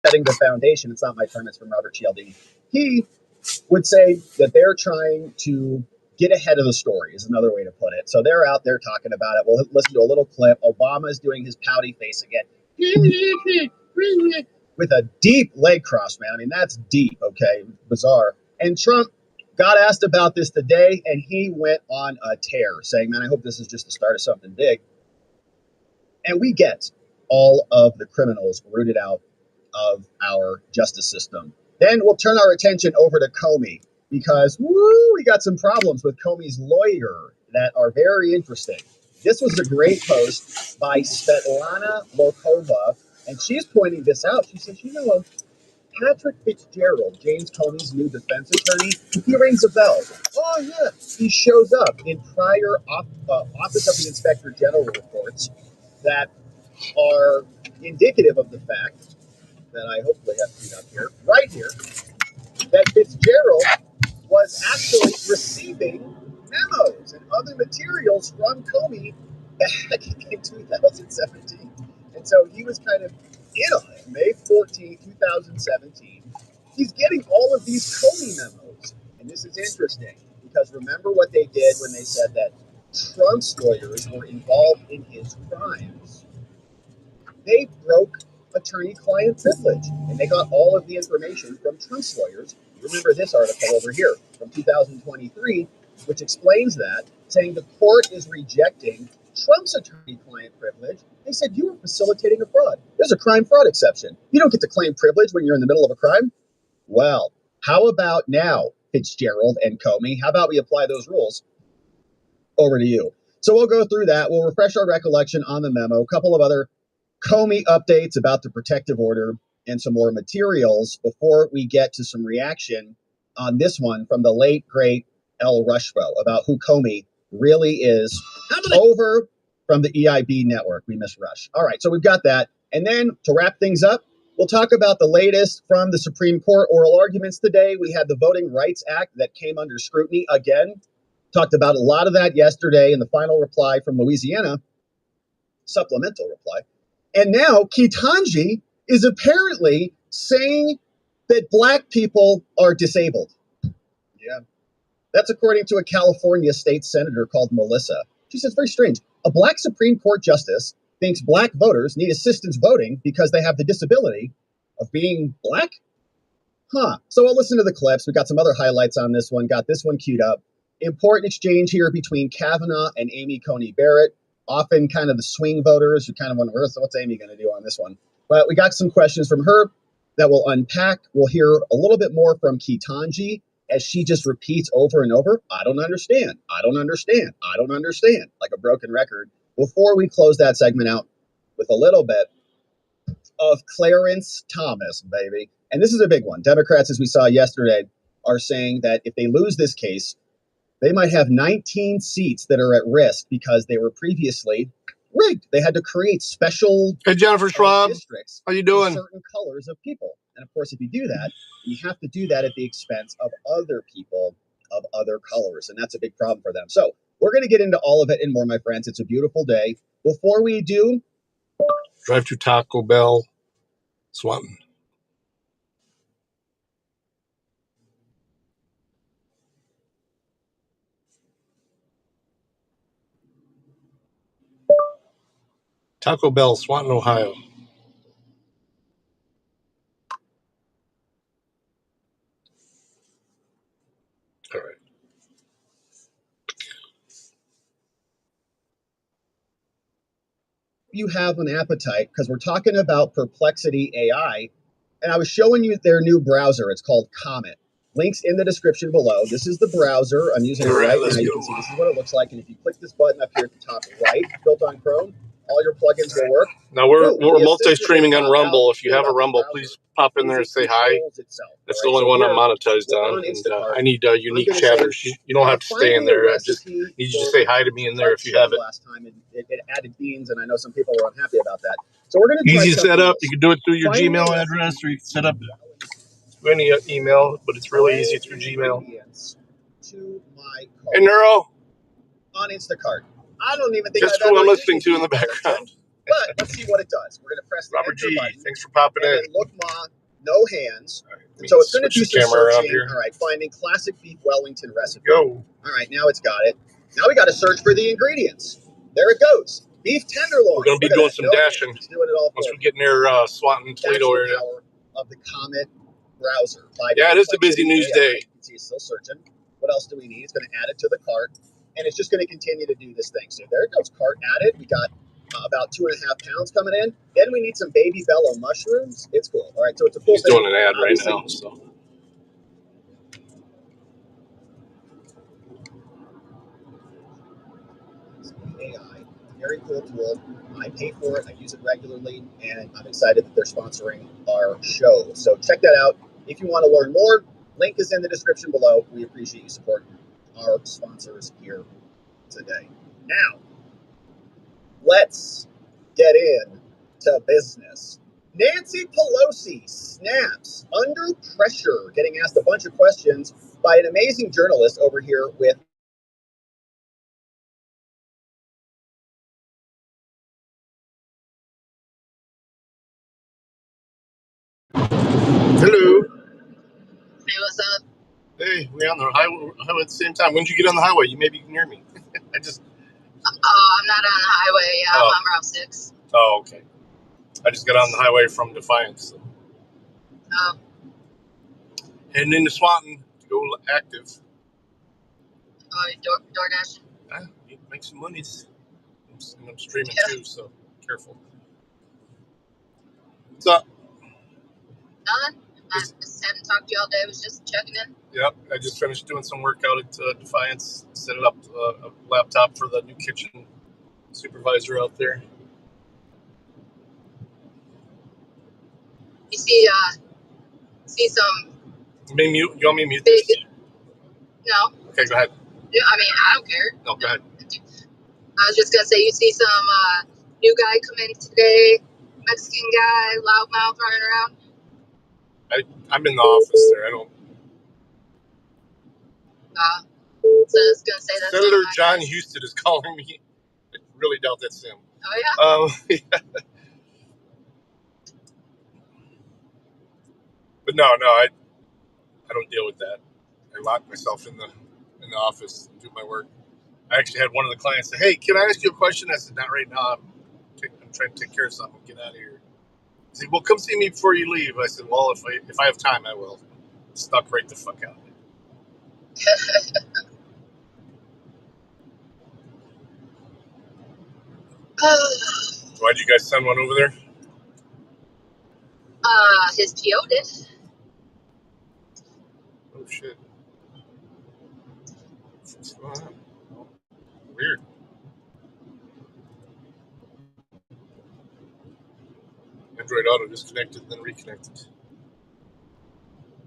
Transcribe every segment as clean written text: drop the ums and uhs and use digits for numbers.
setting the foundation. It's not my term, it's from Robert Cialdini. He would say that they're trying to get ahead of the story is another way to put it. So they're out there talking about it. We'll listen to a little clip. Obama's doing his pouty face again with a deep leg cross, man. I mean, that's deep, okay? Bizarre. And Trump got asked about this today, and he went on a tear, saying, man, I hope this is just the start of something big. And we get all of the criminals rooted out of our justice system. Then we'll turn our attention over to Comey, because we got some problems with Comey's lawyer that are very interesting. This was a great post by Svetlana Lokova, and she's pointing this out. She says, Patrick Fitzgerald, James Comey's new defense attorney, he rings a bell. Oh, yeah. He shows up in prior Office of the Inspector General reports that are indicative of the fact that I hopefully have seen up here, right here, that Fitzgerald was actually receiving memos and other materials from Comey back in 2017. And so he was kind of in on it. May 14, 2017. He's getting all of these Comey memos. And this is interesting because remember what they did when they said that Trump's lawyers were involved in his crimes. They broke attorney-client privilege, and they got all of the information from Trump's lawyers. Remember this article over here from 2023, which explains that, saying the court is rejecting Trump's attorney-client privilege. They said you were facilitating a fraud. There's a crime-fraud exception. You don't get to claim privilege when you're in the middle of a crime. Well, how about now, Fitzgerald and Comey? How about we apply those rules? Over to you. So we'll go through that. We'll refresh our recollection on the memo, a couple of other Comey updates about the protective order, and some more materials before we get to some reaction on this one from the late, great El Rushbo about who Comey really is over from the EIB network. We miss Rush. All right, so we've got that. And then to wrap things up, we'll talk about the latest from the Supreme Court oral arguments today. We had the Voting Rights Act that came under scrutiny again. Talked about a lot of that yesterday in the final reply from Louisiana, supplemental reply. And now Ketanji is apparently saying that black people are disabled. Yeah. That's according to a California state senator called Melissa. She says, very strange. A black Supreme Court justice thinks black voters need assistance voting because they have the disability of being black? So I'll listen to the clips. We got some other highlights on this one. Got this one queued up. Important exchange here between Kavanaugh and Amy Coney Barrett. Often kind of the swing voters who kind of wonder, what's Amy going to do on this one? But we got some questions from her that we'll unpack. We'll hear a little bit more from Ketanji as she just repeats over and over, I don't understand, I don't understand, I don't understand, like a broken record, before we close that segment out with a little bit of Clarence Thomas, baby. And this is a big one. Democrats, as we saw yesterday, are saying that if they lose this case, they might have 19 seats that are at risk because they were previously rigged. They had to create special Jennifer Schwab districts. How you doing? For certain colors of people. And of course, if you do that, you have to do that at the expense of other people of other colors. And that's a big problem for them. So we're going to get into all of it and more, my friends. It's a beautiful day. Before we do, drive to Taco Bell, Swanton. Taco Bell, Swanton, Ohio. All right. you have an appetite, because we're talking about Perplexity AI, and I was showing you their new browser. It's called Comet. Links in the description below. This is the browser. I'm using it right now. You can see this is what it looks like. And if you click this button up here at the top right, built on Chrome, all your plugins will work. Now we're multi-streaming on Rumble. If you have a Rumble, please pop in there and say hi. That's the only one I'm monetized on. And I need unique chatters. You don't have to stay in there. I just need you to say hi to me in there if you have it. Last time it added beans, and I know some people were unhappy about that. So we're going to easy setup. You can do it through your Gmail address, or you can set up any email, but it's really easy through Gmail. Hey, Neuro. On Instacart. I don't even think Guess who I'm listening to in the background. But let's see what it does. We're going to press Robert the enter G. button. Thanks for popping in. Look, Ma, no hands. So it's going to do some searching. All right, finding classic beef Wellington recipe. Go. All right, now it's got it. Now we got to search for the ingredients. There it goes. Beef tenderloin. We're going to be doing some dashing doing it all once we get near Swanton, Toledo area. Power of the Comet browser. Yeah, it is a busy news day. You can see it's still searching. What else do we need? It's going to add it to the cart, and it's just going to continue to do this thing. So there it goes. Cart added. We got about 2.5 pounds coming in. Then we need some baby bello mushrooms. It's cool. All right, so it's a full He's doing an ad right now. So. AI, very cool tool. I pay for it. I use it regularly, and I'm excited that they're sponsoring our show. So check that out. If you want to learn more, link is in the description below. We appreciate you supporting our sponsors here today. Now, let's get in to business. Nancy Pelosi snaps under pressure, getting asked a bunch of questions by an amazing journalist over here with Hello. Hey, what's up? Hey, we're on the highway at the same time. When did you get on the highway? You maybe can hear me. I just. I'm not on the highway. I'm on Route 6. Oh, okay. I just got on the highway from Defiance. So. Oh. Heading into Swanton to go active. Oh, DoorDash? Yeah, you can make some monies. And I'm streaming too, so careful. What's up? Nothing. I just haven't talked to you all day. I was just checking in. Yep, I just finished doing some work out at Defiance. Setting up a laptop for the new kitchen supervisor out there. You see some... You want me to mute this? No. Okay, go ahead. Yeah, I mean, I don't care. No, go ahead. I was just going to say, you see some new guy come in today, Mexican guy, loudmouth running around? I'm in the office there. I don't... So I was going to say that's Senator John Houston is calling me. I really doubt that's him. Oh, yeah? Yeah. But no, I don't deal with that. I lock myself in the office and do my work. I actually had one of the clients say, "Hey, can I ask you a question?" I said, "Not right now. I'm trying to take care of something. Get out of here." He said, "Well, come see me before you leave." I said, "Well, if I have time, I will." Stuck right the fuck out. Why'd you guys send one over there? His PO did. Oh shit. What's going on? Weird. Android Auto disconnected and then reconnected.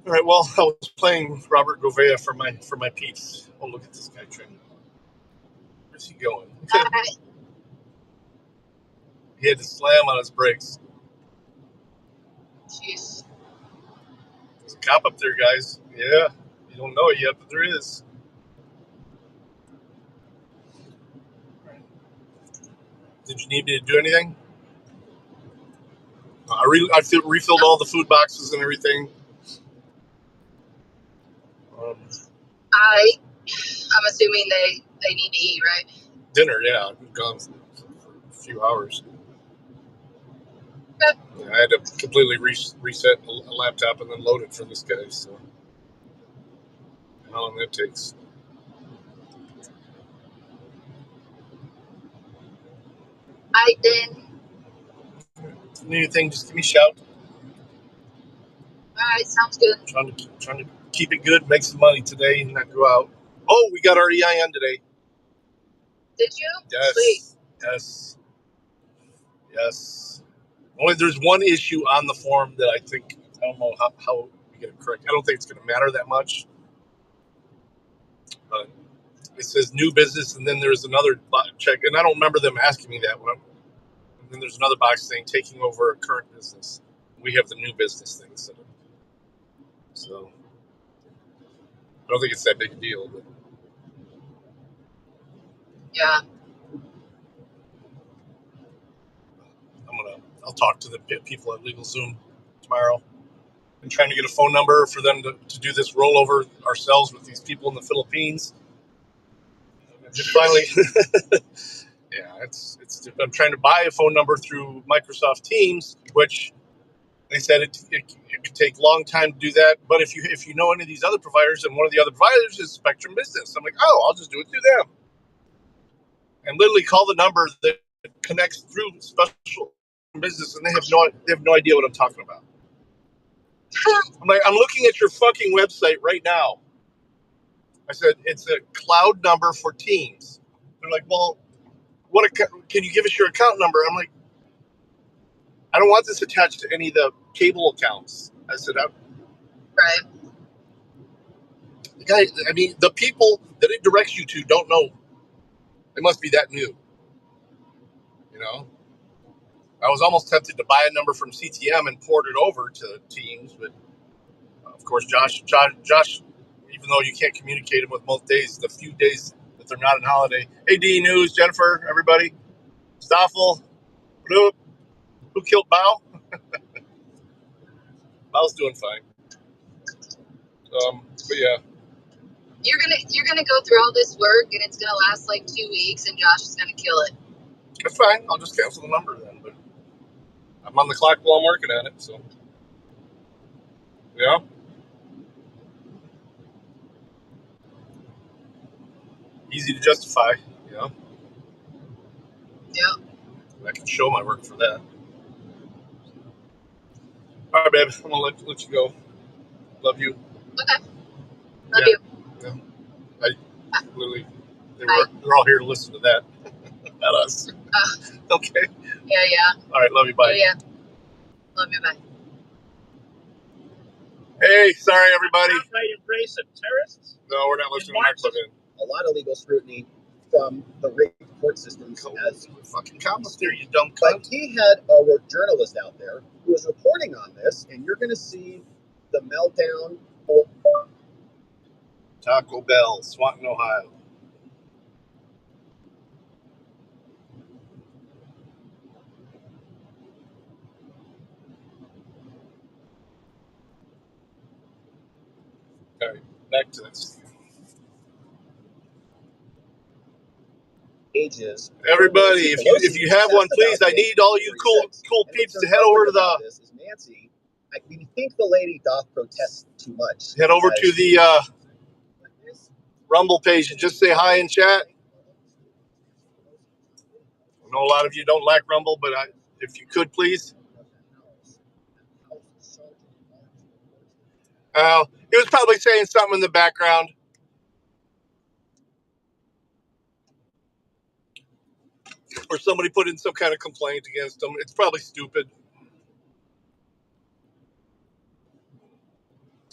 All right. Well, I was playing Robert Gouveia for my peeps. Oh, look at this guy training. Where's he going? He had to slam on his brakes. Jeez. There's a cop up there, guys. Yeah. You don't know it yet, but there is. Did you need me to do anything? I refilled all the food boxes and everything. I'm assuming they need to eat, right? Dinner, yeah. I've been gone for a few hours. Okay. Yeah, I had to completely reset a laptop and then load it for this guy. So how long that takes? I did. Anything, just give me a shout. All right, sounds good. Trying to keep it good, make some money today, and not go out. Oh, we got our EIN today. Did you? Yes. Sweet. Yes. Only there's one issue on the form that I don't know how we get it correct. I don't think it's going to matter that much. But it says new business, and then there's another check, and I don't remember them asking me that one. And then there's another box saying taking over a current business. We have the new business thing set up. So I don't think it's that big a deal. But Yeah. I'll talk to the people at LegalZoom tomorrow. and trying to get a phone number for them to do this rollover ourselves with these people in the Philippines. And just finally, yeah, it's. I'm trying to buy a phone number through Microsoft Teams, which they said it could take a long time to do that. But if you know any of these other providers, and one of the other providers is Spectrum Business, I'm like, oh, I'll just do it through them, and literally call the number that connects through Special Business, and they have no idea what I'm talking about. I'm like, I'm looking at your fucking website right now. I said, it's a cloud number for Teams. They're like, well, can you give us your account number? I'm like, I don't want this attached to any of the cable accounts. I said, Right. the people that it directs you to don't know. They must be that new. You know? I was almost tempted to buy a number from CTM and port it over to Teams, but of course, Josh, even though you can't communicate with both days, the few days that they're not on holiday. Hey, D News, Jennifer, everybody. Stoffel, who killed Bao? Bao's doing fine. But yeah. You're gonna go through all this work and it's gonna last like 2 weeks and Josh is gonna kill it. That's fine. I'll just cancel the number then. But I'm on the clock while I'm working at it, so yeah. Easy to justify, you know. Yeah. I can show my work for that. All right, babe. I'm gonna let you go. Love you. Okay. Love you. Yeah. Literally, they're all here to listen to that, not us. Okay. Yeah. All right. Love you. Bye. Yeah. Love you. Bye. Hey, sorry everybody. Embrace of terrorists. No, we're not listening to that clip in. A lot of legal scrutiny from the rigged court systems as fucking comments there, you dumb cunt. But he had a journalist out there who was reporting on this, and you're going to see the meltdown. Taco Bell, Swanton, Ohio. All right, back to this. Ages. Everybody, if you have one, please, I need all you cool peeps to head over to the. This is Nancy. We think the lady doth protest too much. Head over to the Rumble page and just say hi in chat. I know a lot of you don't like Rumble, but if you could, please. He was probably saying something in the background. Or somebody put in some kind of complaint against him. It's probably stupid.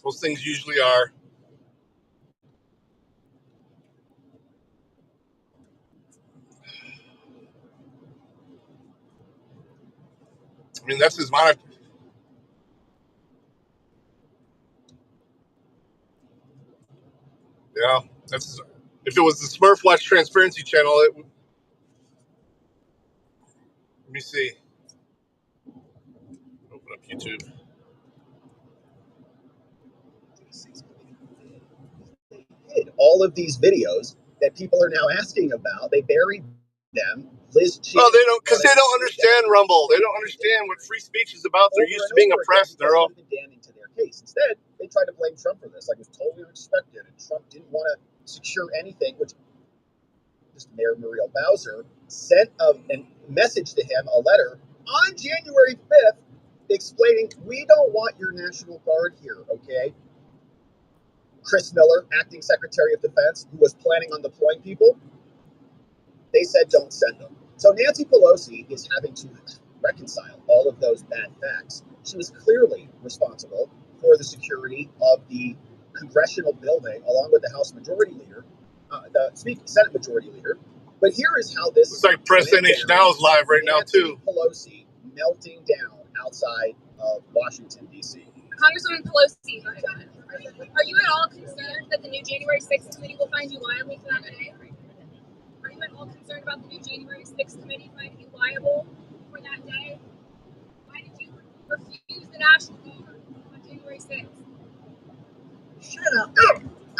Those things usually are. I mean, that's his monitor. Yeah, that's. If it was the Smurf Watch Transparency Channel, it would. Let me see. Open up YouTube. All of these videos that people are now asking about, they buried them. Liz Cheney. Oh, they don't, because they don't understand Rumble. They don't understand what free speech is about. They're used to being oppressed. They're all damning to their case. Instead, they tried to blame Trump for this, like it was totally unexpected, and Trump didn't want to secure anything. Which just Mayor Muriel Bowser sent a message to him, a letter on January 5th, explaining we don't want your National Guard here, okay? Chris Miller, acting Secretary of Defense, who was planning on deploying people, they said don't send them. So Nancy Pelosi is having to reconcile all of those bad facts. She was clearly responsible for the security of the congressional building, along with the House Majority Leader, the Senate Majority Leader. But here is how this. It's like Press NH Now is live right now too. Pelosi melting down outside of Washington D.C. Congresswoman Pelosi, are you at all concerned that the new January 6th committee will find you liable for that day? Are you at all concerned about the new January 6th committee finding you liable for that day? Why did you refuse the National Guard on January 6th? up.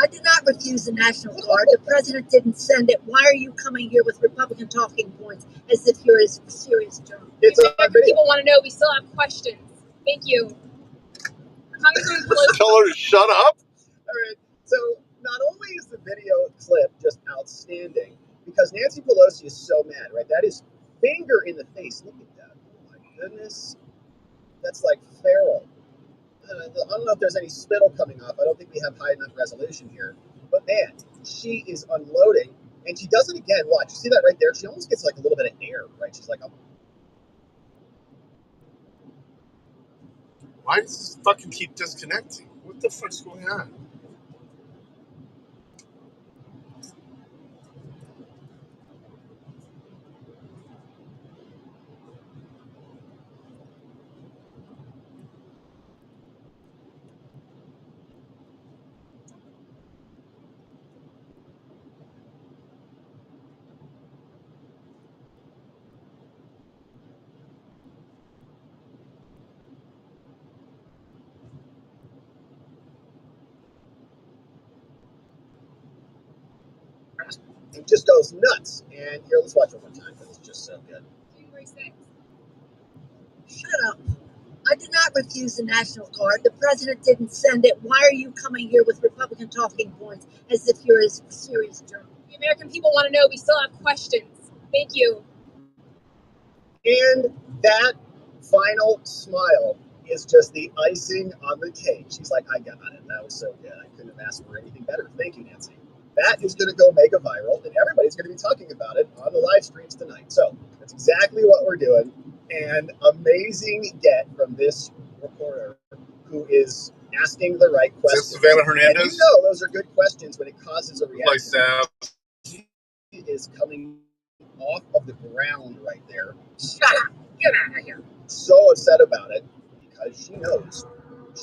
I did not refuse the National Guard. The president didn't send it. Why are you coming here with Republican talking points as if you're a serious journalist? People want to know. We still have questions. Thank you. Congresswoman Pelosi. Tell her to shut up. All right. So not only is the video clip just outstanding, because Nancy Pelosi is so mad, right? That is finger in the face. Look at that. Oh my goodness. That's like feral. I don't know if there's any spittle coming off. I don't think we have high enough resolution here. But man, she is unloading. And she does it again. Watch. You see that right there? She almost gets like a little bit of air, right? She's like, oh. Why does this fucking keep disconnecting? What the fuck's going on? It just goes nuts. And here, let's watch it one more time because it's just so good. January 6th. Shut up. I did not refuse the National Guard. The president didn't send it. Why are you coming here with Republican talking points as if you're a serious journalist? The American people want to know. We still have questions. Thank you. And that final smile is just the icing on the cake. She's like, I got it. That was so good. I couldn't have asked for anything better. Thank you, Nancy. That is going to go mega viral, and everybody's going to be talking about it on the live streams tonight. So that's exactly what we're doing. And amazing get from this reporter who is asking the right questions. Is this Savannah Hernandez? And you know those are good questions when it causes a reaction. Like She is coming off of the ground right there. Shut up. Get out of here. So upset about it because she knows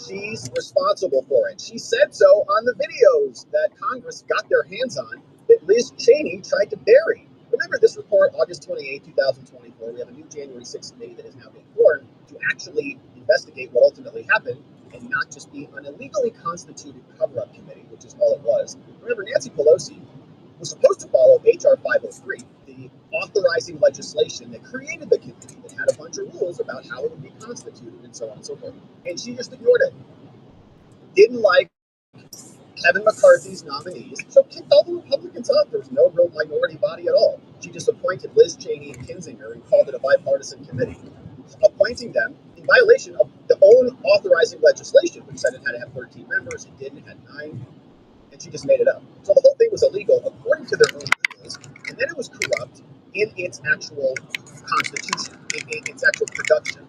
she's responsible for it. She said so on the videos that Congress got their hands on that Liz Cheney tried to bury. Remember this report, August 28, 2024. We have a new January 6th committee that is now being formed to actually investigate what ultimately happened and not just be an illegally constituted cover-up committee, which is all it was. Remember, Nancy Pelosi was supposed to follow H.R. 503, the authorizing legislation that created the committee that had a bunch of rules about how it would be constituted and so on and so forth. And she just ignored it. Didn't like Kevin McCarthy's nominees, so kicked all the Republicans off. There was no real minority body at all. She just appointed Liz Cheney and Kinzinger and called it a bipartisan committee, appointing them in violation of the own authorizing legislation, which said it had to have 13 members. It didn't, it had 9. And she just made it up. So the whole thing was illegal according to their own rules, and then it was corrupt in its actual constitution, in its actual production.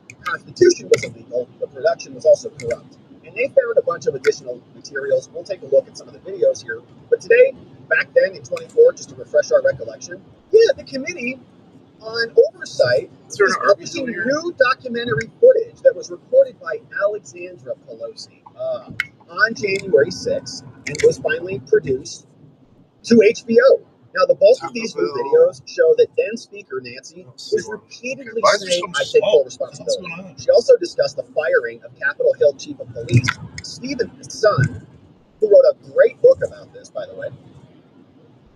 The constitution was illegal, the production was also corrupt. And they found a bunch of additional materials. We'll take a look at some of the videos here. But today, back then in 24, just to refresh our recollection, the committee on oversight is publishing new documentary footage that was recorded by Alexandra Pelosi on January 6th and was finally produced to HBO. Now, the bulk of these new videos show that then Speaker Nancy was repeatedly saying, I take full responsibility. She also discussed the firing of Capitol Hill Chief of Police, Stephen Son, who wrote a great book about this, by the way,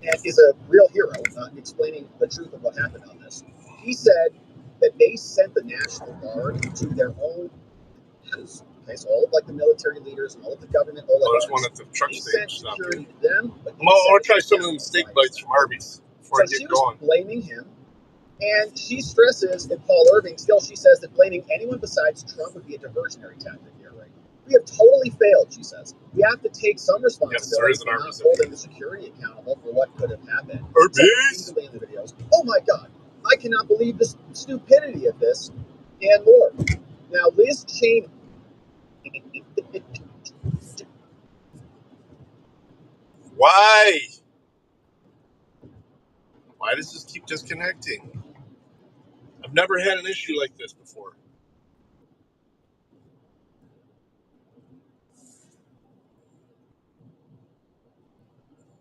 and is a real hero explaining the truth of what happened on this. He said that they sent the National Guard to their own house. Okay, so all of like the military leaders and all of the government oligarchs, there's one at the truck sent station. security to them. I'm gonna try some of them steak bites from Arby's before I she get was going. blaming him, and she stresses that Paul Irving, still she says that blaming anyone besides Trump would be a diversionary tactic here, right? We have totally failed, she says. We have to take some responsibility for not holding the security accountable for what could have happened. Arby's! In the videos. Oh my God, I cannot believe the stupidity of this and more. Now, Liz Cheney. Why? Why does this keep disconnecting? I've never had an issue like this before.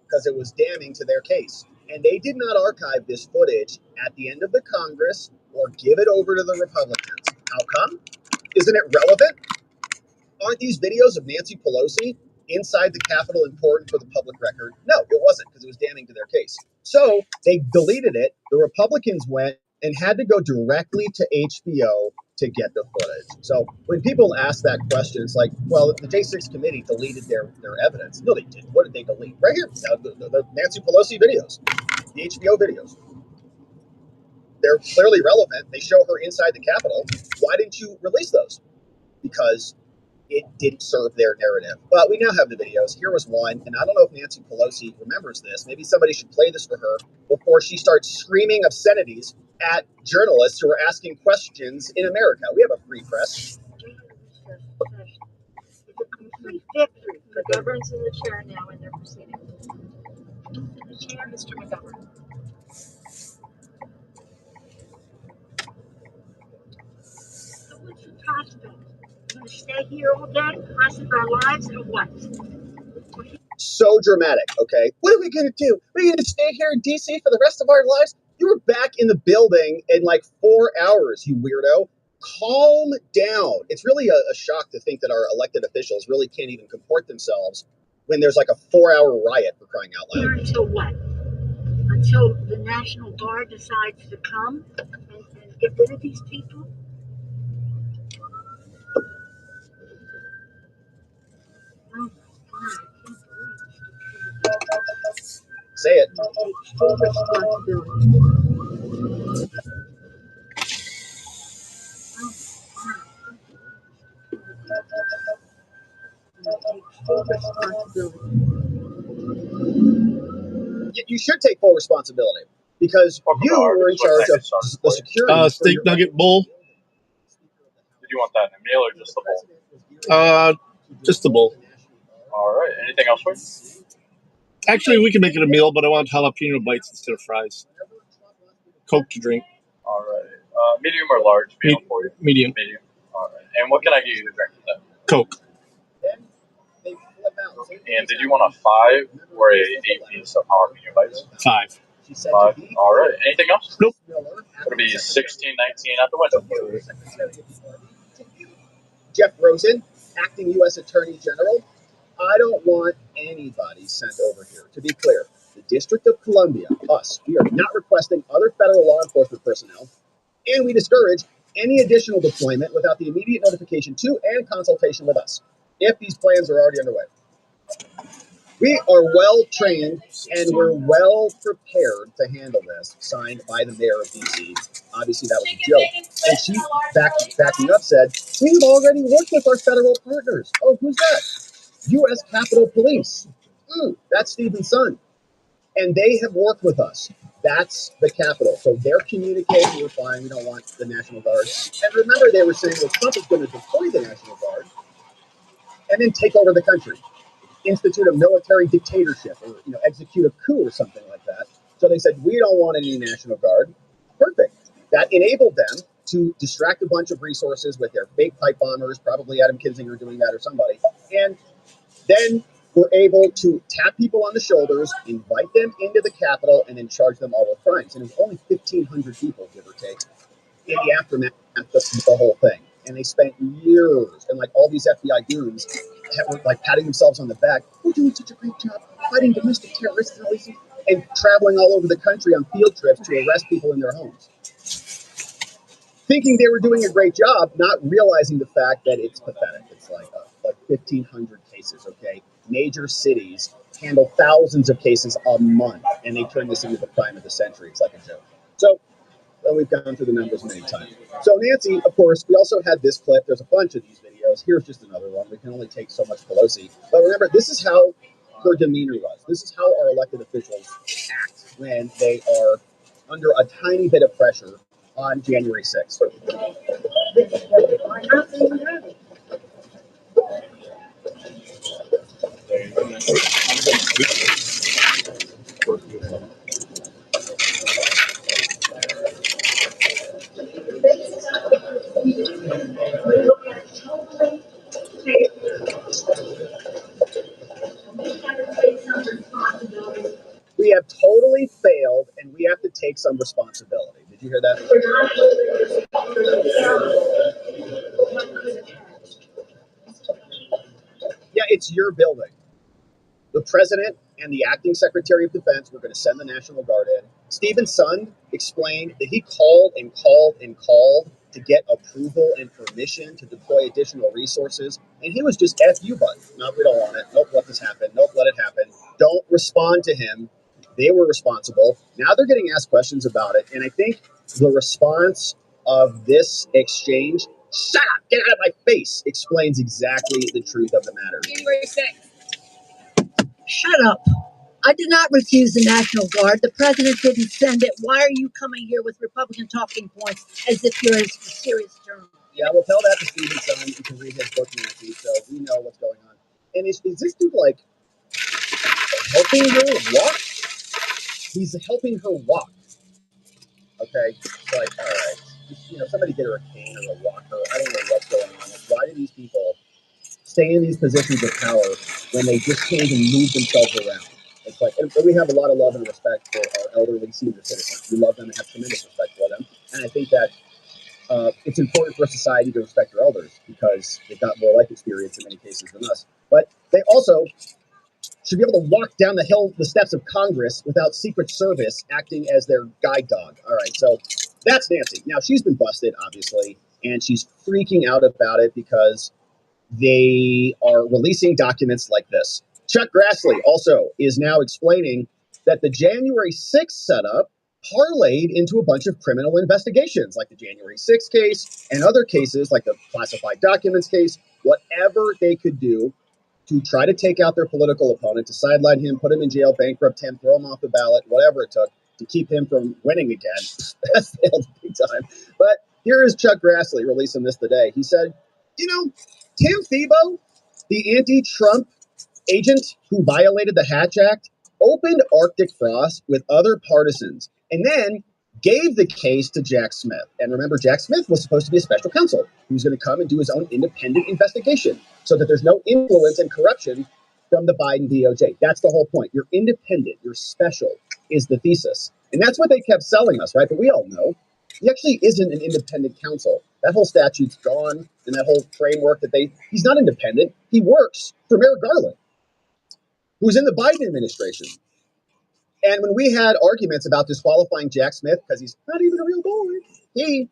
Because it was damning to their case. And they did not archive this footage at the end of the Congress or give it over to the Republicans. How come? Isn't it relevant? Aren't these videos of Nancy Pelosi inside the Capitol important for the public record? No, it wasn't, because it was damning to their case. So they deleted it. The Republicans went and had to go directly to HBO to get the footage. So when people ask that question, it's like, well, the J6 committee deleted their evidence. No, they didn't. What did they delete? Right here, the Nancy Pelosi videos, the HBO videos. They're clearly relevant. They show her inside the Capitol. Why didn't you release those? Because it didn't serve their narrative. But we now have the videos. Here was one, and I don't know if Nancy Pelosi remembers this. Maybe somebody should play this for her before she starts screaming obscenities at journalists who are asking questions in America. We have a free press. It's a complete victory. McGovern's in the chair now, and they're proceeding. The chair, Mr. McGovern. So what's your prospect? We're going to stay here all day, the rest of our lives, or what? So dramatic, okay? What are we going to do? We're going to stay here in D.C. for the rest of our lives? You were back in the building in like 4 hours, you weirdo. Calm down. It's really a shock to think that our elected officials really can't even comport themselves when there's like a 4-hour riot, for crying out loud. Here until what? Until the National Guard decides to come and get rid of these people? Oh my God, I can't believe it. Say it. Take full responsibility. Take full responsibility. You should take full responsibility because you were in charge of the security. Steak nugget bowl. Did you want that in a meal or just the bowl? Just the bowl. All right. Anything else for you? Actually, we can make it a meal, but I want jalapeno bites instead of fries. Coke to drink. All right. Medium or large meal for you? Medium. Medium. All right. And what can I get you to drink with that? Coke. And did you want a 5 or a 8-piece of jalapeno bites? 5. 5. All right. Anything else? Nope. It'll be 16, 19 out the window. Jeff Rosen, acting U.S. Attorney General. I don't want anybody sent over here. To be clear, the District of Columbia, us, we are not requesting other federal law enforcement personnel, and we discourage any additional deployment without the immediate notification to and consultation with us, if these plans are already underway. We are well trained and we're well prepared to handle this, signed by the mayor of D.C. Obviously, that was a joke. And she, backing up, said, we've already worked with our federal partners. Oh, who's that? U.S. Capitol Police. That's Stephen's son. And they have worked with us. That's the Capitol. So they're communicating, we're fine, we don't want the National Guard. And remember, they were saying, well, Trump is going to deploy the National Guard and then take over the country, institute a military dictatorship, or execute a coup or something like that. So they said, we don't want any National Guard. Perfect. That enabled them to distract a bunch of resources with their fake pipe bombers, probably Adam Kinzinger doing that or somebody. And then we're able to tap people on the shoulders, invite them into the Capitol, and then charge them all with crimes. And it was only 1,500 people, give or take, in the aftermath of the whole thing. And they spent years, and like all these FBI goons were like patting themselves on the back. We're doing such a great job fighting domestic terrorists and traveling all over the country on field trips to arrest people in their homes, thinking they were doing a great job, not realizing the fact that it's pathetic. It's like 1,500 cases, okay? Major cities handle thousands of cases a month, and they turn this into the crime of the century. It's like a joke. So we've gone through the numbers many times. So Nancy, of course, we also had this clip. There's a bunch of these videos. Here's just another one. We can only take so much Pelosi. But remember, this is how her demeanor was. This is how our elected officials act when they are under a tiny bit of pressure on January 6th. We have totally failed, and we have to take some responsibility. Did you hear that? Yeah, It's your building. The president and the acting secretary of defense were going to send the National Guard in. Stephen Sund explained that he called and called and called to get approval and permission to deploy additional resources. And he was just F you button. Nope, we don't want it. Nope, let this happen. Nope, let it happen. Don't respond to him. They were responsible. Now they're getting asked questions about it. And I think the response of this exchange, shut up, get out of my face, explains exactly the truth of the matter. January 6th. Shut up. I did not refuse the National Guard. The president didn't send it. Why are you coming here with Republican talking points as if you're a serious journalist? Yeah, we'll tell that to Stephen Sund. You can read his book, Nancy, so we know what's going on. And is this dude, like, helping her walk? He's helping her walk. Okay? It's like, all right. Just, somebody get her a cane or a walker. I don't know what's going on. Like, why do these people stay in these positions of power when they just can't even move themselves around? It's like, and we have a lot of love and respect for our elderly senior citizens. We love them and have tremendous respect for them. And I think that it's important for society to respect their elders because they've got more life experience in many cases than us. But they also should be able to walk down the steps of Congress without Secret Service acting as their guide dog. All right, so that's Nancy. Now, she's been busted, obviously, and she's freaking out about it because they are releasing documents like this. Chuck Grassley also is now explaining that the January 6th setup parlayed into a bunch of criminal investigations, like the January 6th case and other cases like the classified documents case, whatever they could do to try to take out their political opponent, to sideline him, put him in jail, bankrupt him, throw him off the ballot, whatever it took to keep him from winning again. That's failed big time. But here is Chuck Grassley releasing this today. He said, Tim Tebow, the anti-Trump agent who violated the Hatch Act, opened Arctic Frost with other partisans and then gave the case to Jack Smith. And remember, Jack Smith was supposed to be a special counsel who was going to come and do his own independent investigation so that there's no influence and corruption from the Biden DOJ. That's the whole point. You're independent. You're special is the thesis. And that's what they kept selling us, right? But we all know he actually isn't an independent counsel. That whole statute's gone, and that whole framework he's not independent. He works for Merrick Garland, who's in the Biden administration. And when we had arguments about disqualifying Jack Smith because he's not even a real boy, he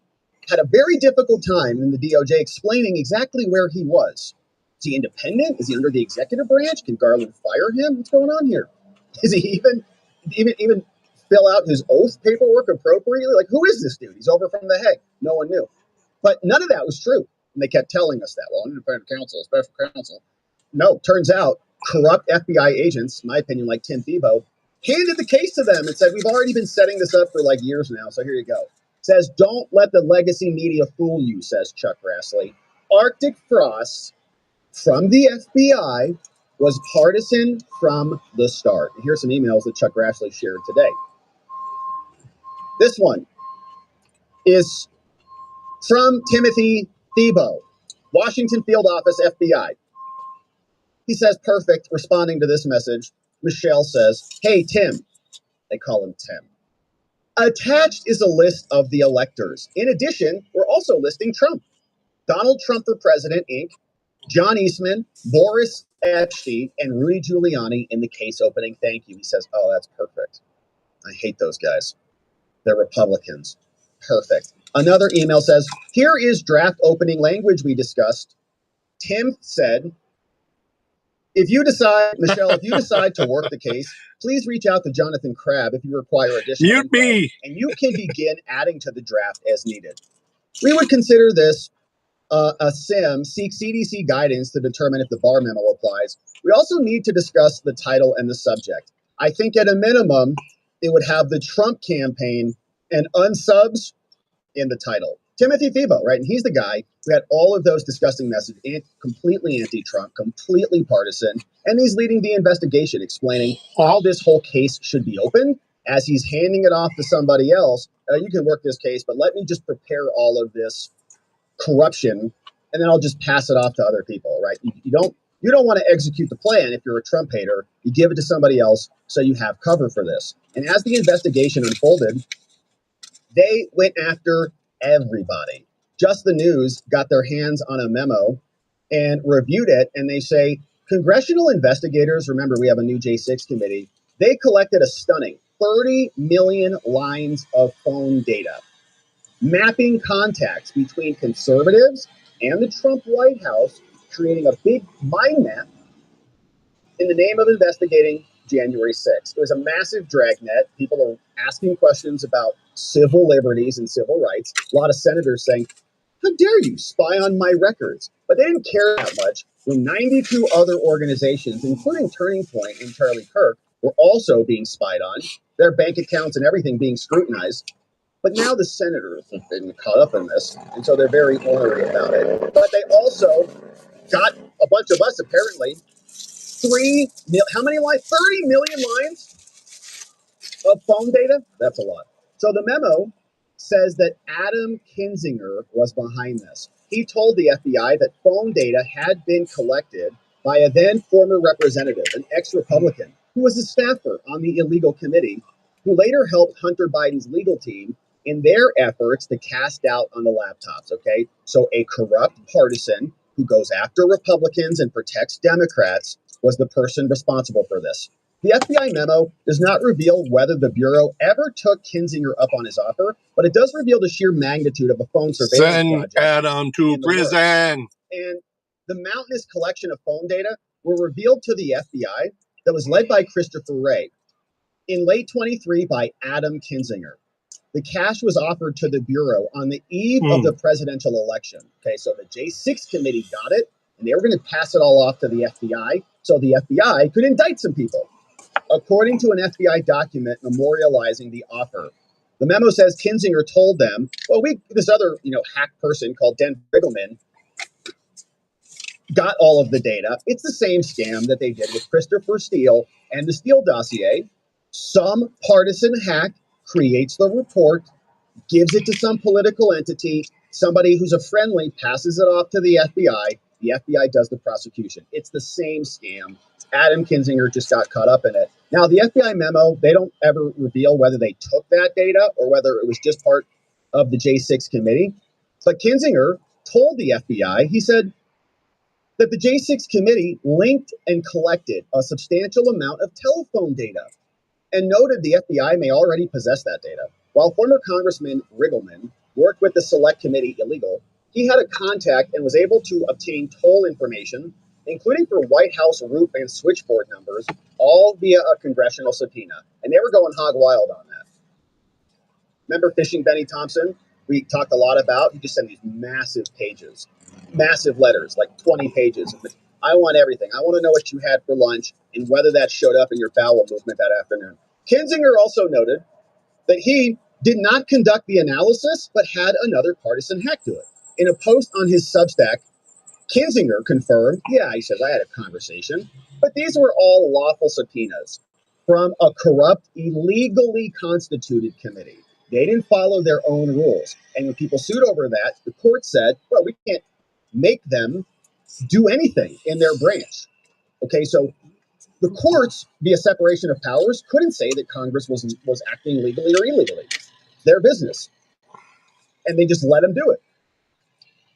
had a very difficult time in the DOJ explaining exactly where he was. Is he independent? Is he under the executive branch? Can Garland fire him? What's going on here? Is he even fill out his oath paperwork appropriately? Like, who is this dude? He's over from the Hague. No one knew. But none of that was true. And they kept telling us that. Well, independent counsel, special counsel. No, turns out corrupt FBI agents, in my opinion, like Tim Tebow, handed the case to them and said, we've already been setting this up for like years now, so here you go. Says, don't let the legacy media fool you, says Chuck Grassley. Arctic Frost from the FBI was partisan from the start. And here's some emails that Chuck Grassley shared today. This one is from Timothy Tebow, Washington Field Office, FBI. He says, perfect, responding to this message. Michelle says, hey, Tim. They call him Tim. Attached is a list of the electors. In addition, we're also listing Trump. Donald Trump for President, Inc., John Eastman, Boris Epstein, and Rudy Giuliani in the case opening. Thank you. He says, oh, that's perfect. I hate those guys. They're Republicans. Perfect. Another email says, here is draft opening language we discussed. Tim said, Michelle, if you decide to work the case, please reach out to Jonathan Crabb if you require additional info, and you can begin adding to the draft as needed. We would consider this a seek CDC guidance to determine if the Barr memo applies. We also need to discuss the title and the subject. I think at a minimum, it would have the Trump campaign and unsubs in the title. Timothy Tebow, right? And he's the guy who had all of those disgusting messages, completely anti-Trump, completely partisan, and he's leading the investigation, explaining how this whole case should be open. As he's handing it off to somebody else, you can work this case, but let me just prepare all of this corruption, and then I'll just pass it off to other people, right? You don't want to execute the plan if you're a Trump hater. You give it to somebody else so you have cover for this. And as the investigation unfolded, they went after everybody. Just the News got their hands on a memo and reviewed it, and they say, Congressional investigators, remember we have a new J6 committee, they collected a stunning 30 million lines of phone data, mapping contacts between conservatives and the Trump White House, creating a big mind map in the name of investigating January 6th. It was a massive dragnet. People are asking questions about civil liberties and civil rights. A lot of senators saying, how dare you spy on my records? But they didn't care that much when 92 other organizations, including Turning Point and Charlie Kirk, were also being spied on, their bank accounts and everything being scrutinized. But now the senators have been caught up in this, and so they're very ornery about it. But they also got a bunch of us, apparently, how many lines? 30 million lines of phone data? That's a lot. So the memo says that Adam Kinzinger was behind this. He told the FBI that phone data had been collected by a then former representative, an ex-Republican, who was a staffer on the illegal committee, who later helped Hunter Biden's legal team in their efforts to cast doubt on the laptops, okay? So a corrupt partisan who goes after Republicans and protects Democrats was the person responsible for this. The FBI memo does not reveal whether the Bureau ever took Kinzinger up on his offer, but it does reveal the sheer magnitude of a phone surveillance project. Send Adam to prison. And the mountainous collection of phone data were revealed to the FBI that was led by Christopher Wray in late 23 by Adam Kinzinger. The cash was offered to the Bureau on the eve of the presidential election. Okay, so the J6 committee got it, and they were going to pass it all off to the FBI so the FBI could indict some people. According to an FBI document memorializing the offer, the memo says Kinzinger told them, well, this other, hack person called Dan Riggleman got all of the data. It's the same scam that they did with Christopher Steele and the Steele dossier. Some partisan hack creates the report, gives it to some political entity, somebody who's a friendly passes it off to the FBI. The FBI does the prosecution. It's the same scam. Adam Kinzinger just got caught up in it. Now, the FBI memo, they don't ever reveal whether they took that data or whether it was just part of the J6 committee. But Kinzinger told the FBI, he said that the J6 committee linked and collected a substantial amount of telephone data and noted the FBI may already possess that data. While former Congressman Riggleman worked with the Select Committee illegal, he had a contact and was able to obtain toll information, including for White House route and switchboard numbers, all via a congressional subpoena. And they were going hog wild on that. Remember Fishing Benny Thompson? We talked a lot about. He just sent these massive pages, massive letters, like 20 pages. I want everything. I want to know what you had for lunch and whether that showed up in your bowel movement that afternoon. Kinzinger also noted that he did not conduct the analysis, but had another partisan hack do it. In a post on his Substack, Kinzinger confirmed, he says, I had a conversation, but these were all lawful subpoenas from a corrupt, illegally constituted committee. They didn't follow their own rules. And when people sued over that, the court said, well, we can't make them do anything in their branch. Okay, so the courts, via separation of powers, couldn't say that Congress was acting legally or illegally. Their business. And they just let them do it.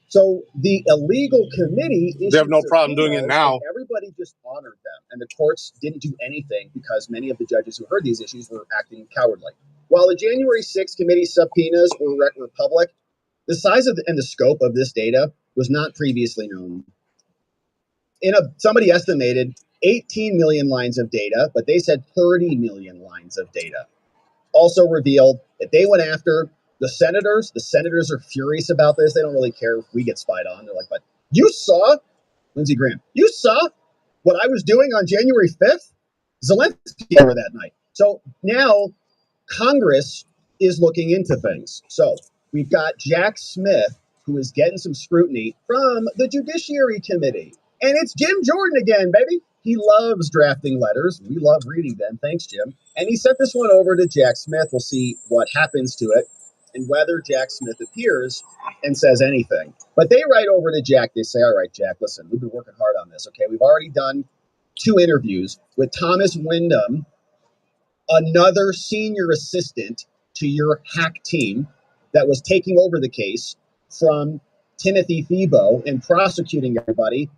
So the illegal committee, they have no problem doing it now. Everybody just honored them, and the courts didn't do anything because many of the judges who heard these issues were acting cowardly. While the January 6th committee subpoenas were public, the size of and the scope of this data was not previously known. Somebody estimated 18 million lines of data, but they said 30 million lines of data. Also revealed that they went after the senators. The senators are furious about this. They don't really care if we get spied on. They're like, but you saw, Lindsey Graham, you saw what I was doing on January 5th? Zelensky over that night. So now Congress is looking into things. So we've got Jack Smith, who is getting some scrutiny from the Judiciary Committee. And it's Jim Jordan again, baby. He loves drafting letters. We love reading them. Thanks, Jim. And he sent this one over to Jack Smith. We'll see what happens to it and whether Jack Smith appears and says anything. But they write over to Jack. They say, all right, Jack, listen, we've been working hard on this. Okay, we've already done 2 interviews with Thomas Wyndham, another senior assistant to your hack team that was taking over the case from Timothy Thibault and prosecuting everybody,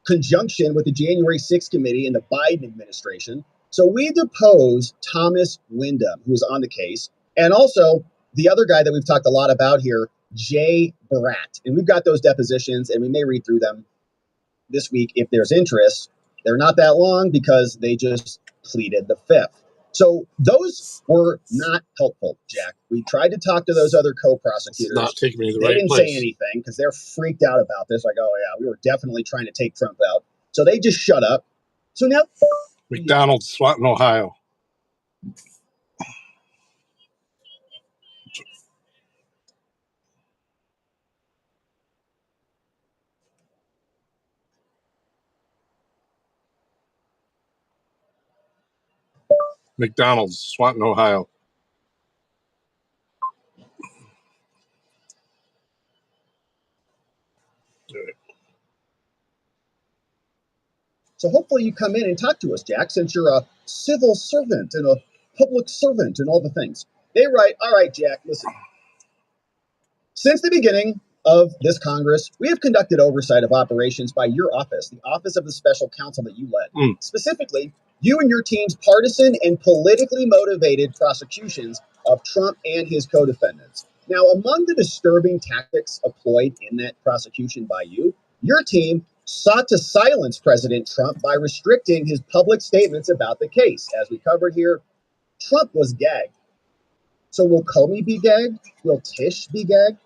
conjunction with the January 6th committee and the Biden administration. So we deposed Thomas Wyndham, who was on the case, and also the other guy that we've talked a lot about here, Jay Bratt. And we've got those depositions, and we may read through them this week if there's interest. They're not that long because they just pleaded the fifth. So those were not helpful, Jack. We tried to talk to those other co-prosecutors. Not taking me to the They right didn't place. say anything because they're freaked out about this. Like, oh, yeah, we were definitely trying to take Trump out. So they just shut up. So now... McDonald's, Swanton, Ohio. McDonald's, Swanton, Ohio. So hopefully you come in and talk to us, Jack, since you're a civil servant and a public servant and all the things. They write, all right, Jack, listen. Since the beginning of this Congress, we have conducted oversight of operations by your office, the Office of the Special Counsel that you led. Specifically, you and your team's partisan and politically motivated prosecutions of Trump and his co-defendants. Now, among the disturbing tactics employed in that prosecution by you, your team sought to silence President Trump by restricting his public statements about the case. As we covered here, Trump was gagged. So will Comey be gagged? Will Tish be gagged?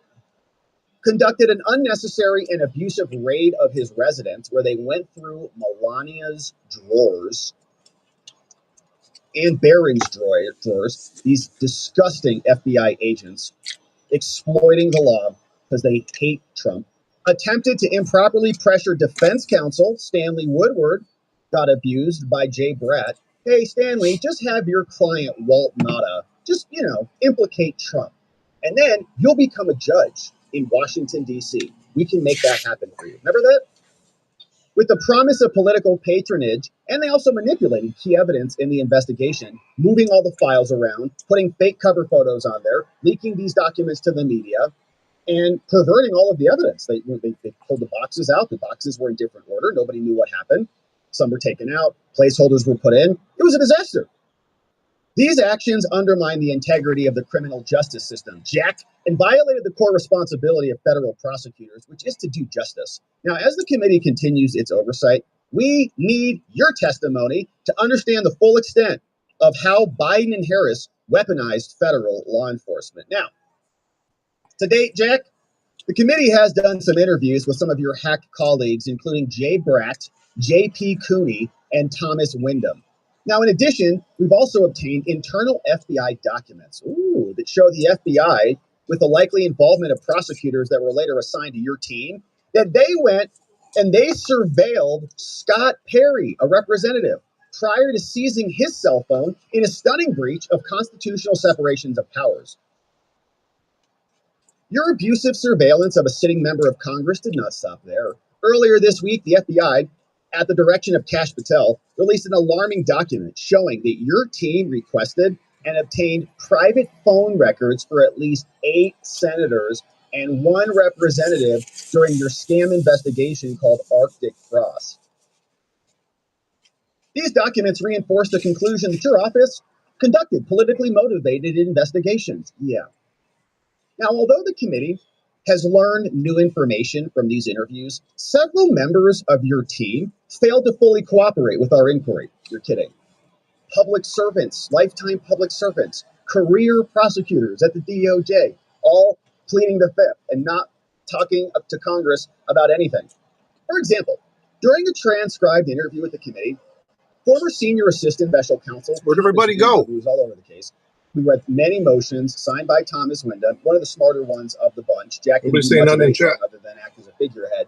Conducted an unnecessary and abusive raid of his residence where they went through Melania's drawers and Barron's drawers, these disgusting FBI agents exploiting the law because they hate Trump. Attempted to improperly pressure defense counsel Stanley Woodward, got abused by Jay Bratt. Hey, Stanley, just have your client, Walt Nauta, just, implicate Trump. And then you'll become a judge in Washington, D.C. We can make that happen for you. Remember that? With the promise of political patronage, and they also manipulated key evidence in the investigation, moving all the files around, putting fake cover photos on there, leaking these documents to the media, and perverting all of the evidence. They pulled the boxes out. The boxes were in different order. Nobody knew what happened. Some were taken out. Placeholders were put in. It was a disaster. These actions undermine the integrity of the criminal justice system, Jack, and violated the core responsibility of federal prosecutors, which is to do justice. Now, as the committee continues its oversight, we need your testimony to understand the full extent of how Biden and Harris weaponized federal law enforcement. Now, to date, Jack, the committee has done some interviews with some of your hack colleagues, including Jay Bratt, J.P. Cooney, and Thomas Wyndham. Now, in addition, we've also obtained internal FBI documents that show the FBI, with the likely involvement of prosecutors that were later assigned to your team, that they went and they surveilled Scott Perry, a representative, prior to seizing his cell phone in a stunning breach of constitutional separations of powers. Your abusive surveillance of a sitting member of Congress did not stop there. Earlier this week, the FBI, at the direction of Kash Patel, released an alarming document showing that your team requested and obtained private phone records for at least 8 senators and 1 representative during your scam investigation called Arctic Frost. These documents reinforce the conclusion that your office conducted politically motivated investigations. Yeah. Now, although the committee has learned new information from these interviews, several members of your team failed to fully cooperate with our inquiry. You're kidding. Public servants, lifetime public servants, career prosecutors at the DOJ, all pleading the fifth and not talking up to Congress about anything. For example, during a transcribed interview with the committee, former senior assistant special counsel, Where'd everybody go? Who was all over the case, we read many motions signed by Thomas Wyndham, one of the smarter ones of the bunch. Jack didn't do much of anything other than act as a figurehead.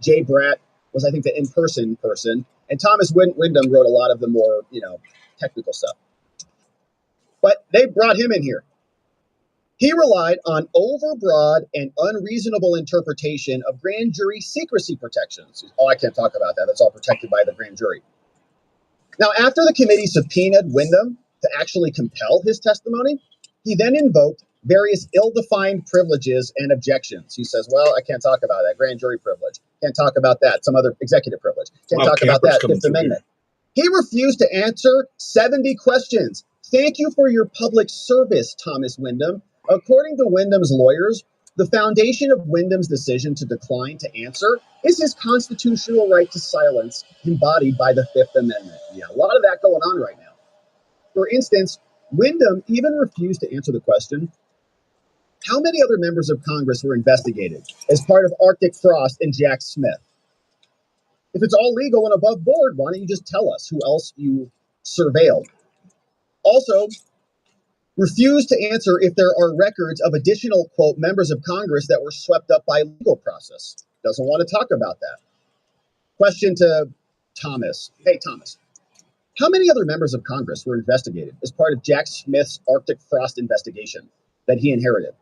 Jay Bratt was, I think, the in-person person, and Thomas Wyndham wrote a lot of the more, technical stuff. But they brought him in here. He relied on overbroad and unreasonable interpretation of grand jury secrecy protections. Oh, I can't talk about that. That's all protected by the grand jury. Now, after the committee subpoenaed Wyndham to actually compel his testimony, he then invoked various ill-defined privileges and objections. He says, well, I can't talk about that. Grand jury privilege. Can't talk about that. Some other executive privilege. Can't talk about that. Fifth Amendment. He refused to answer 70 questions. Thank you for your public service, Thomas Wyndham. According to Wyndham's lawyers, the foundation of Wyndham's decision to decline to answer is his constitutional right to silence embodied by the Fifth Amendment. Yeah, a lot of that going on right now. For instance, Wyndham even refused to answer the question, how many other members of Congress were investigated as part of Arctic Frost and Jack Smith? If it's all legal and above board, why don't you just tell us who else you surveilled? Also, refuse to answer if there are records of additional, quote, members of Congress that were swept up by legal process. Doesn't want to talk about that. Question to Thomas. Hey, Thomas, how many other members of Congress were investigated as part of Jack Smith's Arctic Frost investigation that he inherited?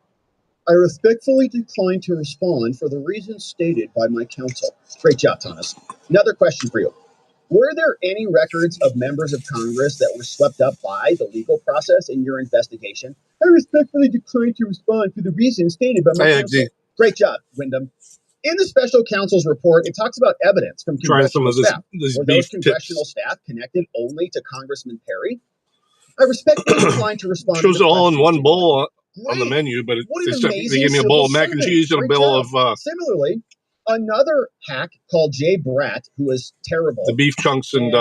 I respectfully decline to respond for the reasons stated by my counsel. Great job, Thomas. Another question for you. Were there any records of members of Congress that were swept up by the legal process in your investigation? I respectfully decline to respond for the reasons stated by my counsel. Great job, Wyndham. In the special counsel's report, it talks about evidence from congressional staff. Were those congressional staff connected only to Congressman Perry? I respectfully decline to respond. Shows it all in one bowl on the menu, but they gave me a bowl of mac and cheese and a bowl of... Similarly, another hack called Jay Bratt, who was terrible. The beef chunks and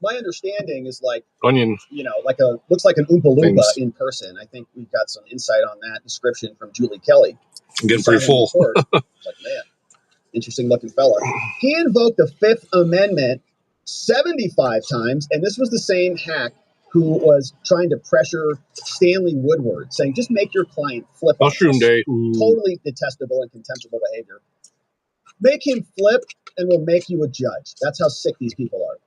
my understanding is like onion. Looks like an Oompa Loompa in person. I think we've got some insight on that description from Julie Kelly. I'm getting pretty full. Like, man, interesting looking fella. He invoked the Fifth Amendment 75 times, and this was the same hack who was trying to pressure Stanley Woodward, saying, just make your client flip. Mushroom Day. Totally detestable and contemptible behavior. Make him flip, and we'll make you a judge. That's how sick these people are.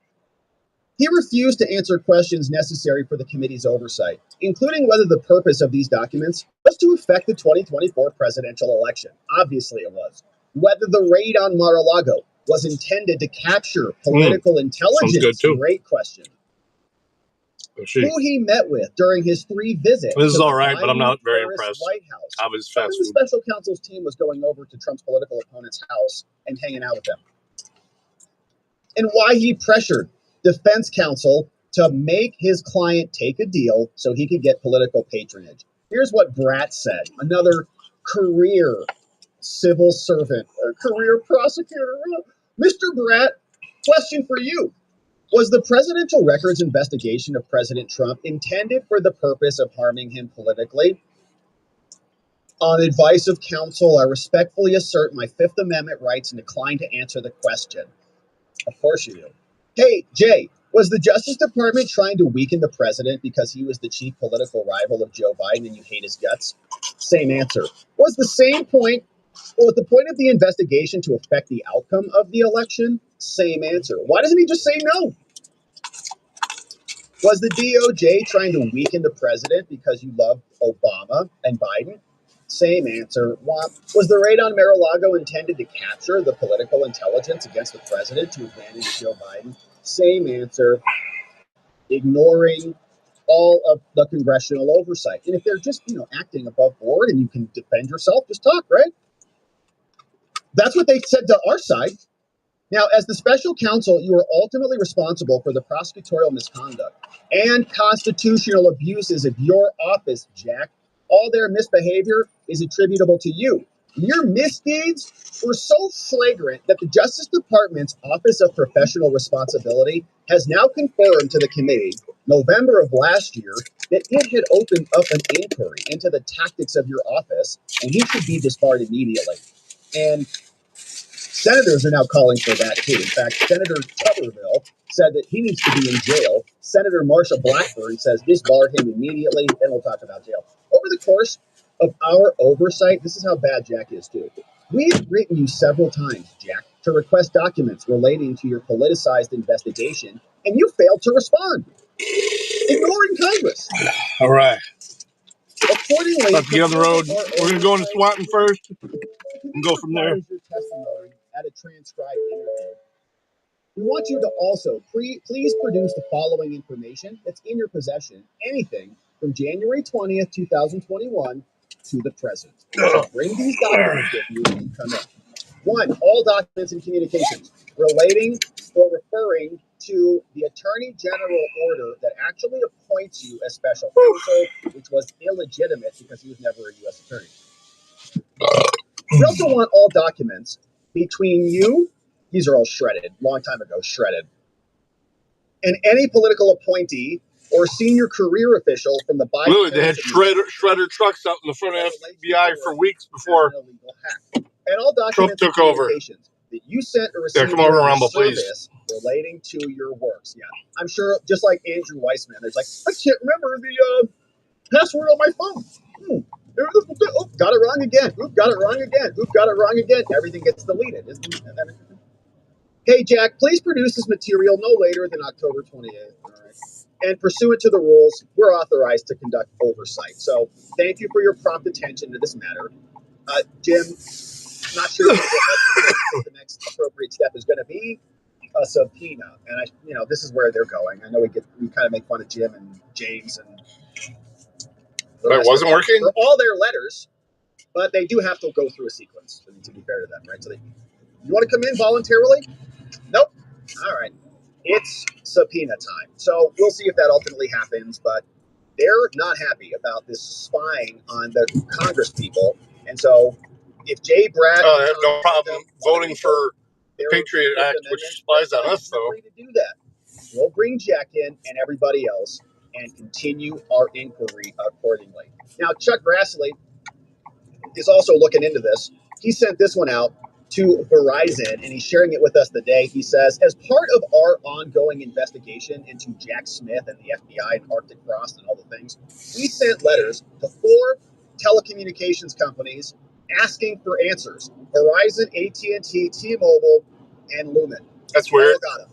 He refused to answer questions necessary for the committee's oversight, including whether the purpose of these documents was to affect the 2024 presidential election. Obviously it was. Whether the raid on Mar-a-Lago was intended to capture political intelligence. Great question. Who he met with during his 3 visits. This is all right, but I'm not very impressed. White House. I was fast food. The special counsel's team was going over to Trump's political opponent's house and hanging out with them. And why he pressured defense counsel to make his client take a deal so he could get political patronage. Here's what Bratt said, another career civil servant or career prosecutor. Mr. Bratt, question for you. Was the presidential records investigation of President Trump intended for the purpose of harming him politically? On advice of counsel, I respectfully assert my Fifth Amendment rights and decline to answer the question. Of course you do. Hey, Jay, was the Justice Department trying to weaken the president because he was the chief political rival of Joe Biden and you hate his guts? Same answer. Was the point of the investigation to affect the outcome of the election? Same answer. Why doesn't he just say no? Was the DOJ trying to weaken the president because you love Obama and Biden? Same answer. Was the raid on Mar-a-Lago intended to capture the political intelligence against the president to advantage Joe Biden? Same answer. Ignoring all of the congressional oversight. And if they're just, acting above board and you can defend yourself, just talk, right? That's what they said to our side. Now, as the special counsel, you are ultimately responsible for the prosecutorial misconduct and constitutional abuses of your office, Jack. All their misbehavior is attributable to you. Your misdeeds were so flagrant that the Justice Department's Office of Professional Responsibility has now confirmed to the committee, November of last year, that it had opened up an inquiry into the tactics of your office, and he should be disbarred immediately. And senators are now calling for that, too. In fact, Senator Tuberville said that he needs to be in jail. Senator Marsha Blackburn says disbar him immediately. Then we'll talk about jail. Over the course of our oversight, this is how bad Jack is, too. We've written you several times, Jack, to request documents relating to your politicized investigation, and you failed to respond, ignoring Congress. All right. Accordingly, let's get on the road. We're going to go into swatting first and go from there. Your testimony at a transcribed interview. We want you to also please produce the following information that's in your possession, anything from January 20th, 2021 to the present. So bring these documents with you when you come in. 1, all documents and communications relating or referring to the Attorney General order that actually appoints you as special counsel, which was illegitimate because he was never a U.S. attorney. We also want all documents between you, these are all shredded, long time ago, shredded, and any political appointee or senior career official from the Biden. Literally, they had shredder trucks out in the front of FBI for weeks before and all documents Trump took over. That you sent or received come over and rumble, service relating to your works. Yeah, I'm sure, just like Andrew Weissman, there's like, I can't remember the password on my phone. Oop, got it wrong again. Oop, got it wrong again. Oop, got it wrong again. Everything gets deleted. Hey, Jack, please produce this material no later than October 28th. All right. And pursuant to the rules, we're authorized to conduct oversight. So thank you for your prompt attention to this matter. Jim, not sure what the next appropriate step is going to be. A subpoena. And this is where they're going. I know we kind of make fun of Jim and James and it wasn't working for all their letters, but they do have to go through a sequence to be fair to them, right? So you want to come in voluntarily? Nope. All right. It's subpoena time. So we'll see if that ultimately happens, but they're not happy about this spying on the Congress people. And so if Jay Brad... they have no problem voting for the Patriot Act, which spies on us, though. To do that. We'll bring Jack in and everybody else and continue our inquiry accordingly. Now, Chuck Grassley is also looking into this. He sent this one out to Verizon, and he's sharing it with us today. He says, as part of our ongoing investigation into Jack Smith and the FBI and Arctic Frost and all the things, we sent letters to 4 telecommunications companies asking for answers. Verizon, AT&T, T-Mobile, and Lumen. That's weird. Got them.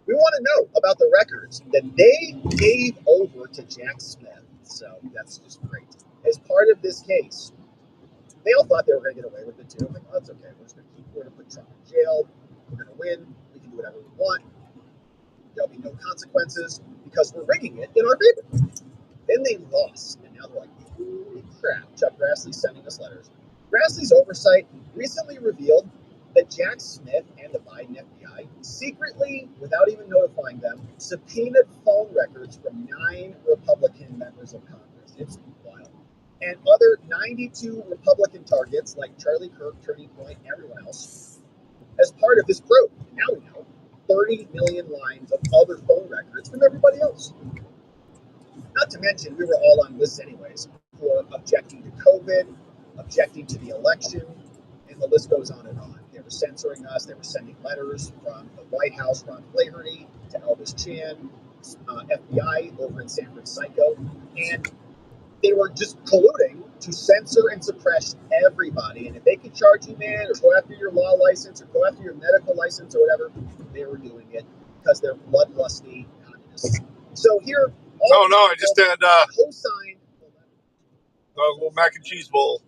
We want to know about the records that they gave over to Jack Smith. So that's just great. As part of this case, they all thought they were going to get away with it too. I'm like, oh, that's okay. We're going to put Trump in jail. We're going to win. We can do whatever we want. There'll be no consequences because we're rigging it in our favor. Then they lost, and now they're like, holy crap. Chuck Grassley's sending us letters. Grassley's oversight recently revealed that Jack Smith and the Biden FBI secretly, without even notifying them, subpoenaed phone records from 9 Republican members of Congress. It's wild. And other 92 Republican targets like Charlie Kirk, Turning Point, and everyone else. As part of this probe, now we know 30 million lines of other phone records from everybody else. Not to mention, we were all on lists anyways for objecting to COVID, objecting to the election, and the list goes on and on. They were censoring us. They were sending letters from the White House, Ron Flaherty, to Elvis Chan, FBI over in San Francisco, and they were just colluding to censor and suppress everybody. And if they could charge you, man, or go after your law license, or go after your medical license, or whatever, they were doing it because they're bloodlusty communists. So here... Oh, no, I just had a little mac and cheese bowl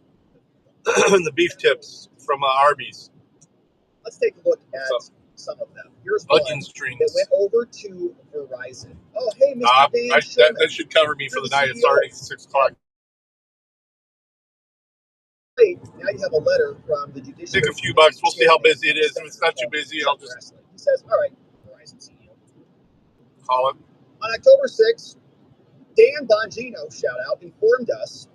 and the beef tips from Arby's. Let's take a look at some of them. Here's one onion strings that went over to Verizon. Oh, hey, Mr. Dan that should cover me for the night. It's already 6 o'clock. Now you have a letter from the judiciary. Take a few bucks. We'll see how busy it is. If it's not too busy, I'll just... He says, all right, Verizon CEO. Call it. On October 6th, Dan Bongino, shout out, informed us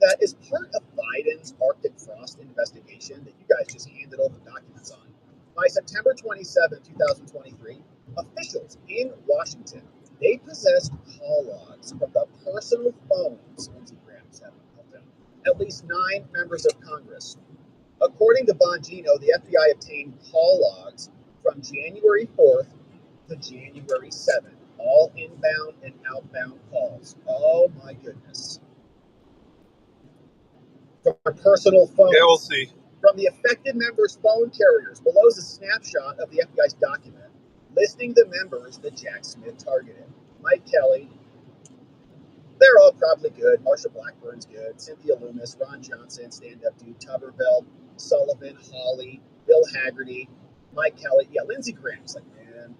that as part of Biden's Arctic Frost investigation that you guys just handed over documents on, by September 27, 2023, officials in Washington, they possessed call logs from the personal phones at least 9 members of Congress. According to Bongino, the FBI obtained call logs from January 4th to January 7th, all inbound and outbound calls. Oh my goodness. From their personal phone. Yeah, we'll see. From the affected members' phone carriers. Below is a snapshot of the FBI's document listing the members that Jack Smith targeted. Mike Kelly. They're all probably good. Marsha Blackburn's good. Cynthia Loomis, Ron Johnson, stand-up dude, Tuberville, Sullivan, Hawley, Bill Haggerty, Mike Kelly. Yeah, Lindsey Graham's like, man.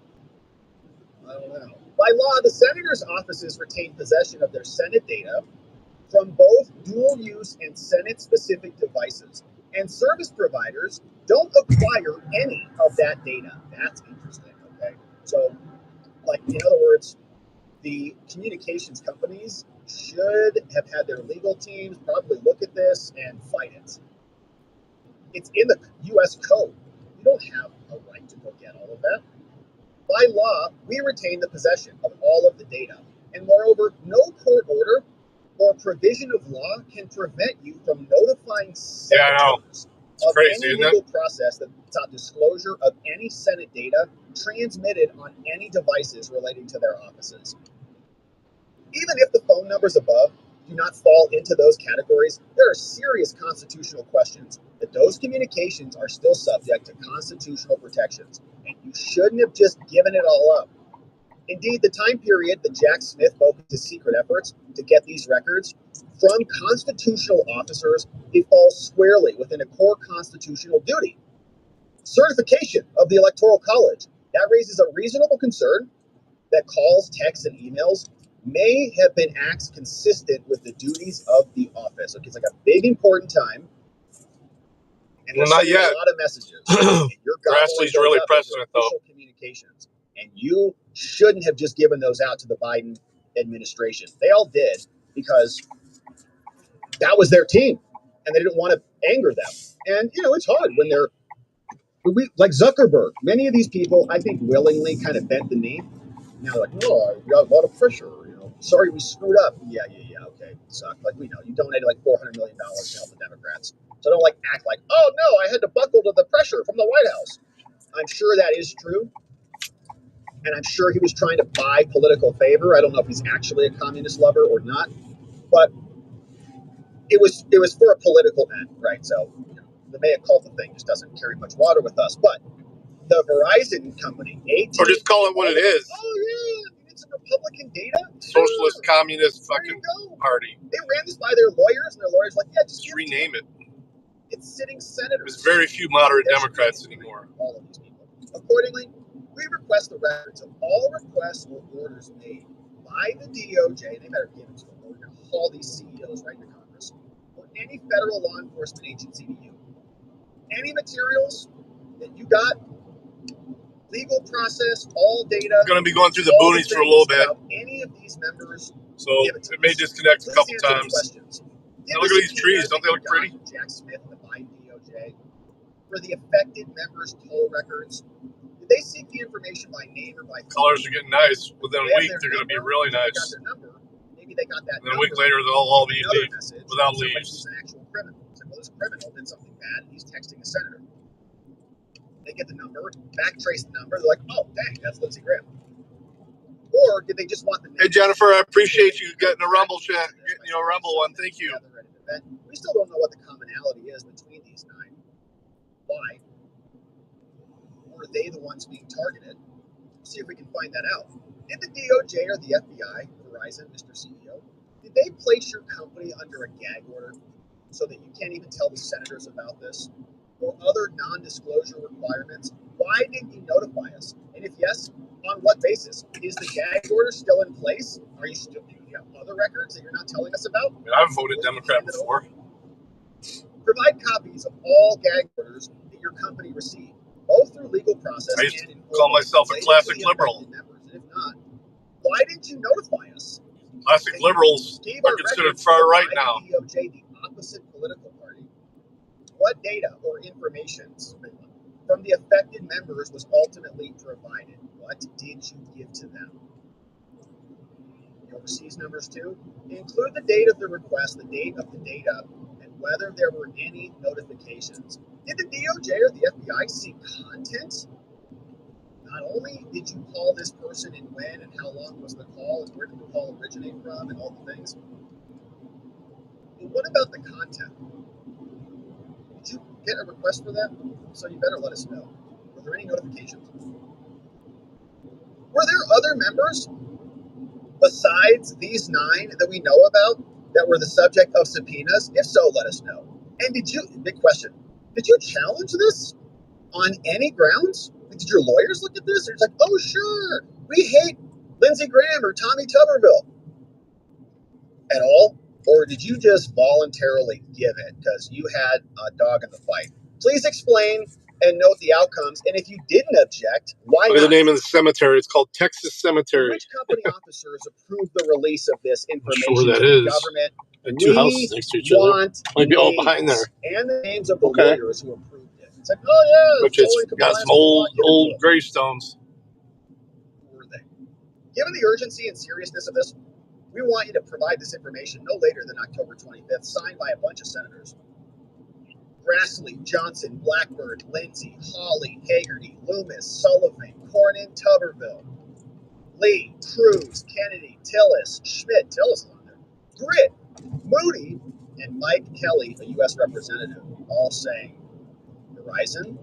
I don't know. By law, the senators' offices retain possession of their Senate data from both dual-use and Senate-specific devices, and service providers don't acquire any of that data. That's interesting, okay? So, like, in other words, the communications companies should have had their legal teams probably look at this and fight it. It's in the U.S. code. You don't have a right to go get all of that. By law, we retain the possession of all of the data. And moreover, no court order or provision of law can prevent you from notifying senators of any legal process that sought disclosure of any Senate data transmitted on any devices relating to their offices. Even if the phone numbers above do not fall into those categories, there are serious constitutional questions that those communications are still subject to constitutional protections, and you shouldn't have just given it all up. Indeed, the time period that Jack Smith focused his secret efforts to get these records from constitutional officers, it falls squarely within a core constitutional duty. Certification of the Electoral College. That raises a reasonable concern that calls, texts, and emails may have been acts consistent with the duties of the office. Okay, it's like a big important time. And well, not yet. A lot of messages. Grassley's really pressing it, though. Communications. And you shouldn't have just given those out to the Biden administration. They all did because that was their team, and they didn't want to anger them. And, you know, it's hard when they're like Zuckerberg. Many of these people, I think, willingly kind of bent the knee. Now they're like, oh, I got a lot of pressure. You know, sorry we screwed up. Yeah, okay, suck. Like, we know you donated like $400 million to help the Democrats. So don't like act like, oh no, I had to buckle to the pressure from the White House. I'm sure that is true. And I'm sure he was trying to buy political favor. I don't know if he's actually a communist lover or not, but it was for a political end, right? So, you know, the mea culpa thing just doesn't carry much water with us. But the Verizon company, AT&T, or just call it what it is. Oh yeah, it's Republican data. Socialist, communist, fucking party. They ran this by their lawyers, and their lawyers were like, yeah, just rename it. It's sitting senators. There's very few moderate Democrats anymore. All of these people. Accordingly, we request the records of all requests or orders made by the DOJ. They better give it to them. We're going to haul these CEOs right into Congress, or any federal law enforcement agency to you. Any materials that you got, legal process, all data. I'm going to be going through the boonies for a little bit. Any of these members, so it may disconnect a couple times. Now look at these trees. Don't they look pretty? Jack Smith and the Biden DOJ for the affected members' toll records. Did they seek the information by name or by phone? Colors are getting nice. Within a week, they're going to be really nice. Maybe they got that. And then a week later, they'll all be without leaves. An actual criminal. It's like, well, this criminal did something bad, and he's texting a senator. They get the number, backtrace the number. They're like, oh, dang, that's Lindsey Graham. Or did they just want the name? Hey, Jennifer, I appreciate you getting a Rumble chat, getting a Rumble one. Thank you. We still don't know what the commonality is between these 9. Why? Or are they the ones being targeted? See if we can find that out. Did the DOJ or the FBI, Verizon, Mr. CEO, did they place your company under a gag order so that you can't even tell the senators about this? Or other non-disclosure requirements? Why didn't you notify us? And if yes, on what basis? Is the gag order still in place? Are you still, do you have other records that you're not telling us about? I've voted Democrat before. Provide copies of all gag orders that your company received, both through legal process I used to call myself a classic liberal. If not, why didn't you notify us? Classic liberals are considered far right now. DOJ, the opposite political party. What data or information from the affected members was ultimately provided? What did you give to them? The overseas numbers too. Include the date of the request, the date of the data, and whether there were any notifications. Did the DOJ or the FBI see content? Not only did you call this person and when and how long was the call and where did the call originate from and all the things, but what about the content? Did you get a request for that? So you better let us know. Were there any notifications? Were there other members besides these 9 that we know about that were the subject of subpoenas? If so, let us know. And did you, big question, did you challenge this on any grounds? Like, did your lawyers look at this? They're like, oh, sure, we hate Lindsey Graham or Tommy Tuberville at all? Or did you just voluntarily give it because you had a dog in the fight? Please explain and note the outcomes. And if you didn't object, why Look not? at the name of the cemetery. It's called Texas Cemetery. Which company officers approved the release of this information I'm sure that to the is. government? And two houses next to each other. Might be all behind there. And the names of the lawyers who approved it. It's like, oh yeah, which has got some old gravestones. Who were they? Given the urgency and seriousness of this, we want you to provide this information no later than October 25th, signed by a bunch of senators. Grassley, Johnson, Blackburn, Lindsey, Hawley, Hagerty, Loomis, Sullivan, Cornyn, Tuberville, Lee, Cruz, Kennedy, Tillis, Schmidt, Tillis on there, Britt, Moody, and Mike Kelly, a U.S. representative, all saying, Verizon,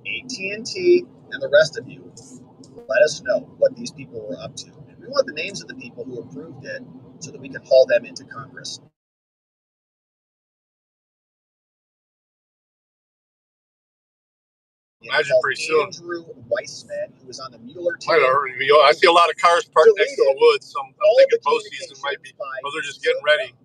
AT&T, and the rest of you, let us know what these people were up to. And we want the names of the people who approved it so that we can haul them into Congress. Imagine pretty soon. Andrew Weissman, who was on the Mueller team. I see a lot of cars parked next to the woods, so I'm thinking postseason might be, well, they're just getting ready.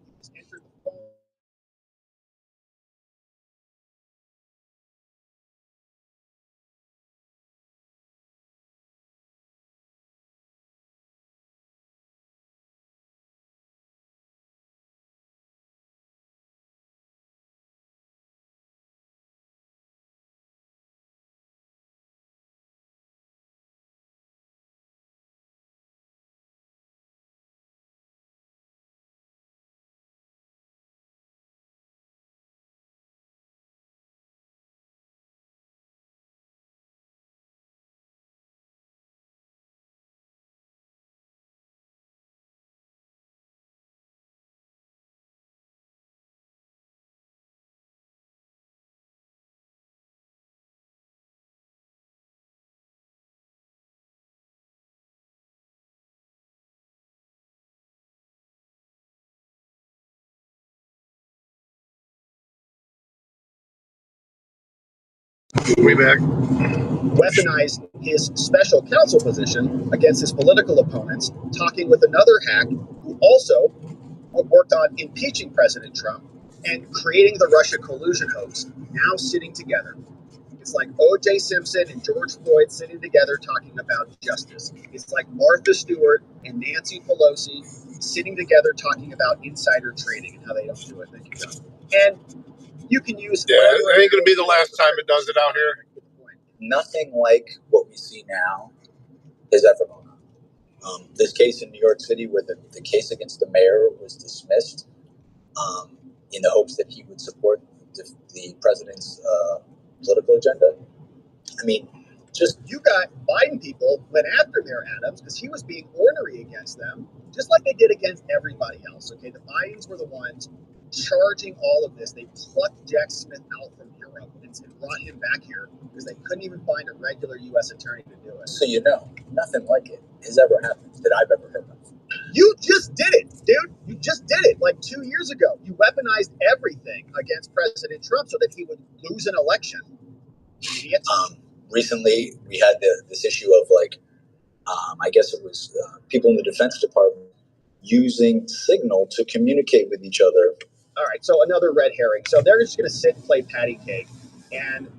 Way back. Weaponized his special counsel position against his political opponents, talking with another hack who also worked on impeaching President Trump and creating the Russia collusion hoax, now sitting together. It's like O.J. Simpson and George Floyd sitting together talking about justice. It's like Martha Stewart and Nancy Pelosi sitting together talking about insider trading and how they don't do it. Thank you, John. And you can use... Yeah, it ain't going to be the last time it does it out here. Nothing like what we see now has ever gone on. This case in New York City where the case against the mayor was dismissed in the hopes that he would support the president's political agenda. I mean, just... You got Biden people went after Mayor Adams because he was being ornery against them, just like they did against everybody else. Okay, the Bidens were the ones charging all of this. They plucked Jack Smith out from Europe and brought him back here because they couldn't even find a regular U.S. attorney to do it. So nothing like it has ever happened that I've ever heard of. You just did it, dude. You just did it like 2 years ago. You weaponized everything against President Trump so that he would lose an election. Idiot. Recently, we had this issue of I guess it was people in the Defense Department using Signal to communicate with each other. All right, so another red herring. So they're just going to sit and play patty cake. And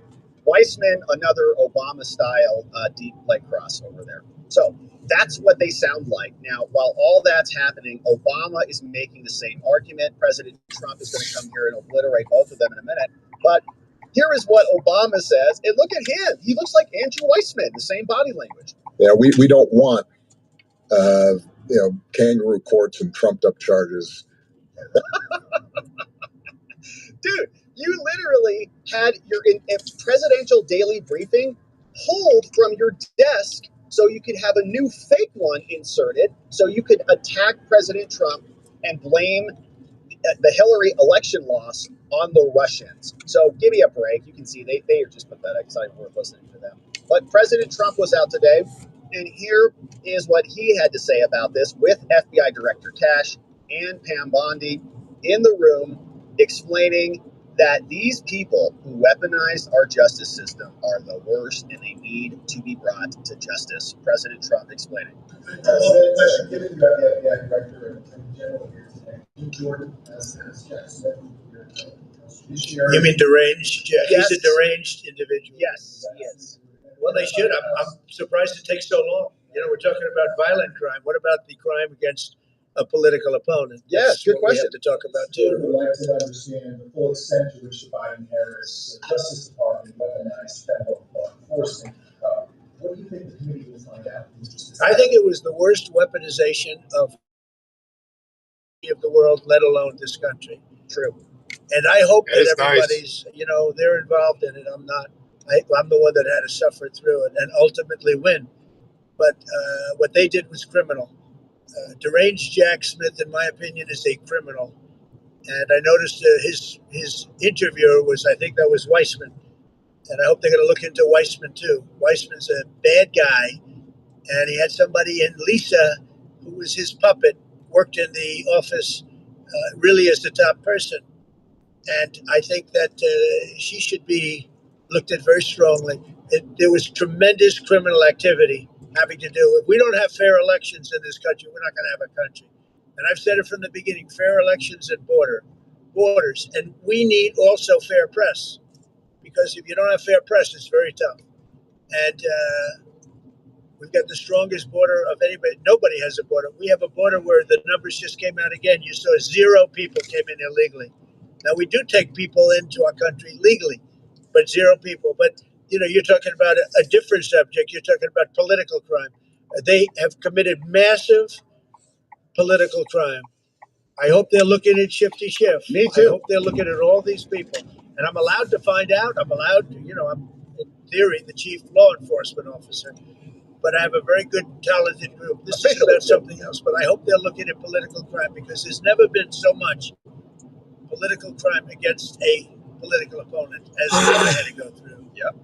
Weissman, another Obama-style deep leg cross over there. So that's what they sound like. Now, while all that's happening, Obama is making the same argument. President Trump is going to come here and obliterate both of them in a minute. But here is what Obama says. And look at him. He looks like Andrew Weissman, the same body language. Yeah, we don't want, kangaroo courts and trumped-up charges. Dude, you literally had your presidential daily briefing pulled from your desk so you could have a new fake one inserted so you could attack President Trump and blame the Hillary election loss on the Russians. So give me a break. You can see they are just pathetic. It's not even worth listening to them. But President Trump was out today, and here is what he had to say about this with FBI Director Cash and Pam Bondi in the room, explaining that these people who weaponize our justice system are the worst and they need to be brought to justice. President Trump explaining. Given you have the FBI director and Attorney General here today, Jordan as Jack Smith, you mean deranged? Yes. He's a deranged individual. Yes, he is. Well, they should. I'm surprised it takes so long. You know, we're talking about violent crime. What about the crime against a political opponent? Yeah, That's good what question. We have to talk about Jordan too. would like to understand the full extent to which the Biden-Harris Justice Department weaponized federal law enforcement. What do you think the committee will find out? I think it was the worst weaponization of the world, let alone this country. True. And I hope that It's everybody's, they're involved in it. I'm not. I'm the one that had to suffer through it and ultimately win. But what they did was criminal. Deranged Jack Smith, in my opinion, is a criminal. And I noticed his interviewer was, I think that was Weissman. And I hope they're going to look into Weissman too. Weissman's a bad guy. And he had somebody in Lisa, who was his puppet, worked in the office really as the top person. And I think that she should be looked at very strongly. There was tremendous criminal activity having to do with. We don't have fair elections in this country. We're not going to have a country. And I've said it from the beginning: fair elections and borders, and we need also fair press, because if you don't have fair press, it's very tough. And we've got the strongest border of anybody. Nobody has a border. We have a border where the numbers just came out again. You saw 0 people came in illegally. Now, we do take people into our country legally, but 0 people. But, you're talking about a different subject. You're talking about political crime. They have committed massive political crime. I hope they're looking at Shifty Schiff. Me too. I hope they're looking at all these people. And I'm allowed to find out. I'm allowed to, I'm, in theory, the chief law enforcement officer. But I have a very good, talented group. This is about something else. But I hope they're looking at political crime, because there's never been so much political crime against a political opponent as I had to go through. Yep.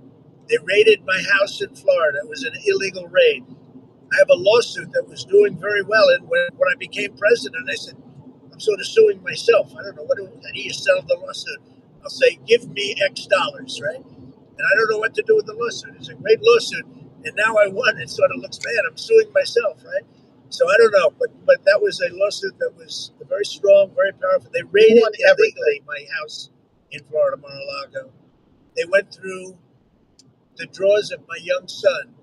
They raided my house in Florida. It was an illegal raid. I have a lawsuit that was doing very well. And when I became president, I said, I'm sort of suing myself. I don't know what it was. I need to settle the lawsuit. I'll say, give me X dollars, right? And I don't know what to do with the lawsuit. It's a great lawsuit. And now I won. It sort of looks bad. I'm suing myself, right? So I don't know, but that was a lawsuit that was very strong, very powerful. They raided illegally my house in Florida, Mar-a-Lago. They went through the drawers of my young son.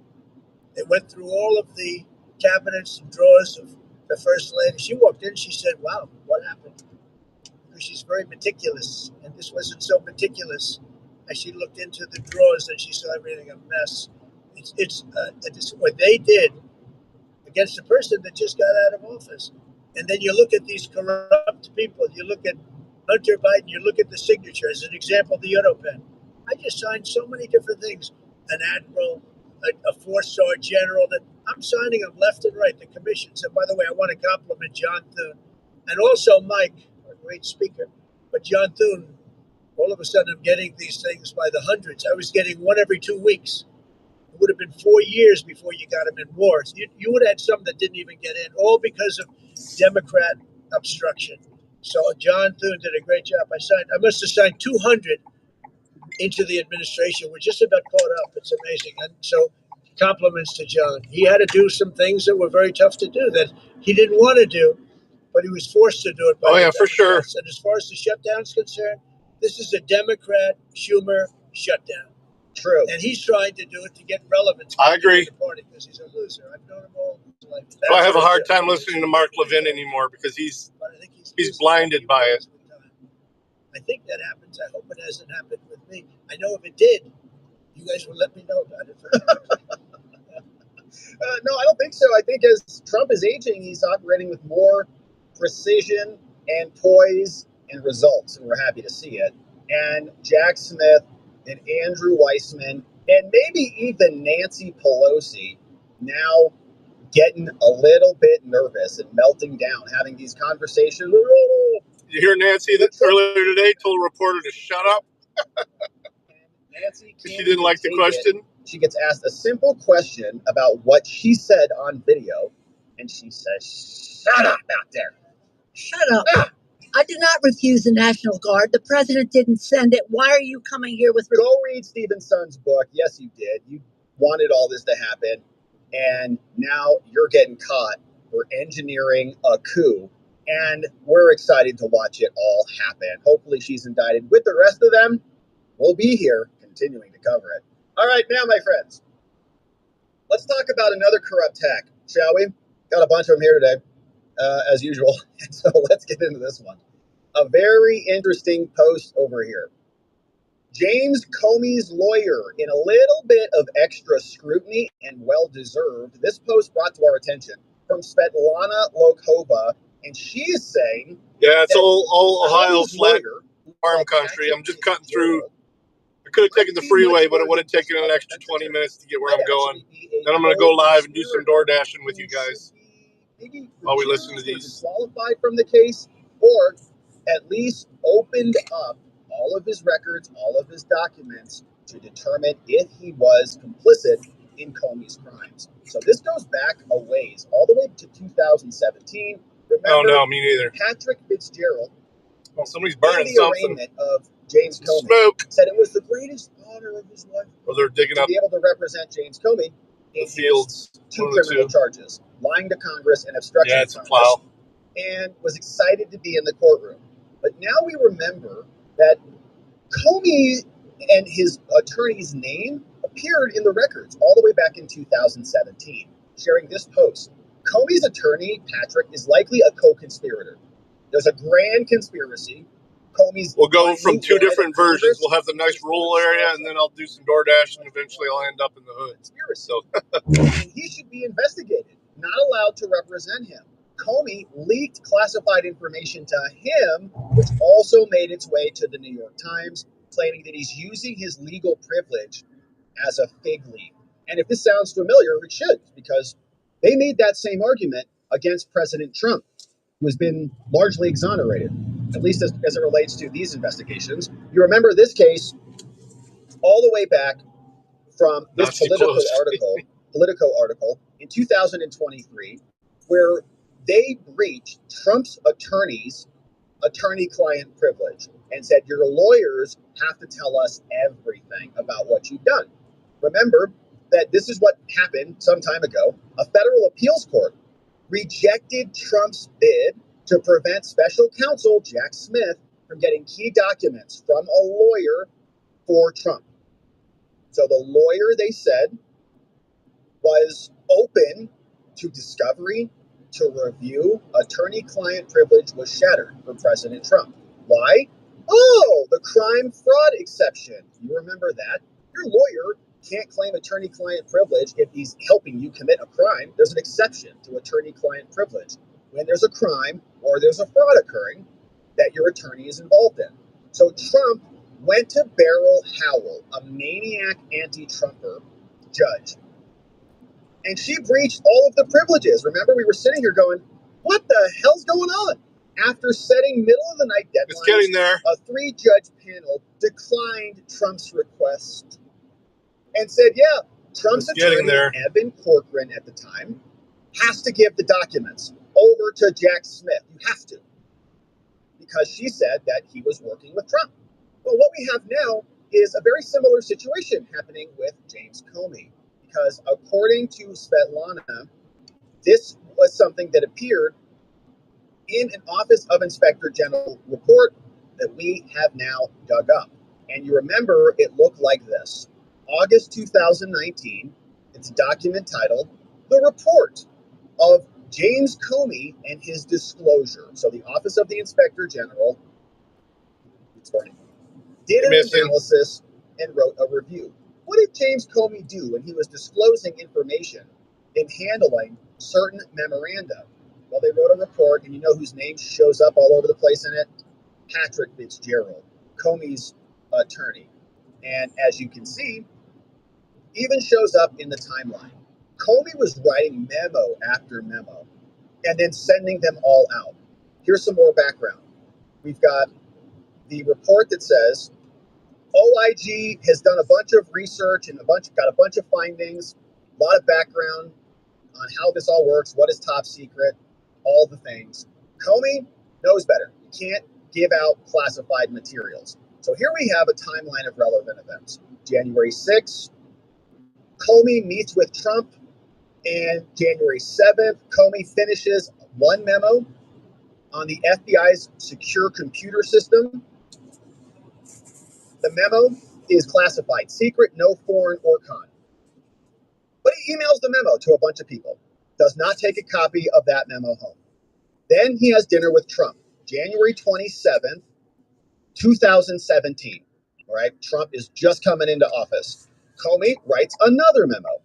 They went through all of the cabinets and drawers of the first lady. She walked in, she said, wow, what happened? Because she's very meticulous, and this wasn't so meticulous. As she looked into the drawers and she saw everything a mess. It's what they did against a person that just got out of office. And then you look at these corrupt people. You look at Hunter Biden. You look at the signature. As an example, the Pen. I just signed so many different things. An admiral, a 4-star general. That I'm signing them left and right. The commissions. And by the way, I want to compliment John Thune and also Mike, a great speaker. But John Thune, all of a sudden, I'm getting these things by the hundreds. I was getting one every 2 weeks. It would have been 4 years before you got them in wars. You would have had some that didn't even get in, all because of Democrat obstruction. So John Thune did a great job. I must have signed 200 into the administration. We're just about caught up. It's amazing. And so compliments to John. He had to do some things that were very tough to do that he didn't want to do, but he was forced to do it. Oh, yeah, for sure. And as far as the shutdown's concerned, this is a Democrat Schumer shutdown. True. And he's trying to do it to get relevance. I agree. To the party, because he's a loser. I've known him all his life. I have a hard time listening to Mark Levin anymore, because he's blinded by it. I think that happens. I hope it hasn't happened with me. I know if it did, you guys will let me know about it. No, I don't think so. I think as Trump is aging, he's operating with more precision and poise and results, and we're happy to see it. And Jack Smith and Andrew Weissman, and maybe even Nancy Pelosi, now getting a little bit nervous and melting down, having these conversations. You hear Nancy earlier today told a reporter to shut up? Nancy, she didn't like the question. She gets asked a simple question about what she said on video, and she says, "Shut up out there. Shut up. I did not refuse the National Guard. The president didn't send it. Why are you coming here with... Go read Stephen Sun's book. Yes, you did. You wanted all this to happen, and now you're getting caught for engineering a coup, and we're excited to watch it all happen. Hopefully she's indicted with the rest of them. We'll be here continuing to cover it. All right, now, my friends, let's talk about another corrupt hack, shall we? Got a bunch of them here today, as usual. So let's get into this one. A very interesting post over here. James Comey's lawyer in a little bit of extra scrutiny and well-deserved. This post brought to our attention from Svetlana Lokova, and she is saying... Yeah, it's all Ohio flat farm country. I'm just cutting through. I could have taken the freeway, but it would have taken an extra 20 minutes to get where I'm going. Then I'm going to go live and do some door dashing with you guys while we listen to these. Disqualified from the case, or at least opened up all of his records, all of his documents to determine if he was complicit in Comey's crimes. So this goes back a ways, all the way to 2017. Remember, oh no, me neither. Patrick Fitzgerald, well, somebody's burning the something. Arraignment of James Comey, smoke. Said it was the greatest honor of his life. Well, they're digging to up be able to represent James Comey the fields. Two criminal charges: lying to Congress and obstruction yeah, of it's Congress. A plow. And was excited to be in the courtroom. But now we remember that Comey and his attorney's name appeared in the records all the way back in 2017, sharing this post. Comey's attorney, Patrick, is likely a co-conspirator. There's a grand conspiracy. Comey's... We'll go from two different versions. We'll have the nice rural area, and then I'll do some DoorDash, and eventually I'll end up in the hood. So and he should be investigated, not allowed to represent him. Comey leaked classified information to him, which also made its way to the New York Times, claiming that he's using his legal privilege as a fig leaf. And if this sounds familiar, it should, because they made that same argument against President Trump, who has been largely exonerated, at least as it relates to these investigations. You remember this case all the way back from this Politico article in 2023, where they breached Trump's attorney's attorney-client privilege and said, your lawyers have to tell us everything about what you've done. Remember that this is what happened some time ago. A federal appeals court rejected Trump's bid to prevent special counsel Jack Smith from getting key documents from a lawyer for Trump. So the lawyer, they said, was open to discovery, to review. Attorney-client privilege was shattered for President Trump. Why? Oh, the crime fraud exception. You remember that? Your lawyer can't claim attorney-client privilege if he's helping you commit a crime. There's an exception to attorney-client privilege when there's a crime or there's a fraud occurring that your attorney is involved in. So Trump went to Beryl Howell, a maniac anti-Trumper judge, and she breached all of the privileges. Remember, we were sitting here going, what the hell's going on? After setting middle-of-the-night deadlines, it's getting there. A 3-judge panel declined Trump's request and said, yeah, Trump's attorney, Evan Corcoran at the time, has to give the documents over to Jack Smith. You have to. Because she said that he was working with Trump. Well, what we have now is a very similar situation happening with James Comey. Because according to Svetlana, this was something that appeared in an Office of Inspector General report that we have now dug up. And you remember it looked like this. August 2019, it's a document titled The Report of James Comey and His Disclosure. So the Office of the Inspector General did an analysis and wrote a review. What did James Comey do when he was disclosing information in handling certain memoranda? Well, they wrote a report, and you know whose name shows up all over the place in it? Patrick Fitzgerald, Comey's attorney. And as you can see, even shows up in the timeline. Comey was writing memo after memo and then sending them all out. Here's some more background. We've got the report that says OIG has done a bunch of research and got a bunch of findings, a lot of background on how this all works, what is top secret, all the things. Comey knows better. You can't give out classified materials. So here we have a timeline of relevant events. January 6th, Comey meets with Trump, and January 7th, Comey finishes one memo on the FBI's secure computer system. The memo is classified, secret, no foreign or con. But he emails the memo to a bunch of people, does not take a copy of that memo home. Then he has dinner with Trump, January 27th, 2017. All right, Trump is just coming into office. Comey writes another memo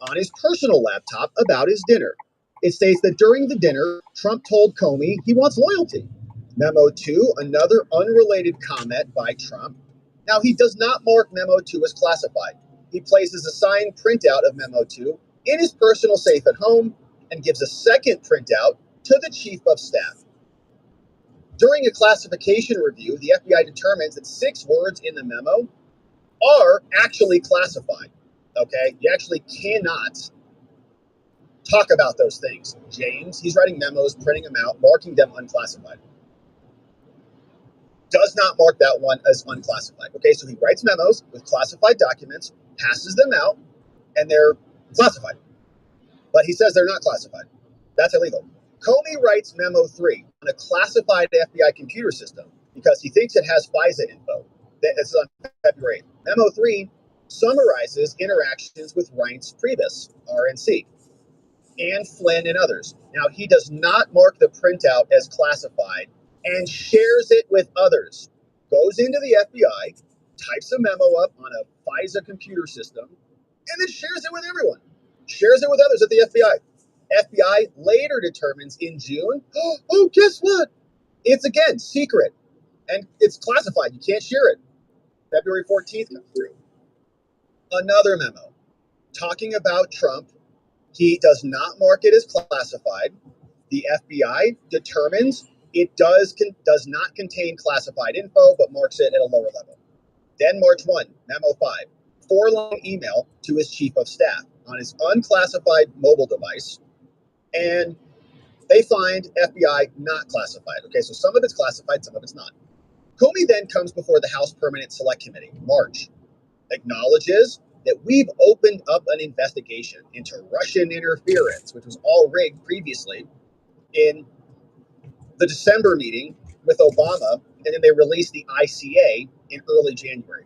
on his personal laptop about his dinner. It states that during the dinner, Trump told Comey he wants loyalty. Memo 2, another unrelated comment by Trump. Now, he does not mark Memo 2 as classified. He places a signed printout of Memo 2 in his personal safe at home and gives a second printout to the chief of staff. During a classification review, the FBI determines that 6 words in the memo are actually classified. Okay, you actually cannot talk about those things. James, he's writing memos, printing them out, marking them unclassified. Does not mark that one as unclassified. Okay, so he writes memos with classified documents, passes them out, and they're classified. But he says they're not classified. That's illegal. Comey writes memo 3 on a classified FBI computer system because he thinks it has FISA info. This is on February 8th. Memo 3 summarizes interactions with Reince Priebus, RNC, and Flynn and others. Now, he does not mark the printout as classified and shares it with others. Goes into the FBI, types a memo up on a FISA computer system, and then shares it with everyone. Shares it with others at the FBI. FBI later determines in June, oh, guess what? It's again secret and it's classified. You can't share it. February 14th comes through. Another memo talking about Trump. He does not mark it as classified. The FBI determines it does not contain classified info, but marks it at a lower level. Then March 1, memo 5, 4-line email to his chief of staff on his unclassified mobile device. And they find FBI not classified. Okay, so some of it's classified, some of it's not. Comey then comes before the House Permanent Select Committee, March, acknowledges that we've opened up an investigation into Russian interference, which was all rigged previously in the December meeting with Obama, and then they released the ICA in early January.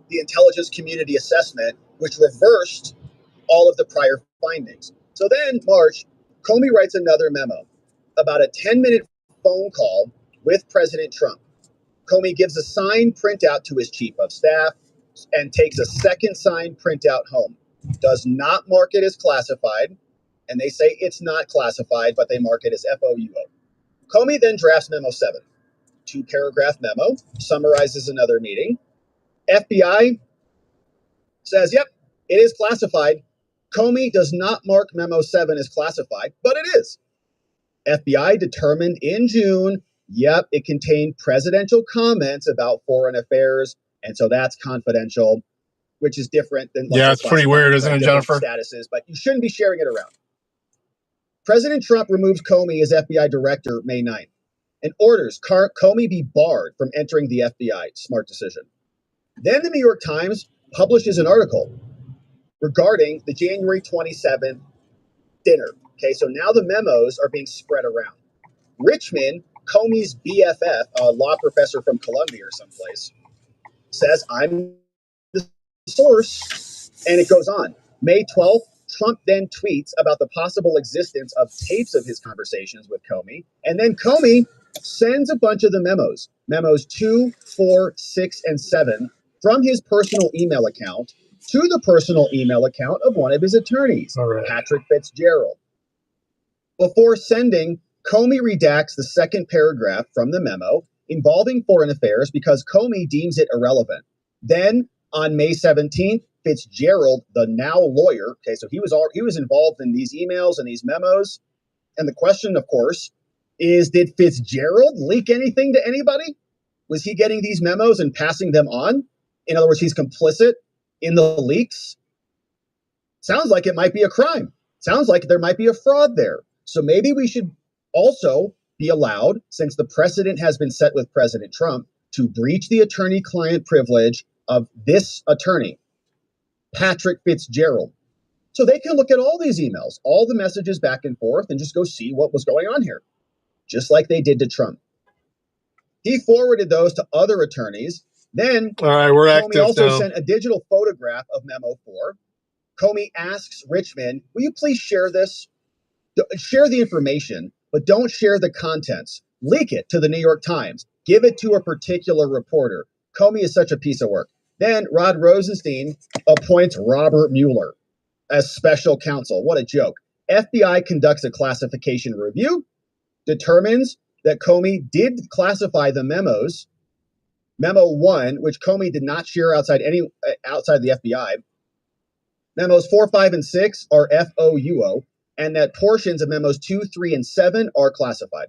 The Intelligence Community Assessment, which reversed all of the prior findings. So then, March, Comey writes another memo about a 10-minute phone call with President Trump. Comey gives a signed printout to his chief of staff and takes a second signed printout home. Does not mark it as classified, and they say it's not classified, but they mark it as FOUO. Comey then drafts Memo 7, 2-paragraph memo, summarizes another meeting. FBI says, yep, it is classified. Comey does not mark Memo 7 as classified, but it is. FBI determined in June, yep, it contained presidential comments about foreign affairs, and so that's confidential, which is different than it's pretty weird, isn't it, Jennifer? Statuses, but you shouldn't be sharing it around. President Trump removes Comey as FBI director May 9th and orders Comey be barred from entering the FBI. Smart decision. Then the New York Times publishes an article regarding the January 27th dinner. Okay, so now the memos are being spread around. Richmond, Comey's BFF, a law professor from Columbia or someplace, says, I'm the source, and it goes on. May 12th, Trump then tweets about the possible existence of tapes of his conversations with Comey, and then Comey sends a bunch of the memos 2, 4, 6, and 7, from his personal email account to the personal email account of one of his attorneys, Patrick Fitzgerald. Before sending, Comey redacts the second paragraph from the memo involving foreign affairs because Comey deems it irrelevant. Then, on May 17th, Fitzgerald, the now lawyer, okay, so he was involved in these emails and these memos. And the question, of course, is did Fitzgerald leak anything to anybody? Was he getting these memos and passing them on? In other words, he's complicit in the leaks? Sounds like it might be a crime. Sounds like there might be a fraud there. So maybe we should also be allowed, since the precedent has been set with President Trump, to breach the attorney-client privilege of this attorney, Patrick Fitzgerald. So they can look at all these emails, all the messages back and forth, and just go see what was going on here, just like they did to Trump. He forwarded those to other attorneys. Then all right, we're Comey active also now. sent a digital photograph of Memo 4. Comey asks Richmond, will you please share this? Share the information, but don't share the contents. Leak it to the New York Times. Give it to a particular reporter. Comey is such a piece of work. Then Rod Rosenstein appoints Robert Mueller as special counsel. What a joke. FBI conducts a classification review, determines that Comey did classify the memos. Memo 1, which Comey did not share outside the FBI. Memos 4, 5, and 6 are FOUO, and that portions of memos 2, 3, and 7 are classified.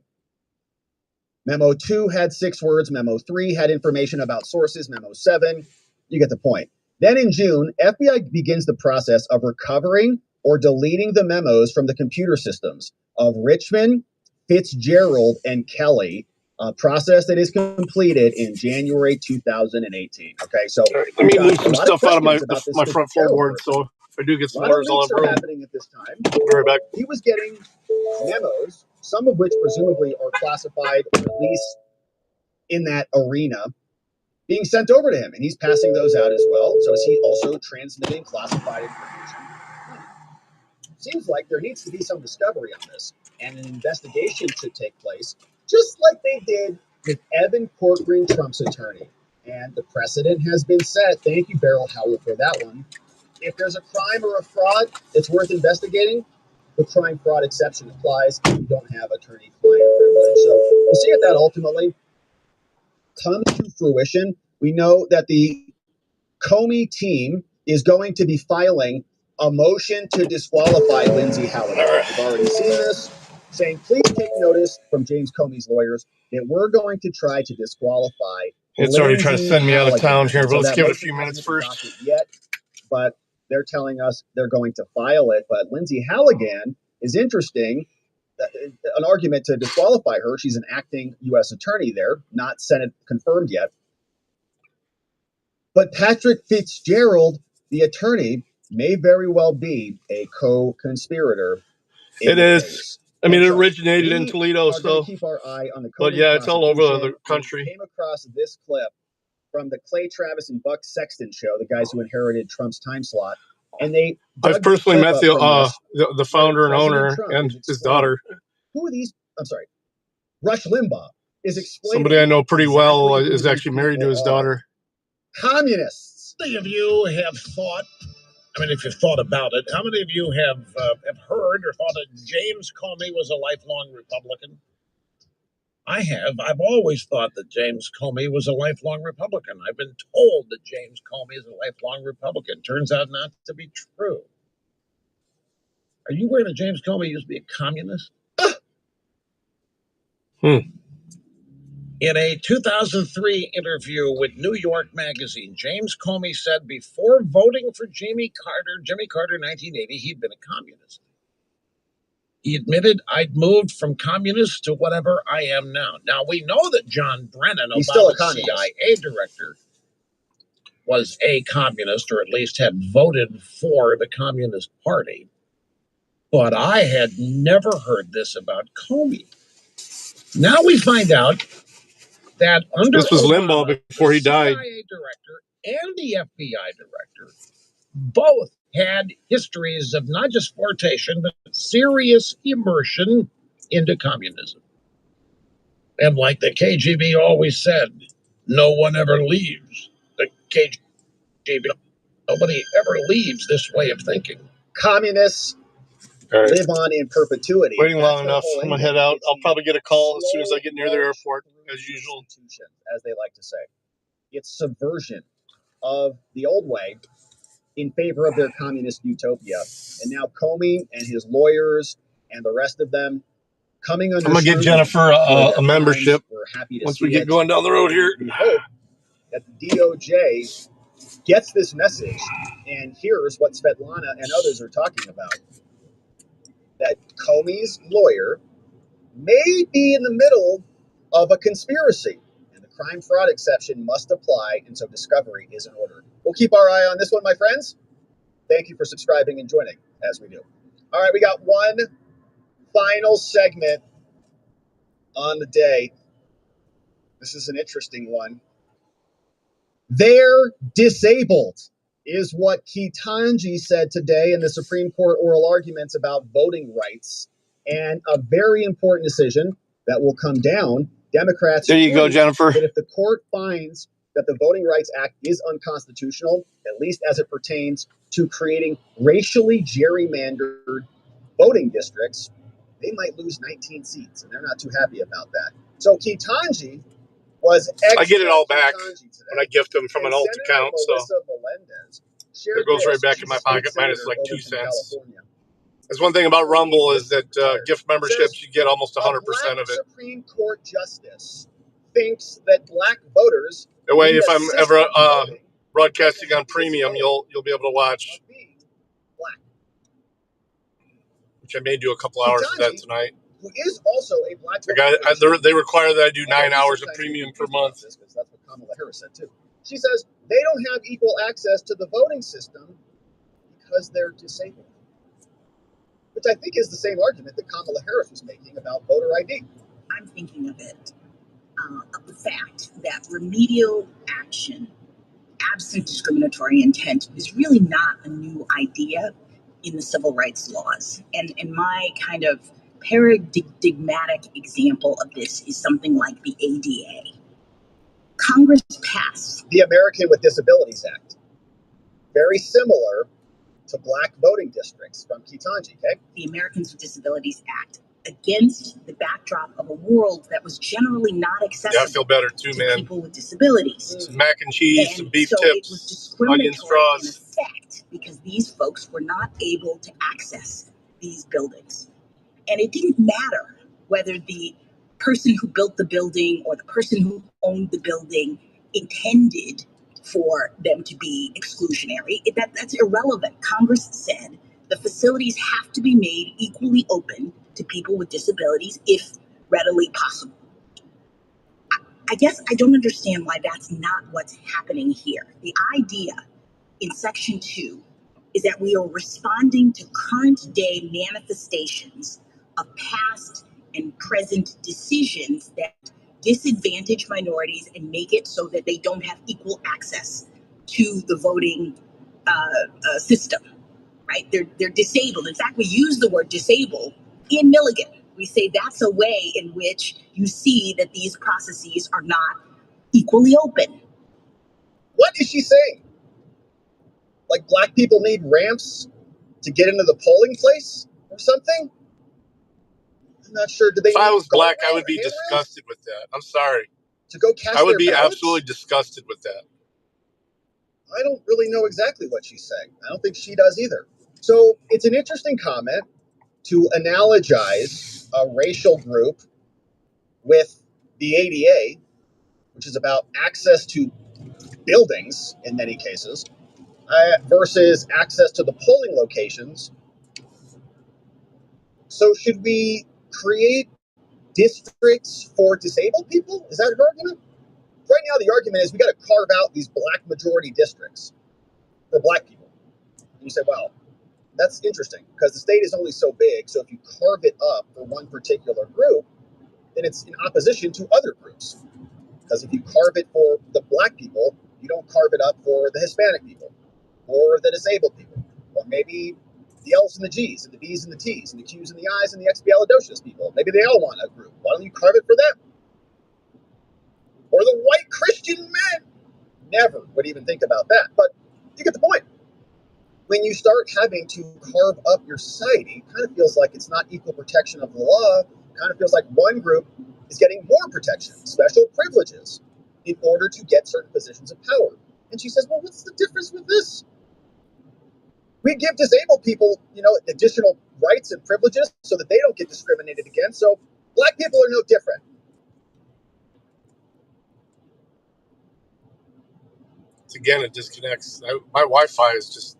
Memo 2 had 6 words. Memo 3 had information about sources. Memo 7, you get the point. Then in June, FBI begins the process of recovering or deleting the memos from the computer systems of Richmond, Fitzgerald, and Kelly, a process that is completed in January 2018. Okay, so let me move some stuff out of my front floorboard, so if I do get some orders, I'll have room. Happening at this time. Be right back. He was getting memos, some of which presumably are classified, or at least in that arena, being sent over to him, and he's passing those out as well. So is he also transmitting classified information? Seems like there needs to be some discovery on this, and an investigation should take place, just like they did with Evan Corcoran, Trump's attorney. And the precedent has been set. Thank you, Beryl Howell, for that one. If there's a crime or a fraud that's worth investigating, the crime-fraud exception applies if you don't have attorney-client privilege. So we'll see if that ultimately comes to fruition. We know that the Comey team is going to be filing a motion to disqualify Lindsay Halligan. We've already seen this, saying, please take notice from James Comey's lawyers that we're going to try to disqualify It's already trying to send me out of town here, but let's give it a few minutes first. Yet, but they're telling us they're going to file it. But Lindsay Halligan is interesting. An argument to disqualify her. She's an acting U.S. attorney there, not Senate confirmed yet. But Patrick Fitzgerald, the attorney, may very well be a co-conspirator. It is. I mean, it originated in Toledo, so. Keep our eye on the but yeah, it's all over the country. We came across this clip from the Clay Travis and Buck Sexton show, the guys who inherited Trump's time slot, and they. I've personally met the founder and owner and his daughter. Who are these? I'm sorry. Rush Limbaugh is explaining. Somebody I know pretty well is actually married to his daughter. Communists. How many of you have thought? I mean, if you've thought about it, how many of you have heard or thought that James Comey was a lifelong Republican? I have. I've always thought that James Comey was a lifelong Republican. I've been told that James Comey is a lifelong Republican. Turns out not to be true. Are you aware that James Comey used to be a communist? In a 2003 interview with New York Magazine, James Comey said before voting for Jimmy Carter in 1980, he'd been a communist. He admitted, I'd moved from communist to whatever I am now. Now, we know that John Brennan, Obama's CIA director, was a communist, or at least had voted for the Communist Party. But I had never heard this about Comey. Now we find out that under this was Obama, Limbaugh before he died. The CIA director and the FBI director both had histories of not just flirtation, but serious immersion into communism. And like the KGB always said, no one ever leaves the KGB. Nobody ever leaves this way of thinking. Communists live on in perpetuity. Waiting long enough. I'm going to head out. I'll probably get a call as soon as I get near the airport, as usual. As they like to say. It's subversion of the old way in favor of their communist utopia. And now Comey and his lawyers and the rest of them coming under. I'm going to get Jennifer a membership once we get going down the road here. We hope that the DOJ gets this message and hears what Svetlana and others are talking about. That Comey's lawyer may be in the middle of a conspiracy, and the crime fraud exception must apply, and so discovery is in order. We'll keep our eye on this one, my friends. Thank you for subscribing and joining as we do. All right, we got one final segment on the day. This is an interesting one. They're disabled, is what Ketanji said today in the Supreme Court oral arguments about voting rights, and a very important decision that will come down. Democrats. There you go, Jennifer. That if the court finds that the Voting Rights Act is unconstitutional, at least as it pertains to creating racially gerrymandered voting districts, they might lose 19 seats, and they're not too happy about that. So Ketanji was I get it all back when I gift them from an alt account, so it goes right back in my pocket, minus like 2 cents. There's one thing about Rumble is that gift memberships, you get almost 100% of it. Supreme Court justice thinks that black voters. That way, if I'm ever broadcasting on premium, you'll be able to watch. Which I may do a couple hours of that tonight. Who is also a black they require that I do 9 hours of premium per month. That's what Kamala Harris said too. She says they don't have equal access to the voting system because they're disabled. Which I think is the same argument that Kamala Harris was making about voter ID. I'm thinking of it, of the fact that remedial action, absent discriminatory intent, is really not a new idea in the civil rights laws. And my kind of paradigmatic example of this is something like the ADA. Congress passed the American with Disabilities Act. Very similar to black voting districts from Ketanji, okay? The Americans with Disabilities Act against the backdrop of a world that was generally not accessible. Yeah, I feel better too, man. People with disabilities. Some mac and cheese, some beef tips, onion straws. In effect, because these folks were not able to access these buildings. And it didn't matter whether the person who built the building or the person who owned the building intended for them to be exclusionary. That's irrelevant. Congress said the facilities have to be made equally open to people with disabilities if readily possible. I guess I don't understand why that's not what's happening here. The idea in Section 2 is that we are responding to current day manifestations of past and present decisions that disadvantage minorities and make it so that they don't have equal access to the voting system, right? They're disabled. In fact, we use the word disabled in Milligan. We say that's a way in which you see that these processes are not equally open. What is she saying? Like black people need ramps to get into the polling place or something? I'm not sure. If I was black, I would be disgusted with that. I'm sorry. To go cast I would be ballots? absolutely disgusted with that. I don't really know exactly what she's saying. I don't think she does either. So it's an interesting comment to analogize a racial group with the ADA, which is about access to buildings in many cases, versus access to the polling locations. So should we create districts for disabled people? Is that an argument? Right now, the argument is we got to carve out these black majority districts for black people. And you say, well, that's interesting because the state is only so big. So if you carve it up for one particular group, then it's in opposition to other groups. Because if you carve it for the black people, you don't carve it up for the Hispanic people or the disabled people, or maybe the L's and the G's and the B's and the T's and the Q's and the I's and the expialidocious people. Maybe they all want a group. Why don't you carve it for them? Or the white Christian men. Never would even think about that. But you get the point. When you start having to carve up your society, it kind of feels like it's not equal protection of the law. It kind of feels like one group is getting more protection, special privileges, in order to get certain positions of power. And she says, well, what's the difference with this? We give disabled people, additional rights and privileges so that they don't get discriminated against. So black people are no different. Again, it disconnects. My Wi-Fi is just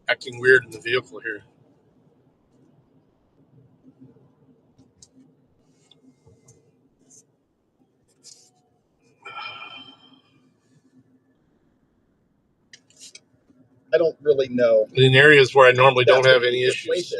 acting weird in the vehicle here. I don't really know. In areas where I normally don't have any issues.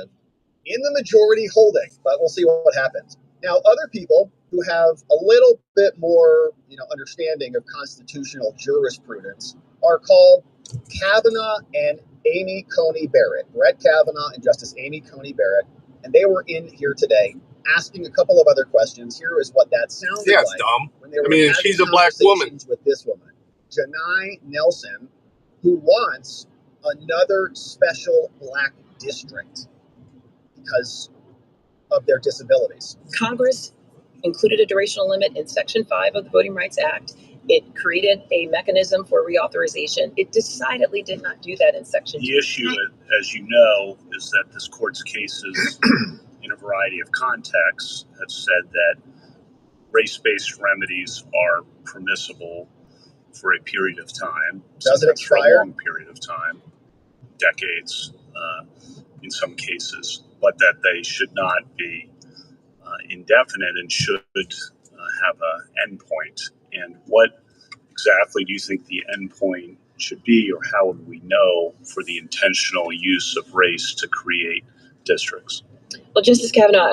In the majority holding, but we'll see what happens. Now, other people who have a little bit more, understanding of constitutional jurisprudence are called Kavanaugh and Amy Coney Barrett, Brett Kavanaugh and Justice Amy Coney Barrett, and they were in here today asking a couple of other questions. Here is what that sounded like. It's dumb. When they were she's a black woman. With this woman, Janai Nelson, who wants another special black district because of their disabilities. Congress included a durational limit in Section 5 of the Voting Rights Act. It created a mechanism for reauthorization. It decidedly did not do that in Section 2. The issue, as you know, is that this court's cases in a variety of contexts have said that race-based remedies are permissible for a period of time. Does it expire? For a long period of time, decades in some cases, but that they should not be indefinite and should have an endpoint. And what exactly do you think the endpoint should be, or how would we know for the intentional use of race to create districts? Well, Justice Kavanaugh,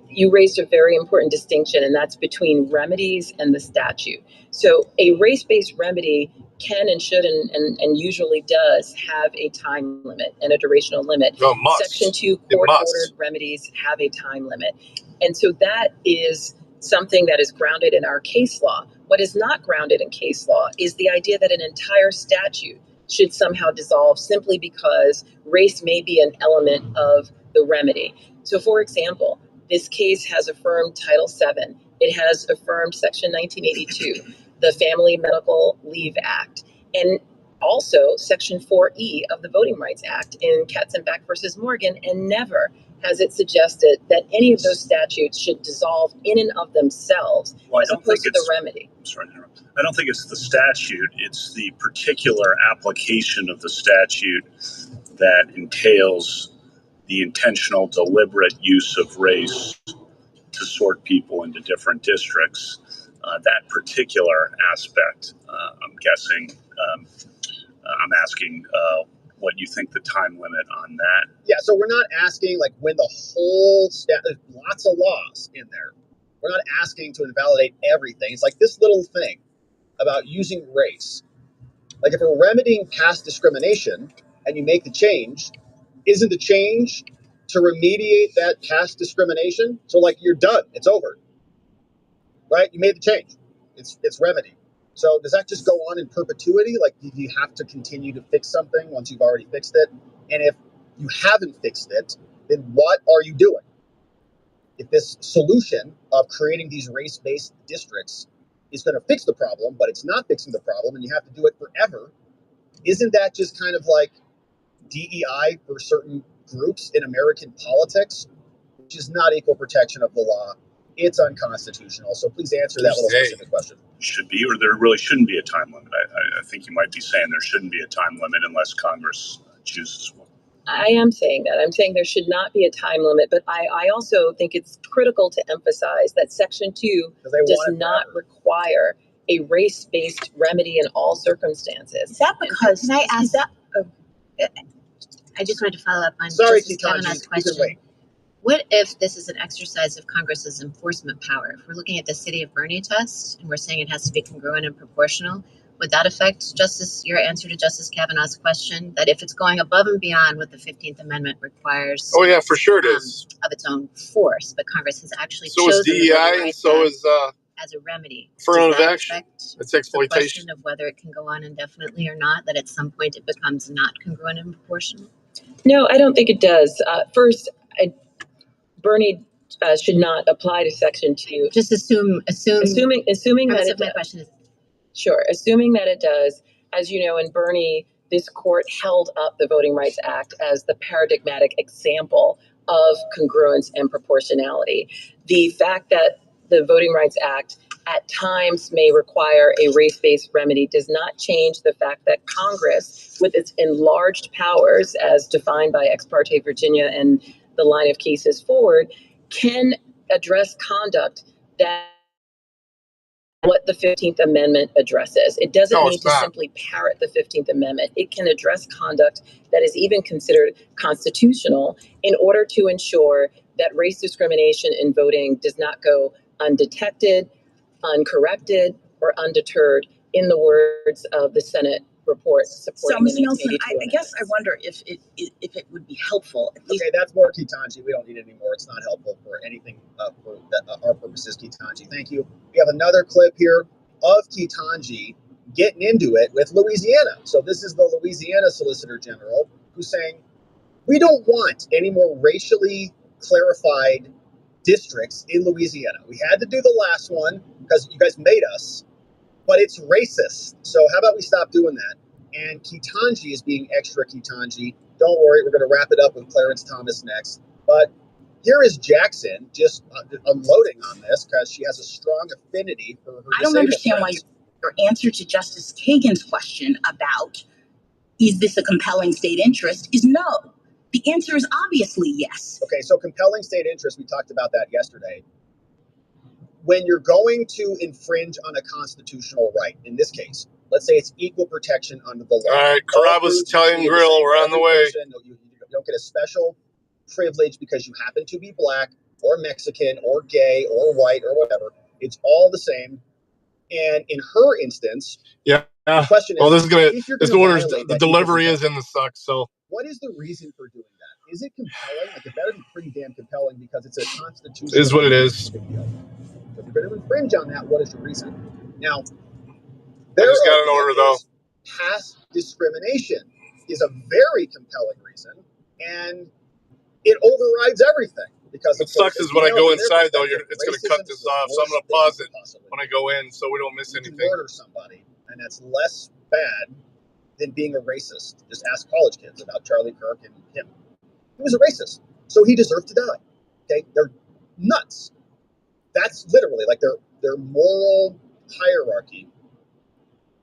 you raised a very important distinction, and that's between remedies and the statute. So a race-based remedy can and should and usually does have a time limit and a durational limit. No, must. Section 2 court-ordered remedies have a time limit. And so that is something that is grounded in our case law. What is not grounded in case law is the idea that an entire statute should somehow dissolve simply because race may be an element of the remedy. So, for example, this case has affirmed Title VII. It has affirmed Section 1982, the Family Medical Leave Act, and also Section 4E of the Voting Rights Act in Katzenbach versus Morgan, and never has it suggested that any of those statutes should dissolve in and of themselves as opposed to the remedy. I'm sorry to interrupt. I don't think it's the statute. It's the particular application of the statute that entails the intentional, deliberate use of race to sort people into different districts. That particular aspect, I'm guessing, I'm asking what you think the time limit on that. Yeah, so we're not asking like when the whole there's lots of laws in there. We're not asking to invalidate everything. It's like this little thing about using race. Like if we're remedying past discrimination and you make the change, isn't the change to remediate that past discrimination? So like you're done, it's over, right? You made the change, it's remedy. So does that just go on in perpetuity? Like, do you have to continue to fix something once you've already fixed it? And if you haven't fixed it, then what are you doing? If this solution of creating these race-based districts is going to fix the problem, but it's not fixing the problem and you have to do it forever, isn't that just kind of like DEI for certain groups in American politics, which is not equal protection of the law? It's unconstitutional. So please answer that little specific question. Should be, or there really shouldn't be a time limit. I think you might be saying there shouldn't be a time limit unless Congress chooses one. I am saying that. I'm saying there should not be a time limit, but I also think it's critical to emphasize that Section 2 does not require a race-based remedy in all circumstances. Is that because? Can I ask that? I just wanted to follow up on Justice Kavanaugh's question. What if this is an exercise of Congress's enforcement power? If we're looking at the city of Bernie test and we're saying it has to be congruent and proportional, would that affect your answer to Justice Kavanaugh's question, that if it's going above and beyond what the 15th Amendment requires? Oh yeah, for sure it is. Of its own force, but Congress has actually chosen. So is DEI, and so is as a remedy. Affirmative action. It's exploitation. The question of whether it can go on indefinitely or not, that at some point it becomes not congruent and proportional? No, I don't think it does. First, Bernie should not apply to Section 2. Just assuming that my question is sure. Assuming that it does, as you know, in Bernie, this court held up the Voting Rights Act as the paradigmatic example of congruence and proportionality. The fact that the Voting Rights Act at times may require a race-based remedy does not change the fact that Congress, with its enlarged powers as defined by Ex parte Virginia and the line of cases forward, can address conduct that what the 15th Amendment addresses. It doesn't need to simply parrot the 15th Amendment. It can address conduct that is even considered constitutional in order to ensure that race discrimination in voting does not go undetected, uncorrected, or undeterred, in the words of the Senate report supporting so, Ms. the Nelson, 1982 I guess I wonder if it would be helpful. At least. Okay, that's more Ketanji. We don't need it anymore. It's not helpful for anything for our purposes, Ketanji. Thank you. We have another clip here of Ketanji getting into it with Louisiana. So this is the Louisiana Solicitor General who's saying, we don't want any more racially clarified districts in Louisiana. We had to do the last one because you guys made us, but it's racist. So how about we stop doing that? And Ketanji is being extra Ketanji. Don't worry, we're going to wrap it up with Clarence Thomas next. But here is Jackson just unloading on this because she has a strong affinity for her. I don't understand why your answer to Justice Kagan's question about is this a compelling state interest is no. The answer is obviously yes. Okay, so compelling state interest, we talked about that yesterday. When you're going to infringe on a constitutional right, in this case, let's say it's equal protection under the law. All right, Carrabba's Italian Grill, we're on the way. You don't get a special privilege because you happen to be black or Mexican or gay or white or whatever. It's all the same. And in her instance, the question is, well, this order's the delivery is in the suck. So, what is the reason for doing that? Is it compelling? Like, it better be pretty damn compelling because it's a constitutional. It is what it is. Big deal. So if you're going to infringe on that, what is your reason? Now, I just got an order though. Past discrimination is a very compelling reason, and it overrides everything. Because what sucks is when I go inside, though, it's going to cut this off. So I'm going to pause it when I go in, so we don't miss anything. You murder somebody, and that's less bad than being a racist. Just ask college kids about Charlie Kirk and him. He was a racist, so he deserved to die. Okay, they're nuts. That's literally like their moral hierarchy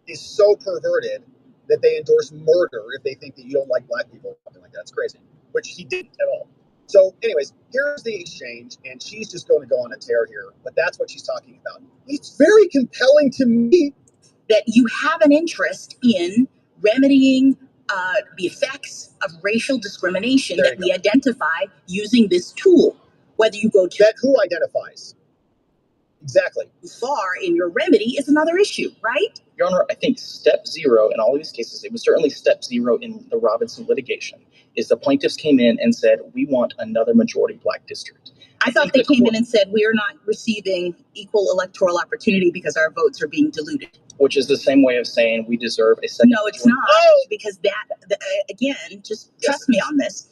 is so perverted that they endorse murder if they think that you don't like black people or something like that. It's crazy, which he didn't at all. So anyways, here's the exchange, and she's just going to go on a tear here, but that's what she's talking about. It's very compelling to me that you have an interest in remedying the effects of racial discrimination that we identify using this tool. Whether you go to that, who identifies? Exactly. Far in your remedy is another issue, right? Your Honor, I think step zero in all of these cases, it was certainly step zero in the Robinson litigation, is the plaintiffs came in and said, we want another majority black district. I thought they came in and said, we are not receiving equal electoral opportunity because our votes are being diluted. Which is the same way of saying we deserve a second. No, it's not. Because that, again, just trust me on this.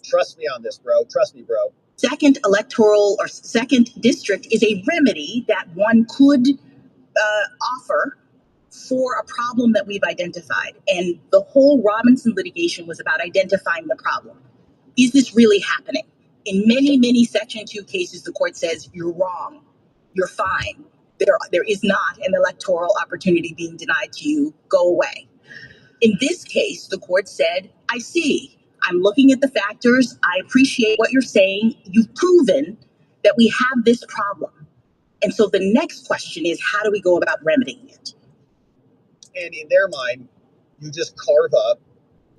Trust me on this, bro. Trust me, bro. Second electoral or second district is a remedy that one could offer for a problem that we've identified. And the whole Robinson litigation was about identifying the problem. Is this really happening? In many, many Section 2 cases, the court says, you're wrong. You're fine. There is not an electoral opportunity being denied to you. Go away. In this case, the court said, I see. I'm looking at the factors. I appreciate what you're saying. You've proven that we have this problem. And so the next question is, how do we go about remedying it? And in their mind, you just carve up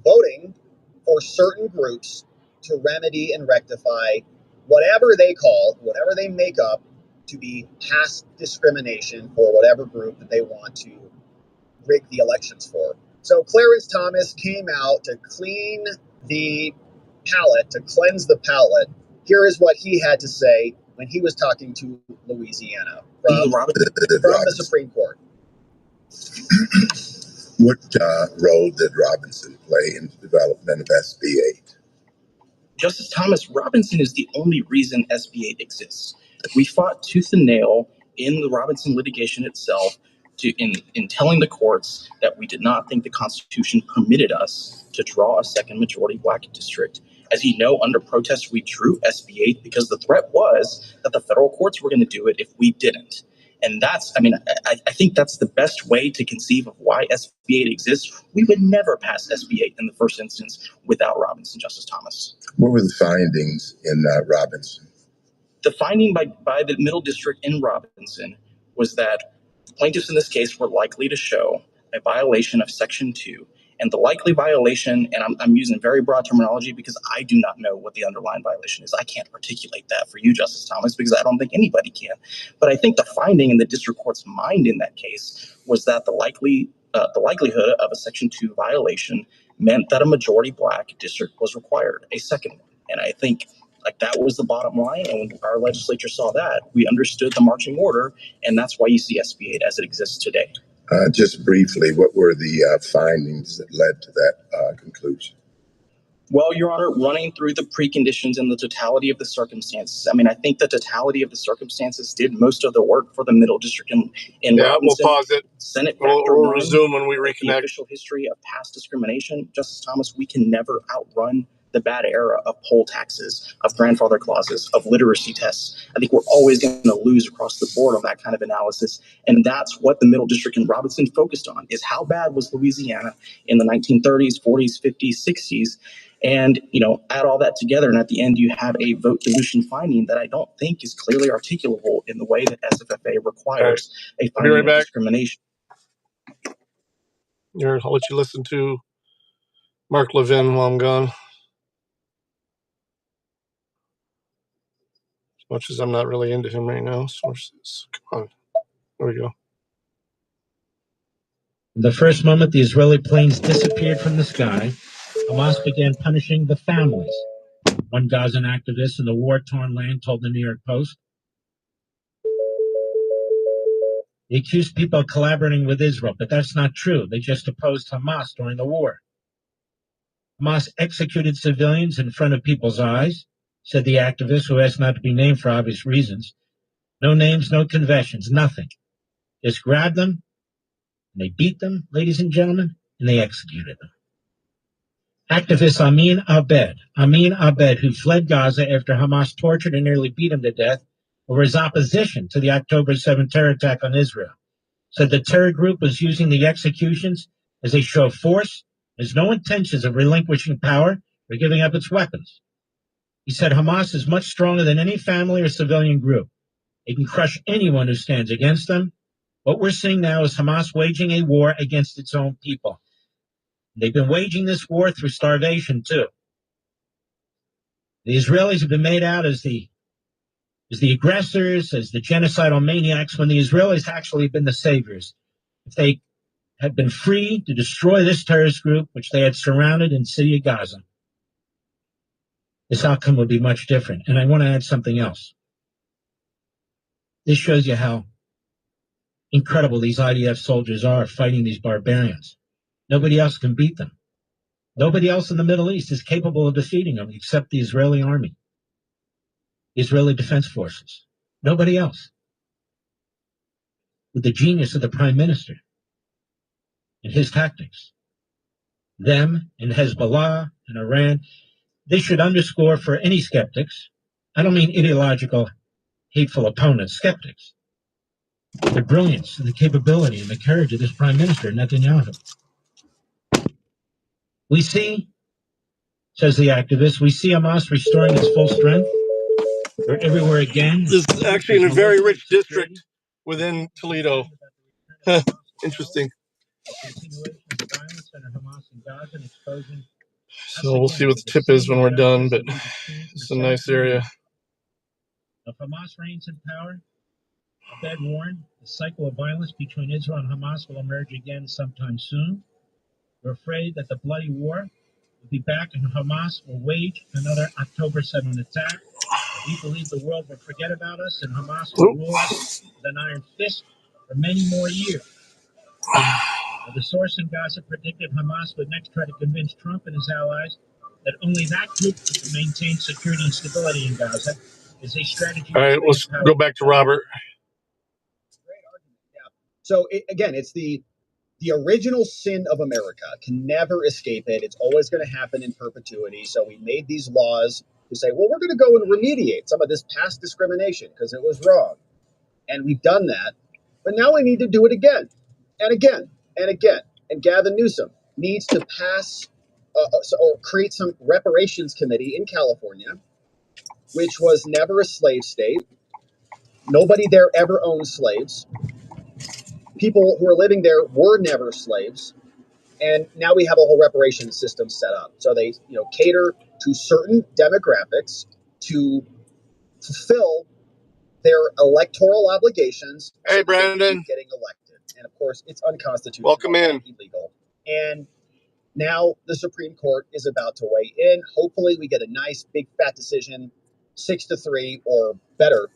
voting for certain groups to remedy and rectify whatever they make up to be past discrimination for whatever group that they want to rig the elections for. So Clarence Thomas came out to clean the palate, to cleanse the palate. Here is what he had to say when he was talking to Louisiana from the Supreme Court. What role did Robinson play in the development of SB 8? Justice Thomas, Robinson is the only reason SB 8 exists. We fought tooth and nail in the Robinson litigation itself in telling the courts that we did not think the Constitution permitted us to draw a second majority black district. As you know, under protest, we drew SB 8 because the threat was that the federal courts were going to do it if we didn't. And I think that's the best way to conceive of why SB 8 exists. We would never pass SB 8 in the first instance without Robinson, Justice Thomas. What were the findings in Robinson? The finding by the Middle District in Robinson was that plaintiffs in this case were likely to show a violation of Section 2. And the likely violation, and I'm using very broad terminology because I do not know what the underlying violation is. I can't articulate that for you, Justice Thomas, because I don't think anybody can. But I think the finding in the district court's mind in that case was that the likelihood of a Section 2 violation meant that a majority Black district was required, a second one. And I think that was the bottom line. And when our legislature saw that, we understood the marching order, and that's why you see SB 8 as it exists today. Just briefly, what were the findings that led to that conclusion? Well, Your Honor, running through the preconditions and the totality of the circumstances. I mean, I think the totality of the circumstances did most of the work for the Middle District in Robinson. We'll pause it. Senate we'll resume when we reconnect. The official history of past discrimination, Justice Thomas, we can never outrun the bad era of poll taxes, of grandfather clauses, of literacy tests. I think we're always going to lose across the board on that kind of analysis. And that's what the Middle District in Robinson focused on, is how bad was Louisiana in the 1930s, 40s, 50s, 60s. And, add all that together, and at the end, you have a vote dilution finding that I don't think is clearly articulable in the way that SFFA requires a finding of discrimination. I'll let you listen to Mark Levin while I'm gone. As much as I'm not really into him right now. Sources. Come on. There we go. The first moment the Israeli planes disappeared from the sky, Hamas began punishing the families. One Gazan activist in the war-torn land told the New York Post. They accused people of collaborating with Israel, but that's not true. They just opposed Hamas during the war. Hamas executed civilians in front of people's eyes, said the activist, who asked not to be named for obvious reasons. No names, no confessions, nothing. Just grabbed them, and they beat them, ladies and gentlemen, and they executed them. Activist Amin Abed, who fled Gaza after Hamas tortured and nearly beat him to death over his opposition to the October 7th terror attack on Israel, said the terror group was using the executions as a show of force, has no intentions of relinquishing power or giving up its weapons. He said Hamas is much stronger than any family or civilian group. It can crush anyone who stands against them. What we're seeing now is Hamas waging a war against its own people. They've been waging this war through starvation, too. The Israelis have been made out as the aggressors, as the genocidal maniacs, when the Israelis actually have been the saviors. If they had been free to destroy this terrorist group, which they had surrounded in the city of Gaza, this outcome would be much different. And I want to add something else. This shows you how incredible these IDF soldiers are fighting these barbarians. Nobody else can beat them. Nobody else in the Middle East is capable of defeating them except the Israeli army, the Israeli Defense Forces. Nobody else. With the genius of the prime minister and his tactics. Them and Hezbollah and Iran, this should underscore for any skeptics, I don't mean ideological, hateful opponents, skeptics, the brilliance and the capability and the courage of this prime minister, Netanyahu. We see, says the activist, we see Hamas restoring its full strength. They're everywhere again. This is actually in a very rich district within Toledo. Interesting. So we'll see what the tip is when we're done, but it's a nice area. If Hamas reigns in power, Abed warned, the cycle of violence between Israel and Hamas will emerge again sometime soon. We're afraid that the bloody war will be back and Hamas will wage another October 7th attack. We believe the world will forget about us and Hamas will rule us with an iron fist for many more years. The source in Gaza predicted Hamas would next try to convince Trump and his allies that only that group can maintain security and stability in Gaza is a strategy. All right, let's go back to Robert. Great argument. Yeah. So again, it's the original sin of America. Can never escape it. It's always going to happen in perpetuity. So we made these laws to say, well, we're going to go and remediate some of this past discrimination because it was wrong. And we've done that. But now we need to do it again and again and again. And Gavin Newsom needs to pass or create some reparations committee in California, which was never a slave state. Nobody there ever owned slaves. People who are living there were never slaves. And now we have a whole reparations system set up. So they, cater to certain demographics to fulfill their electoral obligations. Hey, Brandon. Getting elected. And of course, it's unconstitutional. Welcome in. Illegal. And now the Supreme Court is about to weigh in. Hopefully we get a nice big fat decision, 6-3 or better,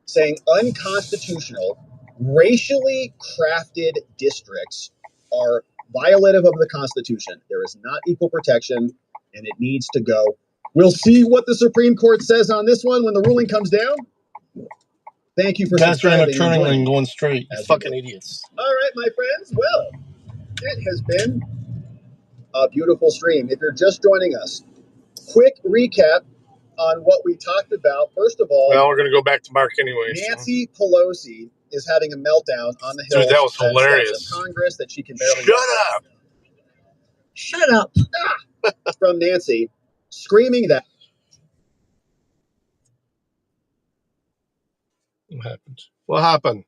saying unconstitutional, racially crafted districts are violative of the Constitution. There is not equal protection, and it needs to go. We'll see what the Supreme Court says on this one when the ruling comes down. Thank you for subscribing. That's turning lane going straight. You fucking idiots. All right, my friends. Well, it has been a beautiful stream. If you're just joining us, quick recap on what we talked about. First of all, well, we're going to go back to Mark anyway. Nancy Pelosi is having a meltdown on the Hill. Dude, that was hilarious. Congress that she can barely. Shut up. From Nancy, screaming that. What happened? What happened?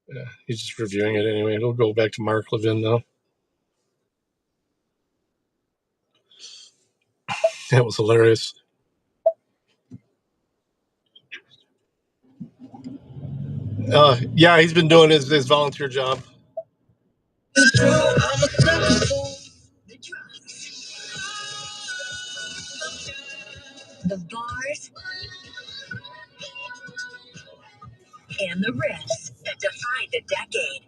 Yeah, he's just reviewing it anyway. We'll go back to Mark Levin now. That was hilarious. Yeah, he's been doing his volunteer job. The bars and the riffs that defined a decade.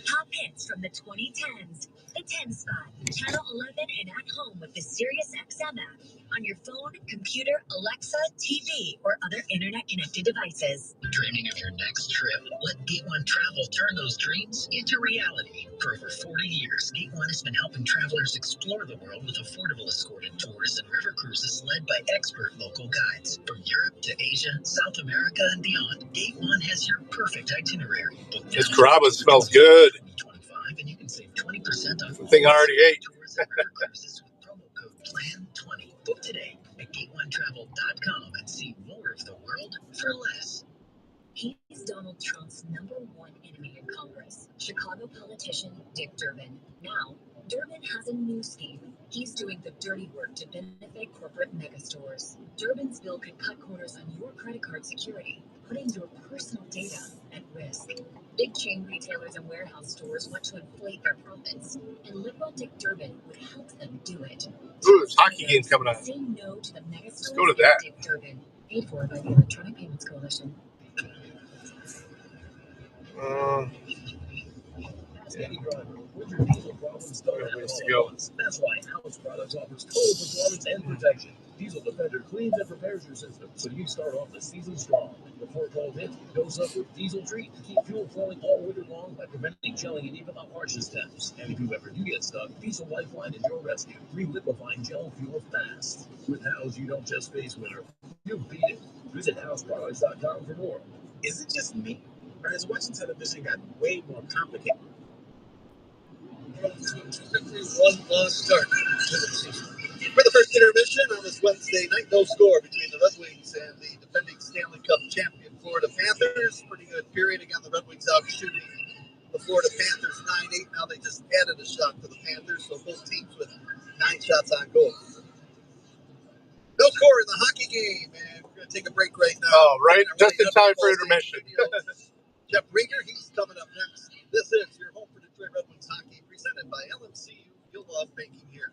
Top hits from the 2010s. The 10 Spot, Channel 11, and at home with the Sirius XM app on your phone, computer, Alexa, TV, or other internet-connected devices. Dreaming of your next trip? Let Gate One Travel turn those dreams into reality. For over 40 years, Gate One has been helping travelers explore the world with affordable escorted tours and river cruises led by expert local guides. From Europe to Asia, South America, and beyond, Gate One has your perfect itinerary. This Carrabba smells good. And you can save 20% on the thing I already ate. tours and river cruises with promo code PLAN20. Book today at GateOneTravel.com and see more of the world for less. He's Donald Trump's #1 enemy in Congress, Chicago politician Dick Durbin. Now, Durbin has a new scheme. He's doing the dirty work to benefit corporate megastores. Durbin's bill could cut corners on your credit card security, putting your personal data at risk. Big chain retailers and warehouse stores want to inflate their profits, and liberal Dick Durbin would help them do it. Ooh, this hockey game's coming up. Say no to the megastores. Let's go to that. Dick Durbin, paid for by the Electronic Payments Coalition. That's why House Products offers total performance and protection. Diesel Defender cleans and prepares your system so you start off the season strong. Before cold hits, dose up with Diesel Treat to keep fuel flowing all winter long by preventing gelling in even the harshest temps. And if you ever do get stuck, Diesel Lifeline is your rescue. Re-liquefying gel fuel fast. With House, you don't just face winter, you beat it. Visit houseproducts.com for more. Is it just me, or has watching television gotten way more complicated? One lost start to the season. For the first intermission on this Wednesday night, no score between the Red Wings and the defending Stanley Cup champion Florida Panthers. Pretty good period. Again, the Red Wings out shooting the Florida Panthers 9-8. Now they just added a shot to the Panthers, so both teams with 9 shots on goal. No score in the hockey game, and we're going to take a break right now. Oh, right, just in time for intermission. Jeff Rieger, he's coming up next. This is your home for Detroit Red Wings hockey, presented by LMCU. You'll love banking here.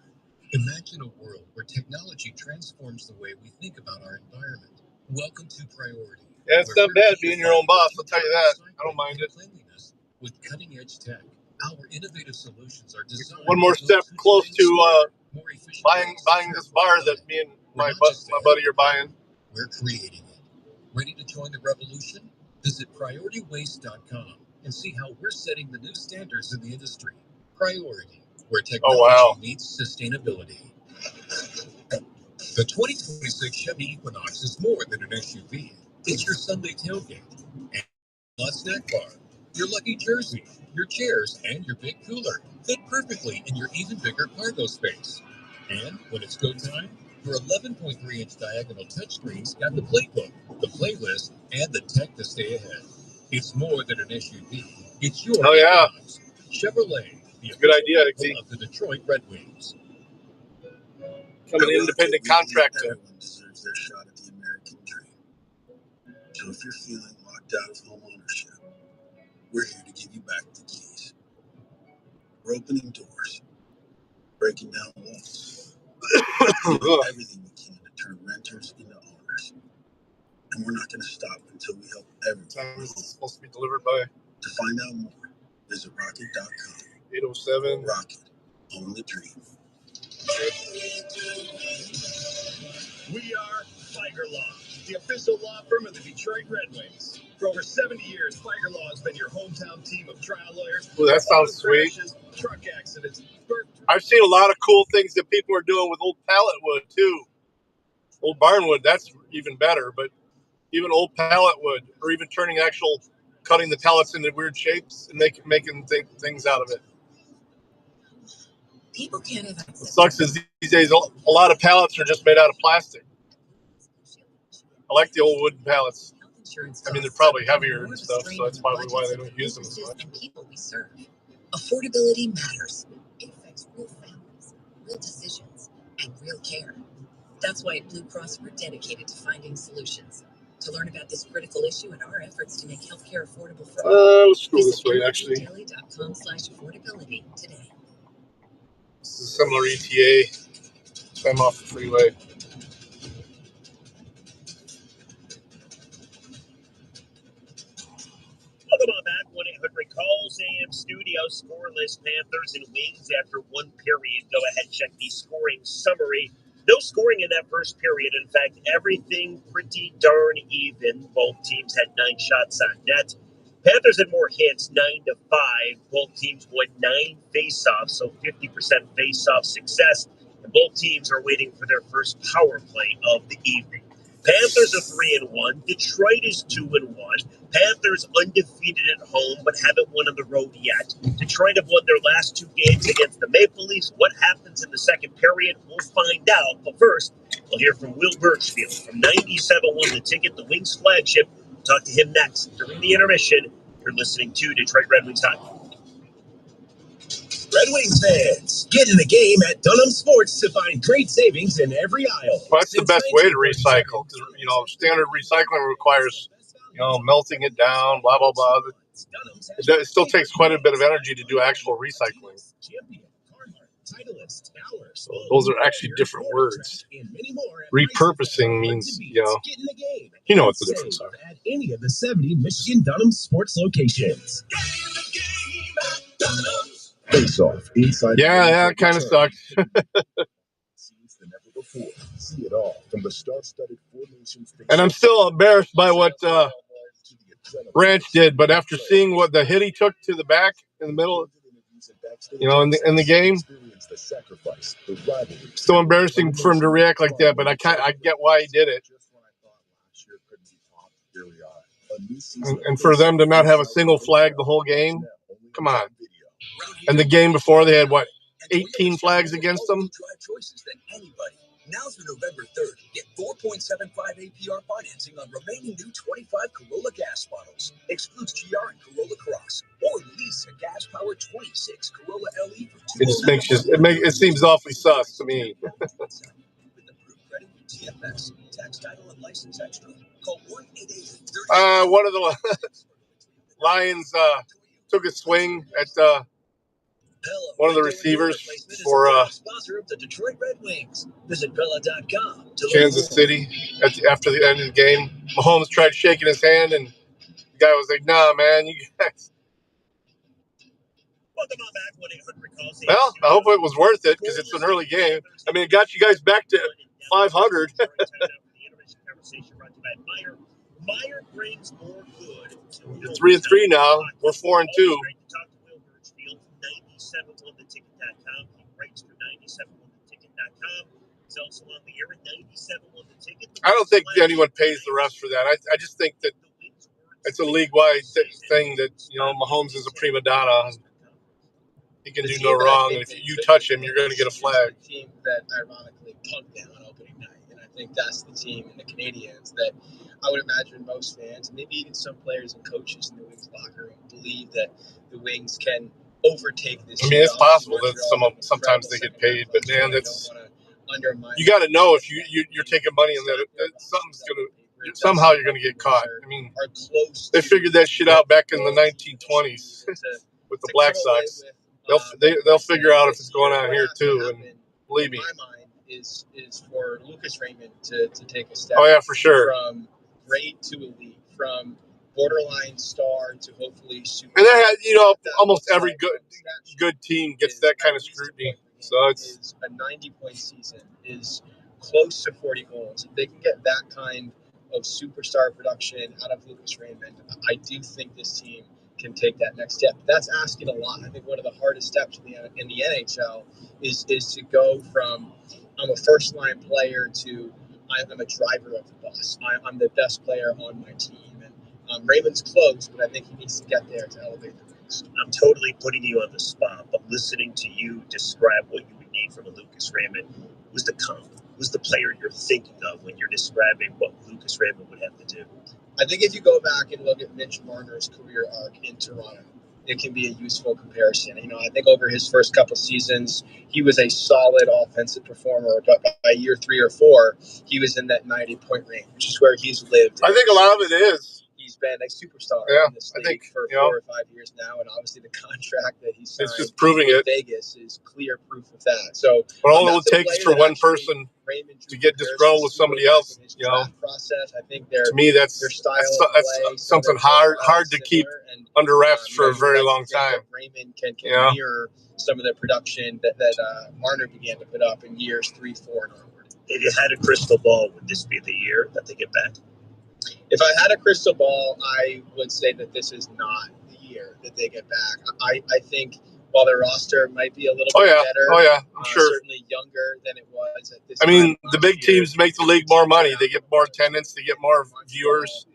Imagine a world where technology transforms the way we think about our environment. Welcome to Priority. Yeah, it's not bad being your own boss, I'll tell you that. I don't mind it. Cleanliness with cutting-edge tech. Our innovative solutions are designed. One more step close to buying this bar that me and my buddy are buying. We're creating it. Ready to join the revolution? Visit PriorityWaste.com and see how we're setting the new standards in the industry. Priority, where technology meets sustainability. The 2026 Chevy Equinox is more than an SUV. It's your Sunday tailgate, and a snack bar, your lucky jersey, your chairs, and your big cooler fit perfectly in your even bigger cargo space. And when it's go time, your 11.3-inch diagonal touchscreens got the playbook, the playlist, and the tech to stay ahead. It's more than an SUV. It's your Chevrolet, the good idea, Exie. of the Detroit Red Wings. I'm an independent contractor. Everyone deserves their shot at the American dream. So if you're feeling locked out of home ownership, we're here to give you back the keys. We're opening doors, breaking down walls, doing everything we can to turn renters into owners. And we're not going to stop until we help everyone. Time is supposed to be delivered by To find out more, visit rocket.com. 8:07. Rocket, own the dream. We are Figer Law, the official law firm of the Detroit Red Wings. For over 70 years, Figer Law has been your hometown team of trial lawyers. Well, that sounds sweet. Truck accidents, birth. I've seen a lot of cool things that people are doing with old pallet wood too. Old barn wood, that's even better. But even old pallet wood, or even cutting the pallets into weird shapes and making things out of it. People can't have access. What sucks is these days a lot of pallets are just made out of plastic. I like the old wooden pallets. I mean, they're probably heavier and stuff, so that's probably why they don't use them as much. People we serve. Affordability matters. It affects real families, real decisions, and real care. That's why at Blue Cross we're dedicated to finding solutions. To learn about this critical issue and our efforts to make healthcare affordable for all, Let's go this way, actually. daily.com/affordability today. This is a similar ETA. So I'm off the freeway. Welcome on back. 1-800-CALLS AM studio. Scoreless Panthers and Wings after one period. Go ahead, check the scoring summary. No scoring in that first period. In fact, everything pretty darn even. Both teams had 9 shots on net. Panthers had more hits, 9-5. Both teams won 9 faceoffs, so 50% faceoff success. And both teams are waiting for their first power play of the evening. Panthers are 3-1. Detroit is 2-1. Panthers undefeated at home, but haven't won on the road yet. Detroit have won their last 2 games against the Maple Leafs. What happens in the second period, we'll find out. But first, we'll hear from Will Birchfield from 97.1 The Ticket, the Wings flagship. We'll talk to him next during the intermission. You're listening to Detroit Red Wings Time. Red Wings fans, get in the game at Dunham Sports to find great savings in every aisle. Well, that's the best way to recycle. Because, standard recycling requires, melting it down, blah, blah, blah. It still takes quite a bit of energy to do actual recycling. So those are actually different words. Repurposing means, you know what the difference are. At any of the 70 Michigan Dunham Sports locations. Face off inside. Yeah, it kind of sucked. See it all from the star-studded formations. And I'm still embarrassed by what Branch did, but after seeing what the hit he took to the back in the middle, in the game, still embarrassing for him to react like that. But I get why he did it, and for them to not have a single flag the whole game. Come on. And the game before, they had 18 flags against them. Now through November 3rd, get 4.75 APR financing on remaining new 25 Corolla gas models. Excludes GR and Corolla Cross. Or lease a gas-powered 26 Corolla LE for It just makes it seems awfully sus to me. with approved credit with TFS, tax title and license extra. Call 1-888-30. One of the Lions took a swing at one of the receivers for sponsor of the Detroit Red Wings. Visit Bella.com to Kansas City after the end of the game. Mahomes tried shaking his hand, and the guy was like, "Nah, man, you guys." Well, I hope it was worth it because it's an early game. I mean, it got you guys back to 500. Meyer brings more good. You're 3-3 now. We're 4-2. 97ontheticket.com. He writes for 97ontheticket.com. He's also on the air at 97ontheticket. I don't think anyone pays the refs for that. I just think that it's a league-wide thing that, Mahomes is a prima donna. He can do no wrong, and if you touch him, you're going to get a flag. The team that ironically punked them on opening night, and I think that's the team in the Canadians that I would imagine most fans, and maybe even some players and coaches in the Wings locker room, believe that the Wings can overtake this. I mean, it's possible that sometimes they get paid, but man, that's you got to know if you're taking money and that something's going to somehow you're going to get caught. I mean, they figured that shit out back in the 1920s with the Black Sox. They'll figure out if it's going on here too, and believe me. My mind is for Lucas Raymond to take a step. Oh yeah, for sure. From great to elite, from borderline star to hopefully super. And that almost every good team gets that kind of scrutiny. So it's a 90-point season is close to 40 goals. If they can get that kind of superstar production out of Lucas Raymond, I do think this team can take that next step. That's asking a lot. I think one of the hardest steps in the NHL is to go from I'm a first line player to I'm a driver of the bus. I'm the best player on my team. And Raymond's close, but I think he needs to get there to elevate the Wings. I'm totally putting you on the spot, but listening to you describe what you would need from a Lucas Raymond, who's the comp? Who's the player you're thinking of when you're describing what Lucas Raymond would have to do? I think if you go back and look at Mitch Marner's career arc in Toronto, it can be a useful comparison. I think over his first couple seasons, he was a solid offensive performer, but by year 3 or 4, he was in that 90-point range, which is where he's lived. I think a lot of it is. He's been a superstar in this league for 4 or 5 years now, and obviously the contract that he signed it's just proving with it. Vegas is clear proof of that. So, but all it takes for one person to get disgruntled with somebody else, process. I think to me that's something hard to keep under wraps for a very long time. Raymond can mirror some of the production that Marner began to put up in years 3, 4, and onward. If you had a crystal ball, would this be the year that they get back? If I had a crystal ball, I would say that this is not the year that they get back. I think while their roster might be a little bit better, I'm sure. Certainly younger than it was at this time. I mean, the big teams make the league more money. They get more attendance. They get more viewers,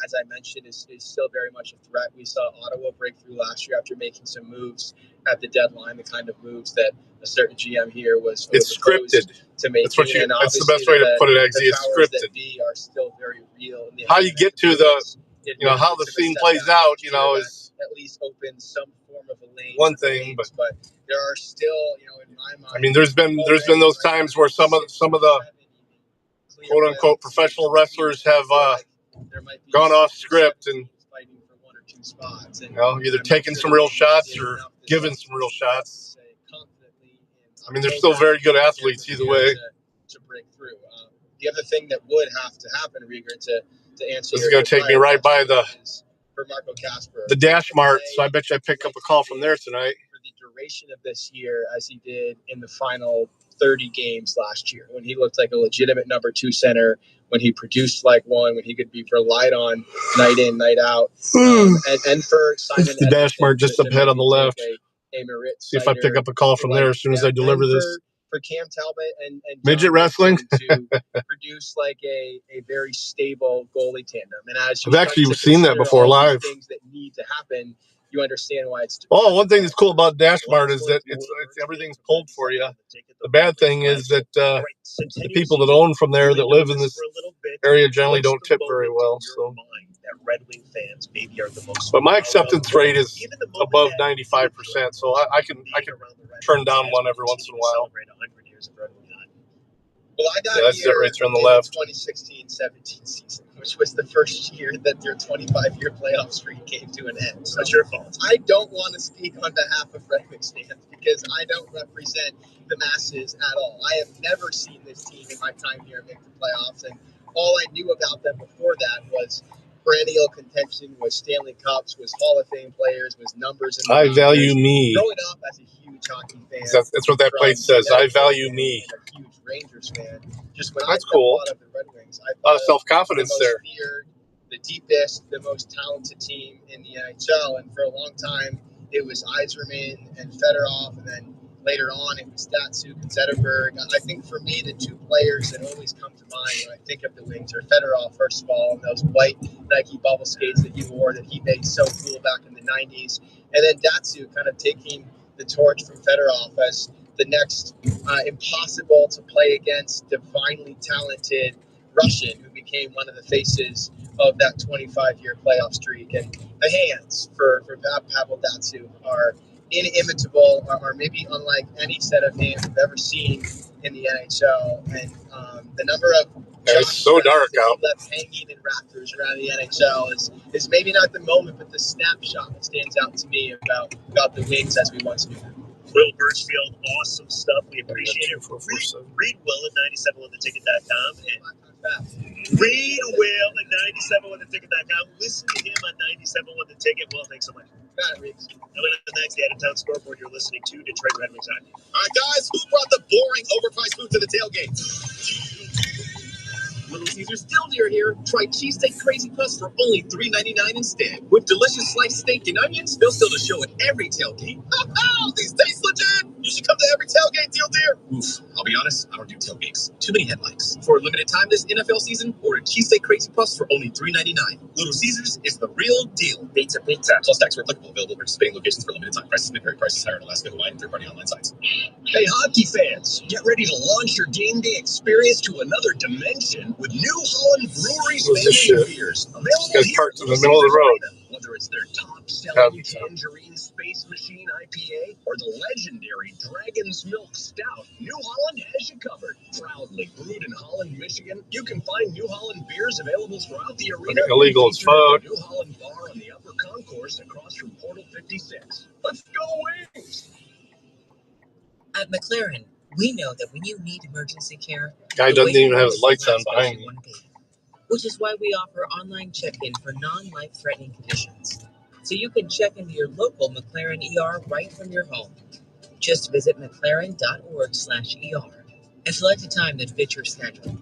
As I mentioned, is still very much a threat. We saw Ottawa break through last year after making some moves at the deadline, the kind of moves that a certain GM here was scripted to make. That's the best way to put it, Eggsy. It's scripted. Are still very real. How you get to the, how the scene plays out, is at least open some form of a lane. One thing, but there are still, in my mind. I mean, there's been those times where some of the quote unquote professional wrestlers have gone off script and either taking some real shots or giving some real shots. I mean, they're still very good athletes either way. To break through. The other thing that would have to happen, Rieger, to answer this is going to take me right by for Marco Kasper, the Dash Mart, so I bet you I pick up a call from there tonight. For the duration of this year, as he did in the final 30 games last year, when he looked like a legitimate number 2 center, when he produced like one, when he could be relied on night in, night out, and for Simon the Dash Mart just up ahead on the left. See if I pick up a call from there as soon as I deliver this. For Cam Talbot and midget wrestling to produce like a very stable goalie tandem. And as I've actually seen that before live. Things that need to happen, you understand why it's. One thing that's cool about Dash Mart is that it's everything's pulled for you. The bad thing is that the people that own from there that live in this area generally don't tip very well. So. Red Wing fans maybe are the most. But my acceptance rate is above 95%, so I can turn down one every once in a while. Well, I got that's here it right there on the left. 2016-17 season, which was the first year that their 25-year playoff streak came to an end. So that's your fault. I don't want to speak on behalf of Red Wings fans because I don't represent the masses at all. I have never seen this team in my time here make the playoffs, and all I knew about them before that was perennial contention, was Stanley Cups, was Hall of Fame players, was numbers. I value me. Growing up as a huge hockey fan. That's what that plate says. I value me. A huge Rangers fan. Just when that's I cool. thought of the Red Wings, I a lot of self-confidence there. Feared, the deepest, the most talented team in the NHL, and for a long time it was Yzerman and Fedorov, and then later on it was Datsuk and Zetterberg. I think for me, the 2 players that always come to mind when I think of the Wings are Fedorov, first of all, and those white Nike bubble skates that he wore that he made so cool back in the 90s. And then Datsuk kind of taking the torch from Fedorov as the next impossible to play against, divinely talented Russian who became one of the faces of that 25-year playoff streak. And the hands for Pavel Datsyuk are inimitable, are maybe unlike any set of hands I've ever seen in the NHL. And the number of it's so dark out. left hanging in rafters around the NHL is maybe not the moment, but the snapshot that stands out to me about the Wings as we once knew them. Will Birchfield, awesome stuff. We appreciate it. Read Will at 97ontheticket.com and read Will at 97ontheticket.com. Listen to him on 97 on the Ticket. Will, thanks so much. Got it, Reeves. Coming up next, the out-of-town scoreboard. You're listening to Detroit Red Wings Hockey. All right, guys, who brought the boring, overpriced food to the tailgate? Little Caesars still near here. Try cheesesteak Crazy Plus for only $3.99 instead. With delicious sliced steak and onions, they'll still the show at every tailgate. Oh, these taste legit. You should come to every tailgate, deal dear. Oof, I'll be honest, I don't do tailgates. Too many headlights. For a limited time this NFL season, order cheesesteak Crazy Plus for only $3.99. Little Caesars is the real deal. Pizza. Plus tax where applicable. Available at participating locations for limited time. Prices may vary. Prices higher in Alaska, Hawaii, and third-party online sites. Hey, hockey fans, get ready to launch your game day experience to another dimension with New Holland Brewery's family of beers. Available It's parked in the middle of the road. Whether it's their top-selling Tangerine Space Machine IPA or the legendary Dragon's Milk Stout, New Holland has you covered. Proudly brewed in Holland, Michigan, you can find New Holland beers available throughout the arena. Illegal as fuck. New Holland Bar on the upper concourse across from Portal 56. Let's go Wings! At McLaren, we know that when you need emergency care, Guy doesn't even have his lights on behind me. Which is why we offer online check-in for non-life-threatening conditions. So you can check into your local McLaren ER right from your home. Just visit mclaren.org/ER and select a time that fits your schedule.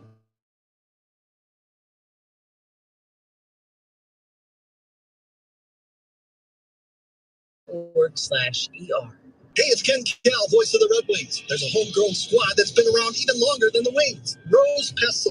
.org/ER. Hey, it's Ken Cal, voice of the Red Wings. There's a homegrown squad that's been around even longer than the Wings. Rose Pest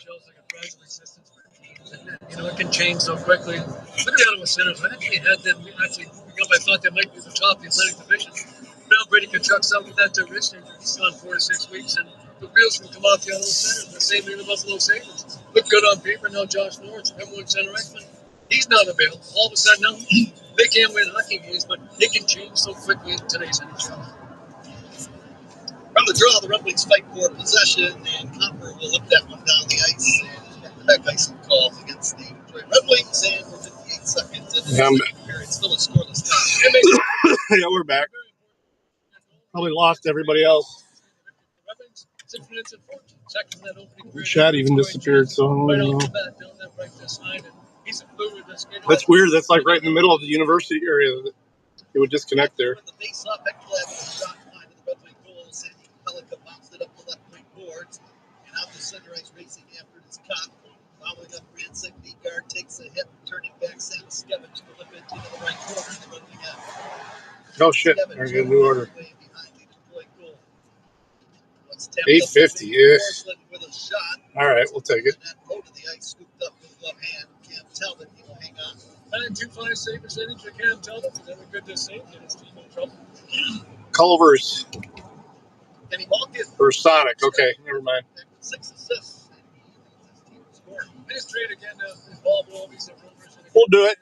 shows like a fragile existence for teams, and it can change so quickly. Look at the Ottawa Senators. I actually had them moving up. I thought they might be the top of the athletic division. Now Brady Tkachuk's out with that wrist injury. He's gone 4 to 6 weeks, and the wheels will come off the Ottawa Senators. The same thing the Buffalo Sabres. Look good on paper. Now Josh Norris, number 1 center X-Men, he's not available. All of a sudden now they can't win hockey games, but it can change so quickly in today's NHL. From the draw, the Red Wings fight for possession, and Copper will lift that one down the ice and get the back icing calls against the Detroit Red Wings. And we're 58 seconds into the second period, still a scoreless tie. Yeah, we're back. Probably lost everybody else. 6 minutes and 14 seconds in that opening period. Chat even disappeared, so I don't know. That's weird. That's like right in the middle of the university area. It would disconnect there. The face-off, Ekblad with a shot line to the Red Wing goal. Sandy Pellica bounced it up the left wing boards, and out to center ice racing after his cop. Following up, Rancic, the guard takes a hit, turning back, Sam Skevich to flip it into the right corner. The Red Wing out. Oh shit! They're getting a new order. 850 ish. All right, we'll take it. Low to the ice, scooped up with glove hand. Cam Talbot, he will hang on. 9.25 save percentage for Cam Talbot. Was ever good to save? Get his team in trouble. Culver's. Kenny Malkin. Or Sonic. Okay, never mind. 6 assists. Nice trade again. Bob Wolby's We'll do it.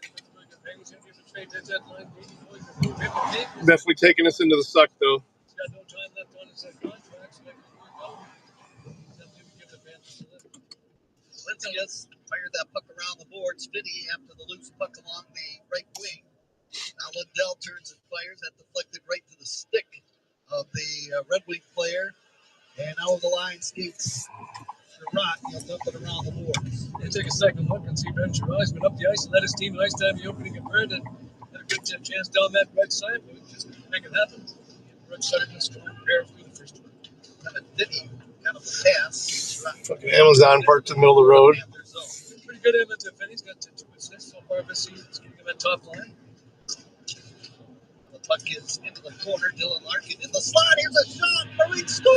Definitely taking us into the suck, though. He's got no time left on his contract. Lincius fired that puck around the boards. Finney after the loose puck along the right wing. Now Lindell turns and fires. That deflected right to the stick of the Red Wing player. And out of the line skates Sherratt. He'll dump it around the boards. You take a second look and see Ben Sherratt went up the ice and led his team nice to have the opening converted. Had a good chance down that right side, but just make it happen. Red side in a strong pair through the first one. Kind of Finney, kind of a pass. Fucking Amazon parked in the middle of the road. Pretty good image of Finney's got 2 assists so far this season. He's getting him at top line. The puck is into the corner. Dylan Larkin in the slot. Here's a shot. Hurry, score!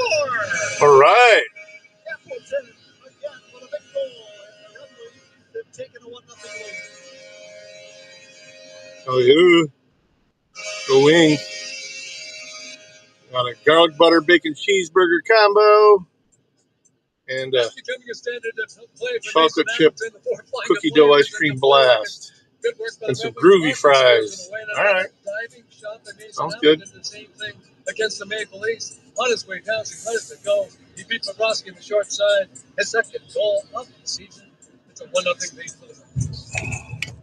All right. Appleton again with a big goal. And the Red Wings have taken a 1-0 lead. Oh, yeah. Go Wings. Got a garlic butter bacon cheeseburger combo. And chocolate chip cookie dough ice cream blast. And some groovy fries. All right. Sounds good. The same thing against the Maple Leafs. On his way down, he let it go. He beat Bobrovsky in the short side. His second goal of the season. It's a 1-0 lead for the Red Wings.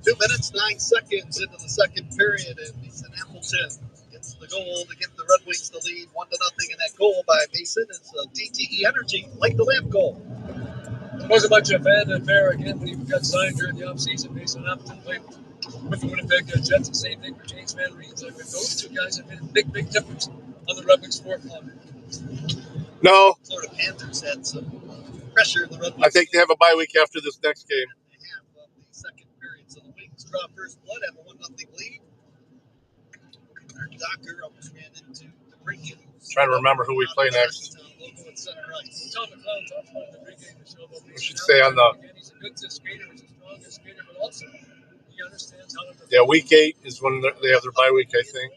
2 minutes, 9 seconds into the second period, and Mason Appleton gets the goal to get the Red Wings to lead 1-0 in that goal by Mason. It's a DTE Energy, like the lamp goal. It wasn't much of an affair again when he got signed during the offseason. Mason Appleton played with the Winnipeg Jets. The same thing for James Van Riemsdyk. Those two guys have been a big difference on the Red Wings sport club. No. Florida Panthers had some pressure in the Red Wings. I think they have a bye week after this next game. Half of the second period, so the Wings draw first blood, have a 1-0 lead. Docker almost ran into the break-in. Trying to remember who we play next. We should say on the. Yeah, week 8 is when they have their bye week, I think.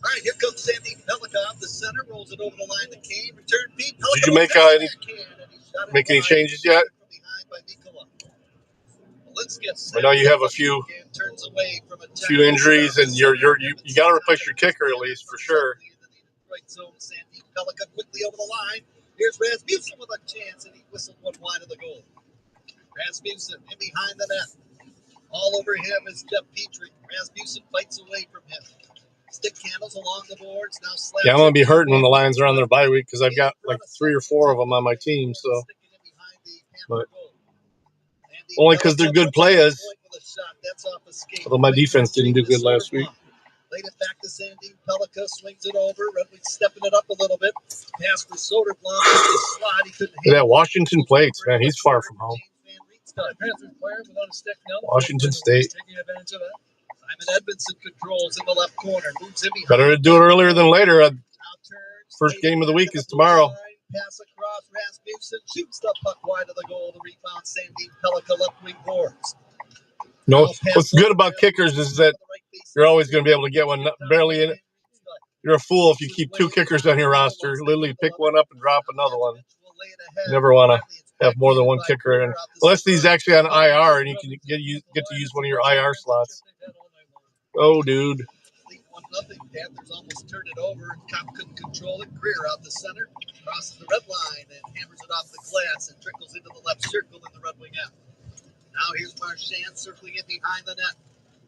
All right, here comes Sandy Pellica off the center, rolls it over the line to Kane. Return Pete. Did you make any changes yet? I know you have a few injuries, and you got to replace your kicker at least for sure. Right zone, Sandy Pellica quickly over the line. Here's Rasmussen with a chance, and he whistled one wide of the goal. Rasmussen in behind the net. All over him is Jeff Petrie. Rasmussen fights away from him. Stick handles along the boards. Now yeah, I'm going to be hurting when the Lions are on their bye week because I've got like 3 or 4 of them on my team. So, but only because they're good players. Although my defense didn't do good last week. Laid it back to Sandy. Pellica swings it over. Red Wings stepping it up a little bit. Pass for Soderblom. Yeah, Washington plates, man. He's far from home. Washington State. Simon Edmondson controls in the left corner. Moves in behind. Better to do it earlier than later. First game of the week is tomorrow. Pass across Rasmussen shoots the puck wide of the goal. The rebound, Sandy Pellica left wing boards. No, what's good about kickers is that you're always going to be able to get one barely in it. You're a fool if you keep two kickers on your roster. Literally pick one up and drop another one. You never want to have more than one kicker in, unless he's actually on IR and you can get to use one of your IR slots. Oh, dude. 1-0. Panthers almost turned it over, and Kopp couldn't control it. Greer out the center, crosses the red line, and hammers it off the glass and trickles into the left circle in the Red Wing end. Now here's Marchand circling in behind the net.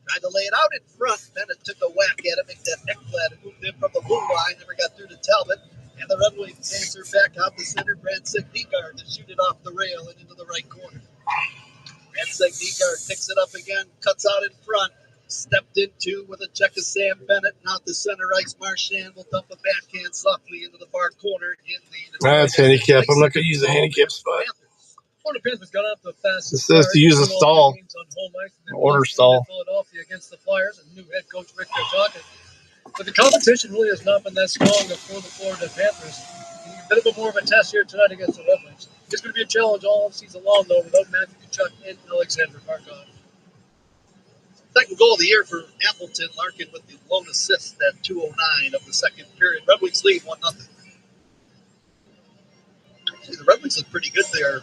Tried to lay it out in front. Bennett took a whack at it, make that Ekblad and moved in from the blue line. Never got through to Talbot. And the Red Wings answer back out the center. Brandsek Nygaard to shoot it off the rail and into the right corner. Brandsek Nygaard picks it up again, cuts out in front. Stepped into with a check of Sam Bennett. Now the center ice. Marchand will dump a backhand softly into the far corner. That's handicap. I'm not going to use the handicap spot. Florida Panthers got off the fastest. It says to use a stall. Order stall. Philadelphia against the Flyers and new head coach Rick Kachuk. But the competition really has not been that strong for the Florida Panthers. A bit more of a test here tonight against the Red Wings. It's going to be a challenge all season long, though, without Matthew Kachuk and Alexander Barkov. Second goal of the year for Appleton. Larkin with the lone assist at 2:09 of the second period. Red Wings lead 1-0. The Red Wings look pretty good there.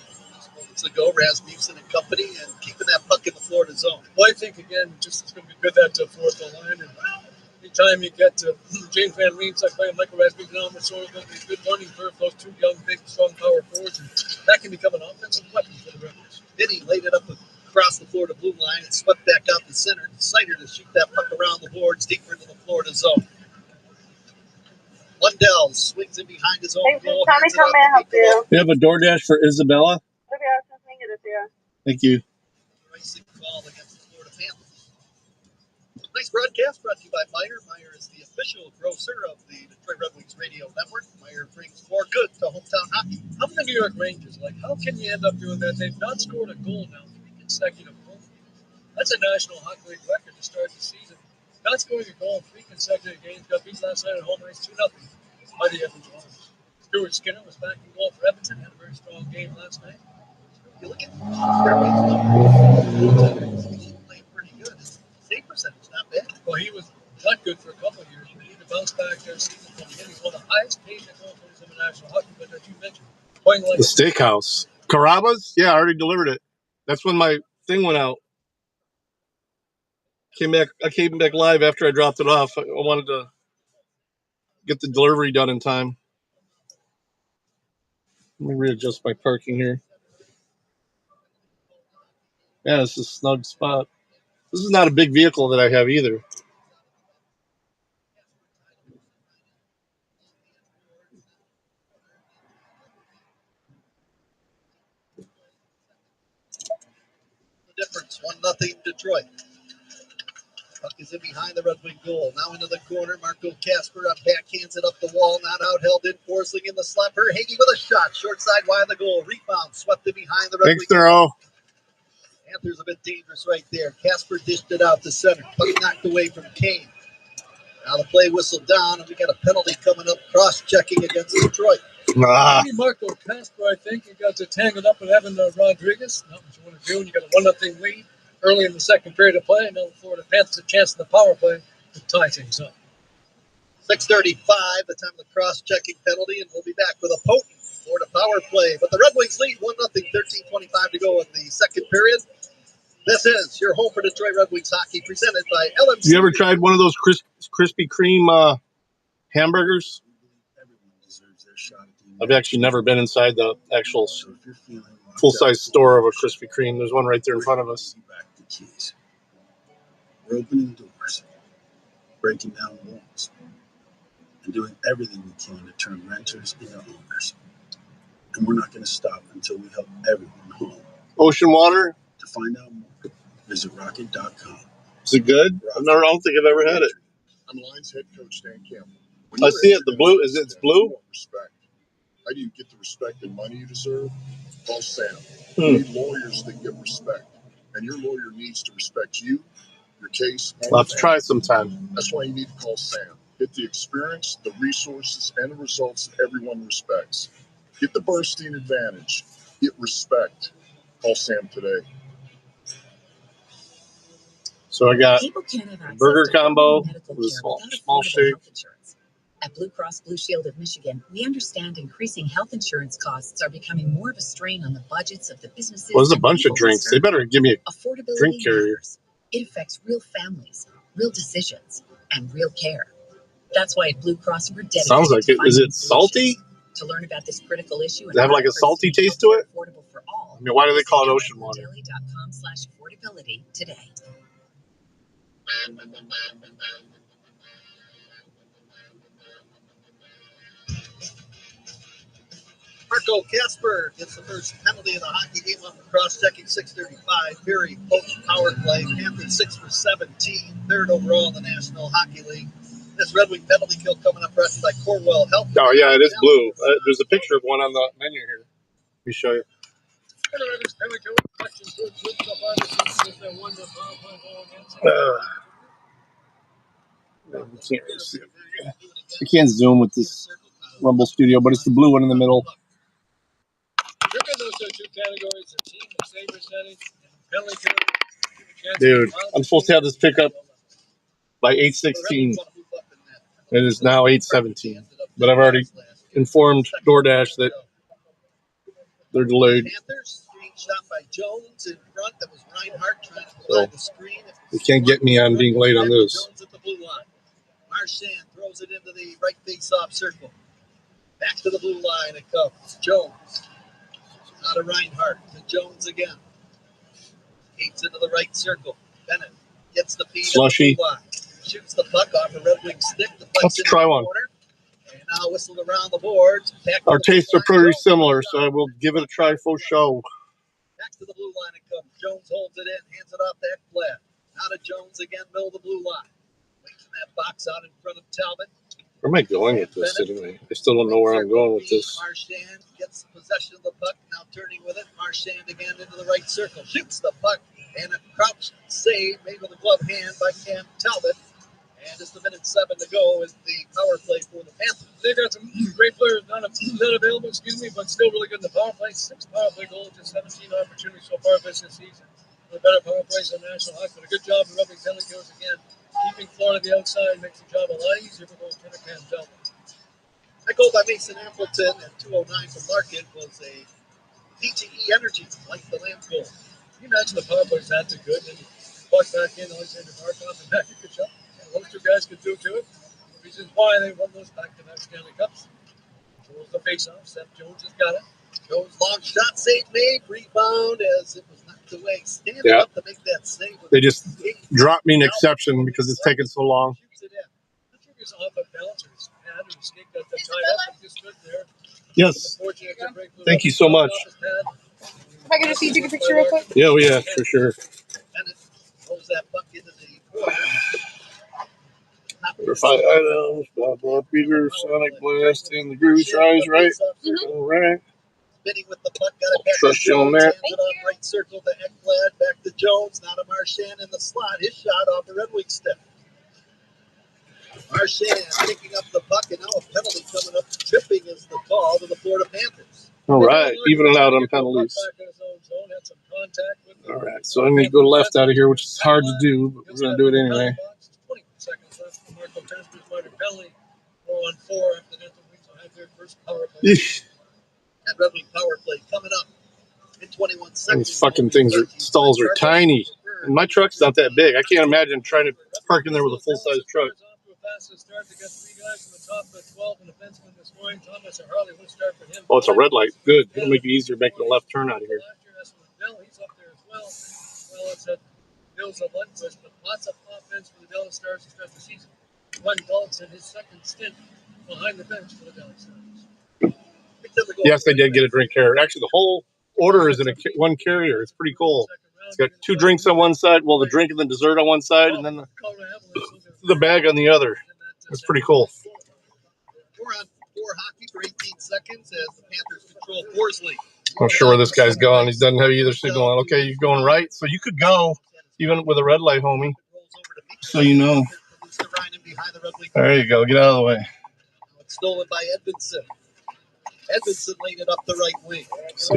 Moments ago, Rasmussen and company, and keeping that puck in the Florida zone. Well, I think, again, just it's going to be good that fourth line. And anytime you get to James Van Riemsdyk playing Michael Rasmussen, it's sort of going to be a good learning curve for those two young, big, strong power forwards. And that can become an offensive weapon for the Red Wings. Vinny laid it up across the Florida blue line and swept back out the center. Sider to shoot that puck around the boards deeper into the Florida zone. Lundell swings in behind his own goal. You have a DoorDash for Isabella? Thank you. Racing call against the Florida Panthers. Nice broadcast brought to you by Meijer. Meijer is the official grocer of the Detroit Red Wings radio network. Meijer brings more good to hometown hockey. How about the New York Rangers? How can you end up doing that? They've not scored a goal now 3 consecutive goals. That's a National Hockey League record to start the season. Not scoring a goal in 3 consecutive games. Got beat last night at home ice 2-0 by the Edmonton Oilers. Stuart Skinner was back in goal for Edmonton. Had a very strong game last night. You look at playing pretty good. His save percentage not bad. Well, he was not good for a couple of years. But he bounced back this season from the He's one of the highest paid goal players in the National Hockey League that you mentioned. Playing like the steakhouse. Carrabba's? Yeah, I already delivered it. That's when my thing went out. I came back live after I dropped it off. I wanted to get the delivery done in time. Let me readjust my parking here. Yeah, it's a snug spot. This is not a big vehicle that I have either. The difference, 1-0 Detroit. Puck is in behind the Red Wing goal. Now into the corner. Marco Kasper up backhands it up the wall. Not out, held in. Forsling in the slap. Hagee with a shot. Short side wide of the goal. Rebound. Swept in behind the Red Wing. Thanks, Panthers a bit dangerous right there. Kasper dished it out to center. Puck knocked away from Kane. Now the play whistled down, and we got a penalty coming up. Cross-checking against Detroit. Marco Kasper, I think, he got tangled up with Evan Rodriguez. Not what you want to do when you got a 1-0 lead early in the second period of play. Now the Florida Panthers a chance in the power play to tie things up. 6:35, the time of the cross-checking penalty, and we'll be back with a potent Florida power play. But the Red Wings lead 1-0, 13:25 to go in the second period. This is your home for Detroit Red Wings hockey, presented by LMC. You ever tried one of those Krispy Kreme hamburgers? I've actually never been inside the actual full-size store of a Krispy Kreme. There's one right there in front of us. We're opening doors, breaking down walls, and doing everything we can to turn renters into owners. And we're not going to stop until we help everyone home. Ocean water? To find out more, visit rocket.com. Is it good? I don't think I've ever had it. I'm Lions head coach Dan Campbell. I see it. The blue. It's blue? Respect. How do you get the respect and money you deserve? Call Sam. Hmm. You need lawyers that give respect. And your lawyer needs to respect you, your case. I'll have to try it sometime. That's why you need to call Sam. Get the experience, the resources, and the results that everyone respects. Get the bursting advantage. Get respect. Call Sam today. So I got People can't have access burger to combo medical with a care small without affordable shake. health insurance. At Blue Cross Blue Shield of Michigan, we understand increasing health insurance costs are becoming more of a strain on the budgets of the businesses. Well, there's a and bunch of people we drinks. They serve. better give me a Affordability drink carrier. matters. It affects real families, real decisions, and real care. That's why at Blue Cross we're dedicated Sounds like to it. Is finding it salty? solutions. To learn about this critical issue Does and it have like a salty taste to it? affordable for all, I mean, why do they call it ocean water? daily.com/affordability today. Marco Casper gets the first penalty of the hockey game on the cross-checking 6:35. Very potent power play. Panthers 6 for 17, third overall in the National Hockey League. This Red Wing penalty kill coming up brought to you by Corwell Health. Oh, yeah, it is blue. There's a picture of one on the menu here. Let me show you. I can't zoom with this Rumble Studio, but it's the blue one in the middle. Dude, I'm supposed to have this pickup by 8:16. It is now 8:17. But I've already informed DoorDash that they're delayed. So you can't get me on being late on this. Marchand throws it into the right face-off circle. Back to the blue line it comes. Jones. Out of Reinhardt to Jones again. Skates into the right circle. Bennett gets the feed Slushy. at the blue line. Shoots the puck off a Red Wing stick. Let's try one. And now whistled around the boards. Our tastes are pretty similar, so I will give it a try for show. Back to the blue line it comes. Jones holds it in, hands it off to Ekblad. Now to Jones again, middle of the blue line. Waits in that box out in front of Talbot. Where am I going with this anyway? I still don't know where I'm going with this. Marchand gets possession of the puck, now turning with it. Marchand again into the right circle. Shoots the puck, and a crouch save made with a glove hand by Cam Talbot. And just a minute 7 to go is the power play for the Panthers. They got some great players not available, but still really good in the power play. 6 power play goals and 17 opportunities so far this season. The better power plays in the National Hockey. But a good job of rubbing penalty kills again. Keeping Florida the outside makes the job a lot easier for goaltender Cam Talbot. That goal by Mason Appleton at 2:09 from Larkin was a DTE Energy, like the lamp goal. Can you imagine the power plays that good? And puck back in, Alexander Barkov and back at Kachuk. Those two guys could do to it. The reasons why they won those back-to-back Stanley Cups. So it was the face-off. Seth Jones has got it. Jones long shot save made, rebound as it was knocked away. Standing up to make that save. They just dropped me an exception because it's taken so long. Yes. Thank you so much. Am I going to see you take a picture real quick? Yeah, for sure. Pulls that puck into the corner. Number 5 items, blah, blah, Peter, Sonic Blast, and the Groove tries, right? All right. Spinning with the puck, got it back Trust to you on Jones. that. Hands it on right circle to Ekblad, back to Jones, now to Marchand in the slot. His shot off the Red Wing stick. Marchand picking up the puck, and now a penalty coming up. Tripping is the call to the Florida Panthers. All right, even it out on penalties. All right, so I need to go left out of here, which is hard to do, but we're going to do it anyway. 20 seconds left for Marco Casper's minor penalty. 4-on-4 after the Wings will have their first power play. That Red Wing power play coming up in 21 seconds. These fucking stalls are tiny. And my truck's not that big. I can't imagine trying to park in there with a full-size truck. Oh, it's a red light. Good. It'll make it easier making a left turn out of here. He's up there as well. Well, it's at Bill's of Lundqvist, but lots of offense for the Dallas Stars to start the season. Glenn Gulitz in his second stint behind the bench for the Dallas Stars. Yes, they did get a drink carrier. Actually, the whole order is in one carrier. It's pretty cool. It's got 2 drinks on one side, well, the drink and the dessert on one side, and then the bag on the other. It's pretty cool. 4-on-4 hockey for 18 seconds as the Panthers control Worsley. I'm not sure where this guy's going. He doesn't have either signal on. Okay, you're going right. So you could go even with a red light, homie. So you know. There you go. Get out of the way. It's stolen by Edmondson. Edmondson laid it up the right wing.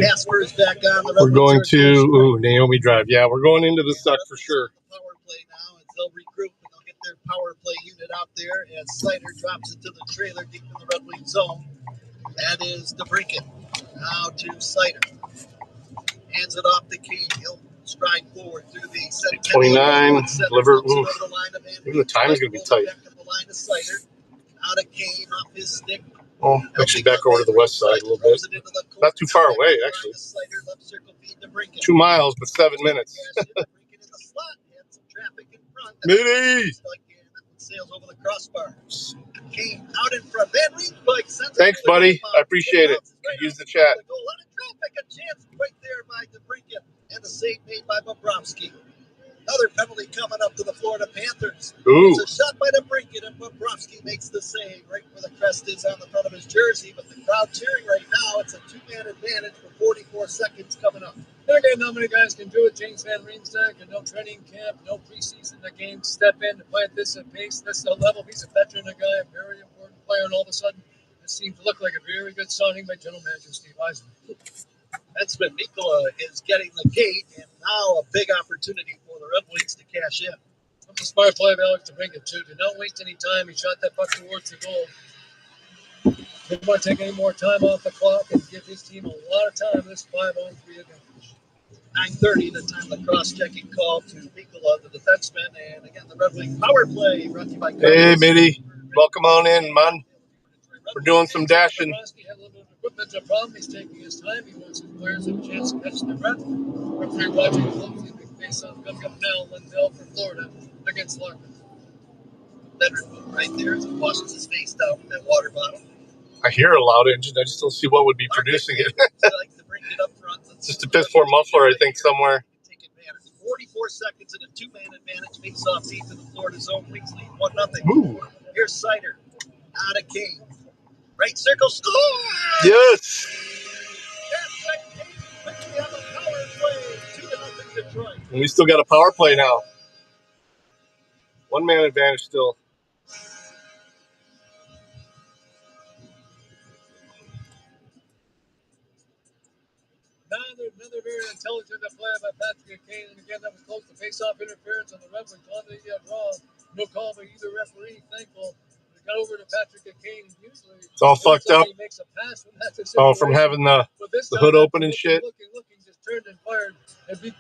Casper is back on the. We're going to Naomi Drive. Yeah, we're going into the suck for sure. Power play now as they'll regroup and they'll get their power play unit out there as Slider drops it to the trailer deep in the Red Wing zone. That is DeBrincat. Now to Slider. Hands it off to King. He'll stride forward through the 29. Deliver. Even the time is going to be tight. Out of Kane off his stick. Oh, actually back over to the west side a little bit. Not too far away, actually. 2 miles, but 7 minutes. Mitty! Sails over the crossbar. Kane out in front. Van Riemsdyk sends Thanks, buddy. I appreciate it. Use the chat. A chance right there by DeBrincat and the save made by Bobrovsky. Another penalty coming up to the Florida Panthers. Ooh. It's a shot by DeBrincat and Bobrovsky makes the save right where the crest is on the front of his jersey. But the crowd cheering right now. It's a 2-man advantage for 44 seconds coming up. Again, not many guys can do it. James Van Riemsdyk, and no training camp, no preseason. The game step in to play at this pace. This is a level. He's a veteran, a guy, a very important player, and all of a sudden, it seems to look like a very good signing by General Manager Steve Yzerman. Defenseman Mikkola is getting the gate, and now a big opportunity for the Red Wings to cash in. That's a smart play of Alex DeBrincat, too. Did not waste any time. He shot that puck towards the goal. Didn't want to take any more time off the clock and give his team a lot of time. This 5-on-3 advantage. 9:30, the time of cross-checking call to Mikkola, the defenseman, and again, the Red Wing power play brought to you by Hey, Mitty. Welcome on in, man. We're doing some dashing. Equipment's a problem. He's taking his time. He wants his players to have a chance to catch their breath. Referee watching closely. Big face-off coming up now. Lindell for Florida against Larkin. Veteran move right there as he washes his face down with that water bottle. I hear a loud engine. I just don't see what would be producing it. Just a piss poor muffler, I think, somewhere. 44 seconds and a 2-man advantage. Face off deep in the Florida zone. Wings lead 1-0. Here's Sider. Out of King. Right circle, score! Yes! And we still got a power play now. 1-man advantage still. Another very intelligent play by Patrick Kane. And again, that was close to face-off interference on the Red Wings on the draw. No call by either referee. Thankful. Got over to Patrick Kane. Usually, it's all fucked up. He makes a pass from that oh, from having the hood open and shit. Looking, just turned and fired.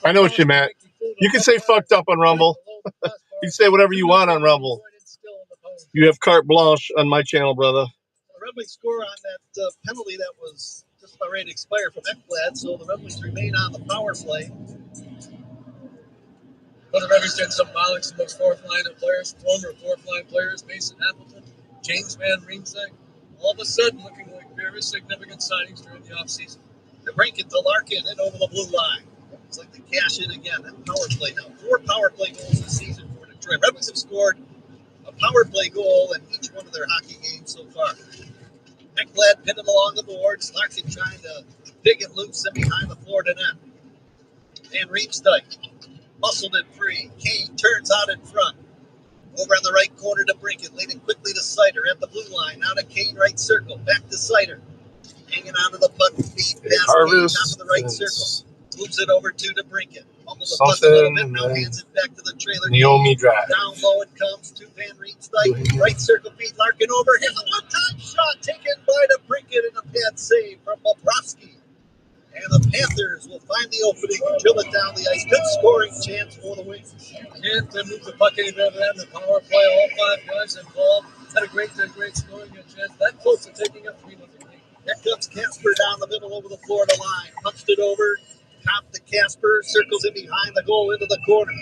I know what you meant. You can say fucked up on Rumble. You can say whatever you want on Rumble. You have carte blanche on my channel, brother. The Red Wings score on that penalty that was just about ready to expire from Ekblad, so the Red Wings remain on the power play. But the Red Wings did some violence in those fourth-line players, former fourth-line players, Mason Appleton, James Van Riemsdyk, all of a sudden looking like very significant signings during the offseason. They're breaking to Larkin and over the blue line. It's like they cash in again. That power play now. 4 power play goals this season for Detroit. Red Wings have scored a power play goal in each one of their hockey games so far. Ekblad pinned him along the boards. Larkin trying to dig it loose and behind the Florida net. Van Riemsdyk muscled it free. Kane turns out in front. Over on the right corner to DeBrincat. Laid it quickly to Sider at the blue line. Out of Kane, right circle. Back to Sider. Hanging onto the puck. Feet past Kane, top of the right circle. Moves it over to DeBrincat. Almost a puck a little bit. Now hands it back to the trailer. Naomi Drive. Down low it comes to Van Riemsdyk. Right circle feed. Larkin over. Here's a one-time shot taken by DeBrincat and a pad save from Bobrovsky. And the Panthers will find the opening and drill it down the ice. Good scoring chance for the Wings. Can't move the puck any better than the power play. All 5 guys involved. Had a great scoring chance. That close to taking up 3-0. Here comes Casper down the middle over the Florida line. Punched it over. Top to Casper. Circles in behind the goal into the corner.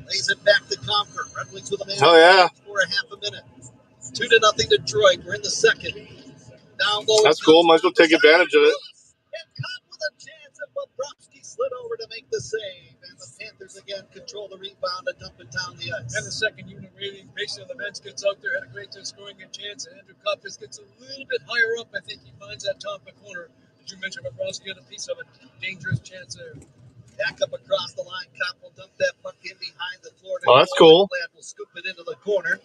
Lays it back to Comfort. Red Wings with a man for a half a minute. 2-0 Detroit. We're in the second. Down low. That's cool. Might as well take advantage of it. And caught with a chance, and Bobrovsky slid over to make the save. And the Panthers again control the rebound and dump it down the ice. And the second unit rating, Mason on the bench gets out there, had a great scoring chance. And Andrew Koppis gets a little bit higher up. I think he finds that top of the corner. As you mentioned, Bobrovsky had a piece of it. Dangerous chance there. Back up across the line. Kopp will dump that puck in behind the Florida. Oh, that's cool. Will scoop it into the corner.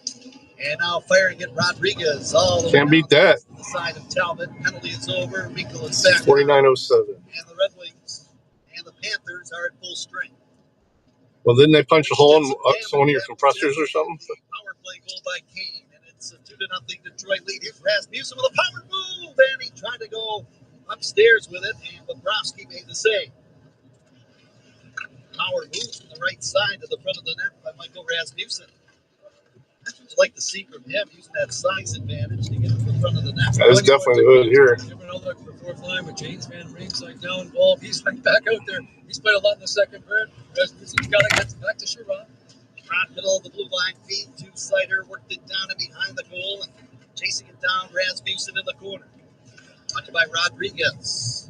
And now firing at Rodriguez. All the Can't beat that. the side of Talbot. Penalty is over. Rico is back. 49:07. And the Red Wings and the Panthers are at full strength. Well, didn't they punch a hole in one of your compressors or something? Power play goal by Kane, and it's a 2-0 Detroit lead. Here's Rasmussen with a power move, and he tried to go upstairs with it, and Bobrovsky made the save. Power move from the right side to the front of the net by Michael Rasmussen. That's what you like to see from him, using that size advantage to get to the front of the net. That is definitely good here. Different outlook for the fourth line with James Van Riemsdyk now involved. He's right back out there. He's played a lot in the second period. Rasmussen's got to get back to Sherrod. Right middle of the blue line, feed to Sider, worked it down and behind the goal, and chasing it down, Rasmussen in the corner. Watched by Rodriguez.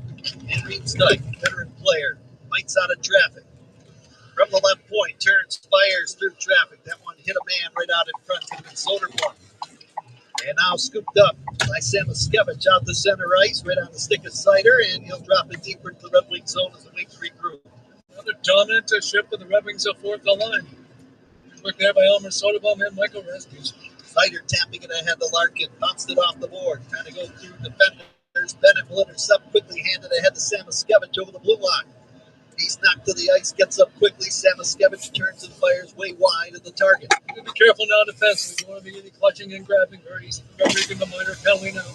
And Riemsdyk, veteran player, fights out of traffic. From the left point, turns, fires through traffic. That one hit a man right out in front of the Soderblom. And now scooped up by Samoskevich out the center ice, right on the stick of Sider, and he'll drop it deeper into the Red Wing zone as the Wings regroup. Another dominant ship of the Red Wings up fourth the line. Work there by Elmer Soderblom and Michael Rasmussen. Sider tapping it ahead to Larkin, bounced it off the board, trying to go through defenders. Bennett will intercept quickly, handed ahead to Samoskevich over the blue line. He's knocked to the ice, gets up quickly. Samoskevich turns and fires way wide at the target. Be careful now defensively. You want to be either clutching and grabbing her. He's reaping the minor penalty now.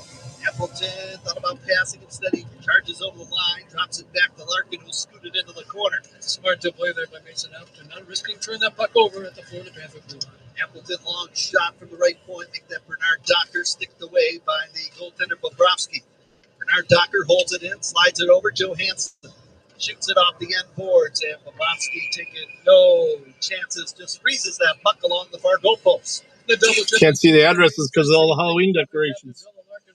Appleton thought about passing. Instead, he charges over the line, drops it back to Larkin, who scooted into the corner. Smart to play there by Mason Appleton. Not risking turning that puck over at the Florida Panther blue line. Appleton, long shot from the right point. Make that Bernard Docker sticked away by the goaltender Bobrovsky. Bernard Docker holds it in, slides it over. Johansson shoots it off the end boards, and Bobrovsky taking no chances, just freezes that puck along the far goalpost. Can't see the addresses because of all the Halloween decorations.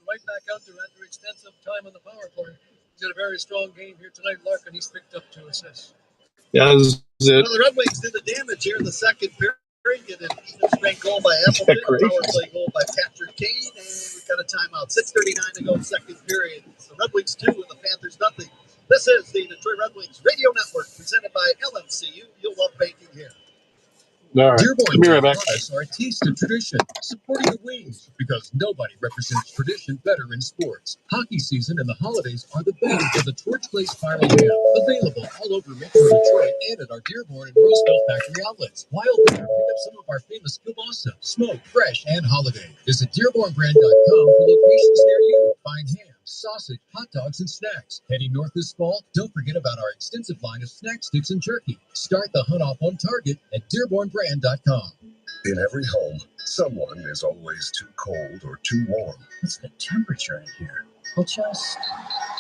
Right back out there after extensive time on the power play. He's had a very strong game here tonight. Larkin, he's picked up 2 assists. Yeah, this is it. Well, the Red Wings did the damage here in the second period. Get an even-strength goal by Appleton, a power play goal by Patrick Kane, and we've got a timeout. 6:39 to go, second period. It's the Red Wings 2 and the Panthers nothing. This is the Detroit Red Wings Radio Network, presented by LMCU. You'll love banking here. All right. Dearborn Be right back. products are a taste of tradition, supporting the Wings, because nobody represents tradition better in sports. Hockey season and the holidays are the best for the Torch Glaze Spiral Ham, available all over Metro Detroit and at our Dearborn and Roseville factory outlets. While there, pick up some of our famous kielbasa, smoked, fresh, and holiday. Visit DearbornBrand.com for locations near you. Find ham, sausage, hot dogs, and snacks. Heading north this fall, don't forget about our extensive line of snack sticks and jerky. Start the hunt off on Target at DearbornBrand.com. In every home, someone is always too cold or too warm. What's the temperature in here? We'll just...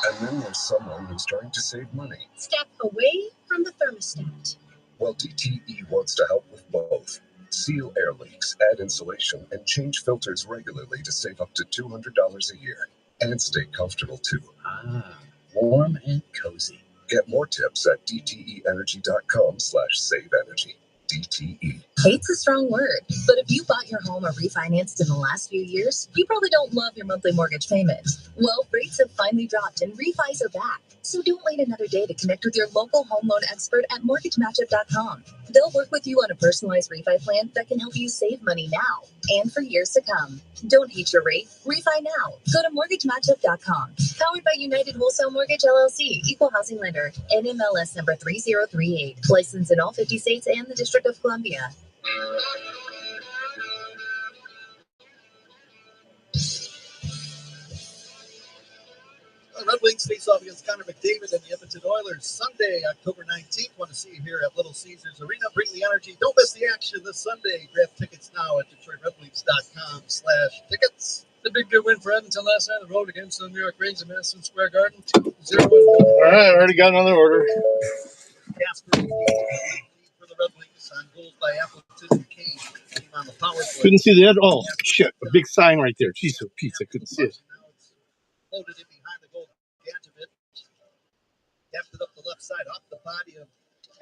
And then there's someone who's trying to save money. Step away from the thermostat. Well, DTE wants to help with both. Seal air leaks, add insulation, and change filters regularly to save up to $200 a year. And stay comfortable, too. Ah, warm and cozy. Get more tips at DTEEnergy.com/saveenergy. DTE. Hate's a strong word, but if you bought your home or refinanced in the last few years, you probably don't love your monthly mortgage payments. Well, rates have finally dropped and refis are back. So don't wait another day to connect with your local home loan expert at MortgageMatchup.com. They'll work with you on a personalized refi plan that can help you save money now and for years to come. Don't hate your rate. Refi now. Go to MortgageMatchup.com. Powered by United Wholesale Mortgage, LLC. Equal housing lender. NMLS number 3038. Licensed in all 50 states and the District of Columbia. The Red Wings face off against Connor McDavid and the Edmonton Oilers Sunday, October 19th. Want to see you here at Little Caesars Arena. Bring the energy. Don't miss the action this Sunday. Grab tickets now at DetroitRedWings.com/tickets. The big good win for Edmonton last night on the road against the New York Rangers in Madison Square Garden. 2-0 win. All right, I already got another order. Casper for the Red Wings on goals by Appleton and Kane. On the power play. Couldn't see the edge. Oh, shit. A big sign right there. Jeez, oh, Pete, I couldn't see it. Loaded in behind the goal. Gadjevich tapped it up the left side off the body of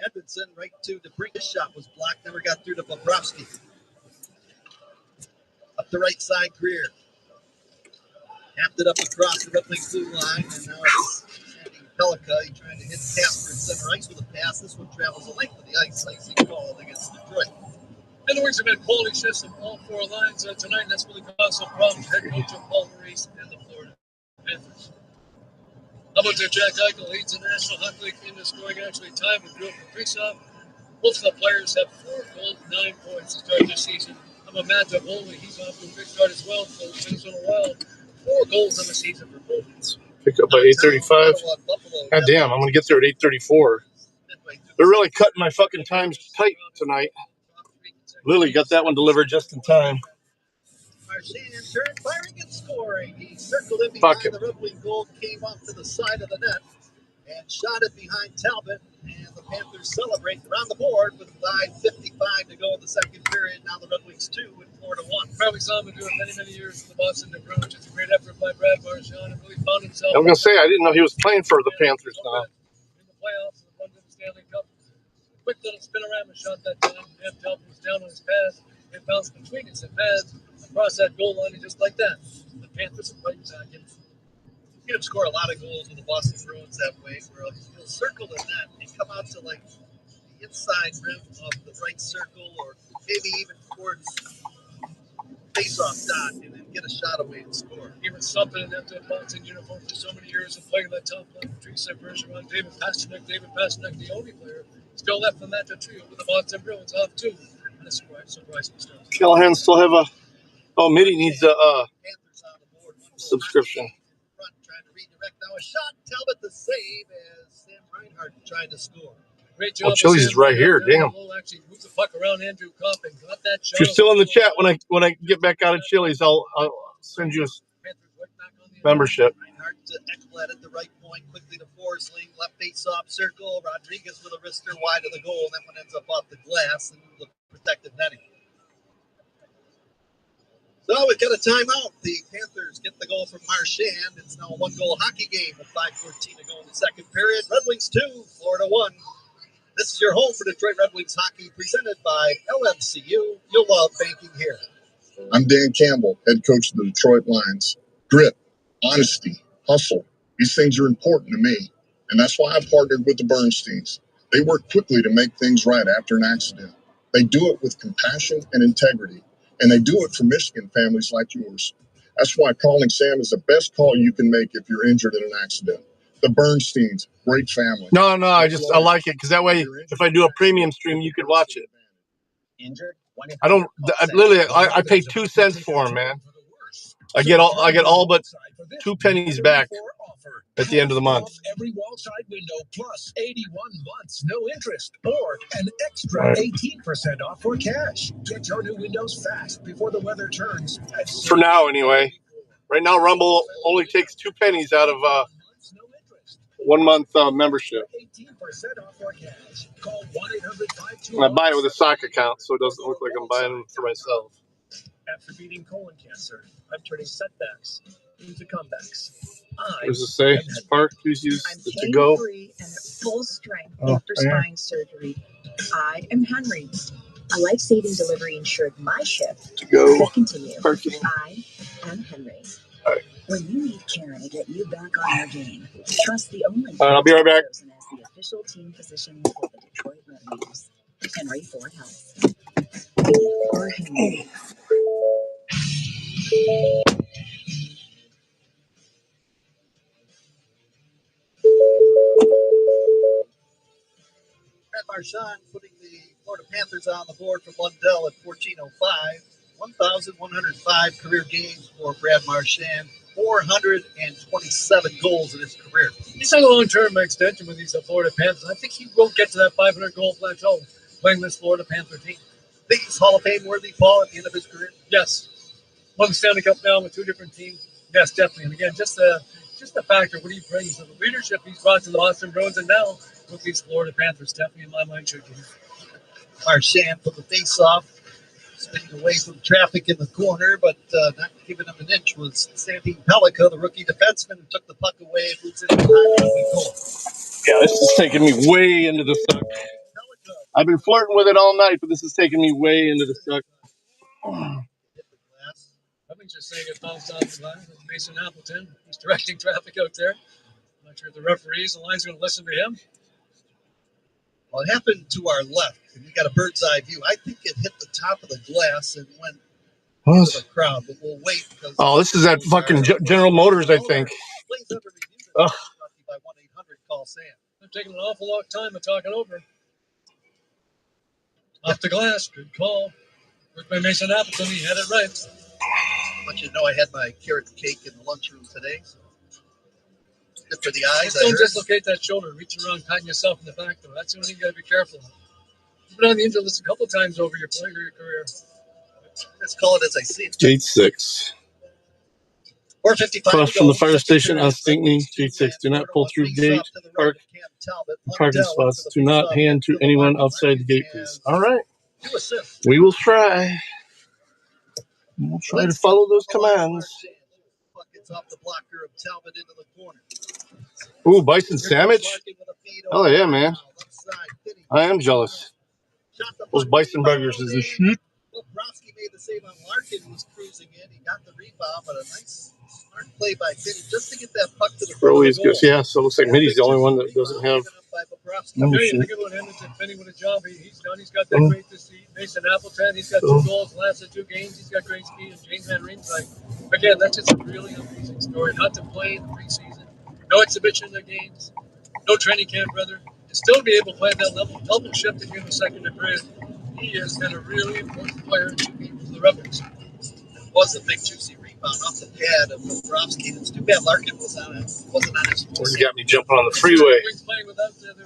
Edmondson right to DeBrink. His shot was blocked. Never got through to Bobrovsky. Up the right side, Greer. Tapped it up across the Red Wings blue line, and now it's Sandy Pellica. He's trying to hit Casper in center ice with a pass. This one travels the length of the ice, icing called against Detroit. And the Wings have had quality shifts on all four lines tonight, and that's really caused some problems. Head coach of Paul Maurice and the Florida How about their Jack Eichel leads the National Hockey League in the scoring actually time with Drew Kaprizov. Both of the players have 4 goals, 9 points to start this season. How about Matt Davoli? He's off to a big start as well for Minnesota Wild. 4 goals in the season for both. Pick up by 8:35. God damn, I'm gonna get there at 8:34. They're really cutting my fucking times tight tonight. Lily got that one delivered just in time. Marchand turned firing and scoring. He circled it behind the Red Wing goal, came off to the side of the net, and shot it behind Talbot. And the Panthers celebrate around the board with 5:55 to go in the second period. Now the Red Wings 2 and Florida 1. Probably saw him do it many, many years for the Boston Bruins. It's a great effort by Brad Marchand and really found himself. I'm gonna say I didn't know he was playing for the Panthers now. In the playoffs, and run to the Stanley Cup. Quick little spin around and shot that time. And Talbot was down on his pass. It bounced between his pads across that goal line, and just like that, the Panthers are right back in. He would score a lot of goals with the Boston Bruins that way, where he'll circle the net and come out to like the inside rim of the right circle, or maybe even towards face-off dot, and then get a shot away and score. He was something in that Boston uniform for so many years and playing that top line. Teresa Bergeron, David Pastrnak, the only player still left from that trio with the Boston Bruins off 2. And a surprise stuff. Callahan still have a. Oh, Mitty needs a subscription. Trying to redirect now. A shot. Talbot the save as Sam Reinhart tried to score. Great job. Oh, Chili's is right here. Damn. Actually moved the puck around Andrew Kopp and got that shot. If you're still in the chat when I get back out of Chili's, I'll send you a membership. Reinhart to Ekblad at the right point, quickly to Forsling, left face-off circle. Rodriguez with a wrister wide of the goal, and that one ends up off the glass and the protected netting. So we've got a timeout. The Panthers get the goal from Marchand. It's now a 1-goal hockey game with 5:14 to go in the second period. Red Wings 2, Florida 1. This is your home for Detroit Red Wings hockey, presented by LMCU. You'll love banking here. I'm Dan Campbell, head coach of the Detroit Lions. Grit, honesty, hustle. These things are important to me, and that's why I partnered with the Bernsteins. They work quickly to make things right after an accident. They do it with compassion and integrity, and they do it for Michigan families like yours. That's why calling Sam is the best call you can make if you're injured in an accident. The Bernsteins, great family. No, I like it because that way, if I do a premium stream, you could watch it. I don't. I pay 2 cents for them, man. I get all but 2 pennies back at the end of the month. Every wall side window plus 81 months, no interest, or an extra 18% off for cash. Get your new windows fast before the weather turns. For now, anyway. Right now, Rumble only takes 2 pennies out of 1 month membership. 18% off for cash. Call 1-800-521. And I buy it with a sock account, so it doesn't look like I'm buying them for myself. After beating colon cancer, I'm turning setbacks into comebacks. What does it say? Spark, please use the to go. I'm pain-free and at full strength after spine surgery. I am Henry. A life-saving delivery ensured my shift to go. Could continue. Perfect. I am Henry. All right. When you need care to get you back on your game, trust the only I'll be right back. person as the official team physician for the Detroit Red Wings, Henry Ford Health. Or Henry. Brad Marchand putting the Florida Panthers on the board from Lundell at 14:05. 1,105 career games for Brad Marchand. 427 goals in his career. He's on a long-term extension with these Florida Panthers. I think he will get to that 500-goal plateau playing this Florida Panther team. Think he's Hall of Fame worthy, Paul, at the end of his career? Yes. Won the Stanley Cup now with 2 different teams. Yes, definitely. And again, just the factor what he brings, the leadership he's brought to the Boston Bruins, and now with these Florida Panthers, definitely in my mind should be. Marchand put the face-off, spinning away from traffic in the corner, but not giving him an inch was Santine Pellica, the rookie defenseman, who took the puck away and moves into the goal. Yeah, this is taking me way into the suck. I've been flirting with it all night, but this is taking me way into the suck. I think just saying it bounced off the line with Mason Appleton. He's directing traffic out there. I'm not sure if the referees, the line's going to listen to him. Well, it happened to our left, and we got a bird's eye view. I think it hit the top of the glass and went into the crowd, but we'll wait. Oh, this is at fucking General Motors, I think. Ugh. awful long time of talking over. Off the glass, good call. Worked by Mason Appleton, he had it right. I want you to know I had my carrot cake in the lunchroom today. So good for the eyes. Just don't dislocate that shoulder. Reach around, patting yourself in the back, though. That's the only thing you got to be careful of. You've been on the injured list a couple of times over your career. Let's call it as I see it. Gate 6. 4:55 Across from the fire station on Stinkney. Gate 6. Do not pull through gate. Parking spots. Do not hand to anyone outside the gate, please. All right. We will try. We'll try to follow those commands. Gets off the blocker of Talbot into the corner. Ooh, bison sandwich? Oh, yeah, man. I am jealous. Those bison burgers is the shit. Well, Browski made the save on Larkin, who was cruising in. He got the rebound, but a nice smart play by Finney just to get that puck to the front Always of the goes, goal. yeah, so it looks like Mitty's the only one that doesn't have number Think shit. about Edmonton, Finney with a job. He's done. He's got that great to see. Mason Appleton, he's got 2 goals in the last 2 games. He's got great speed. And James Van Riemsdyk, like, again, that's just a really amazing story. Not to play in the preseason, no exhibition in their games, no training camp, brother. To still be able to play at that level, double shift here in the second period. He has been a really important player in 2 games for the Rebels. It was a big juicy rebound off the pad of Bobrovsky. It's too bad Larkin wasn't on his You got me jumping on the freeway.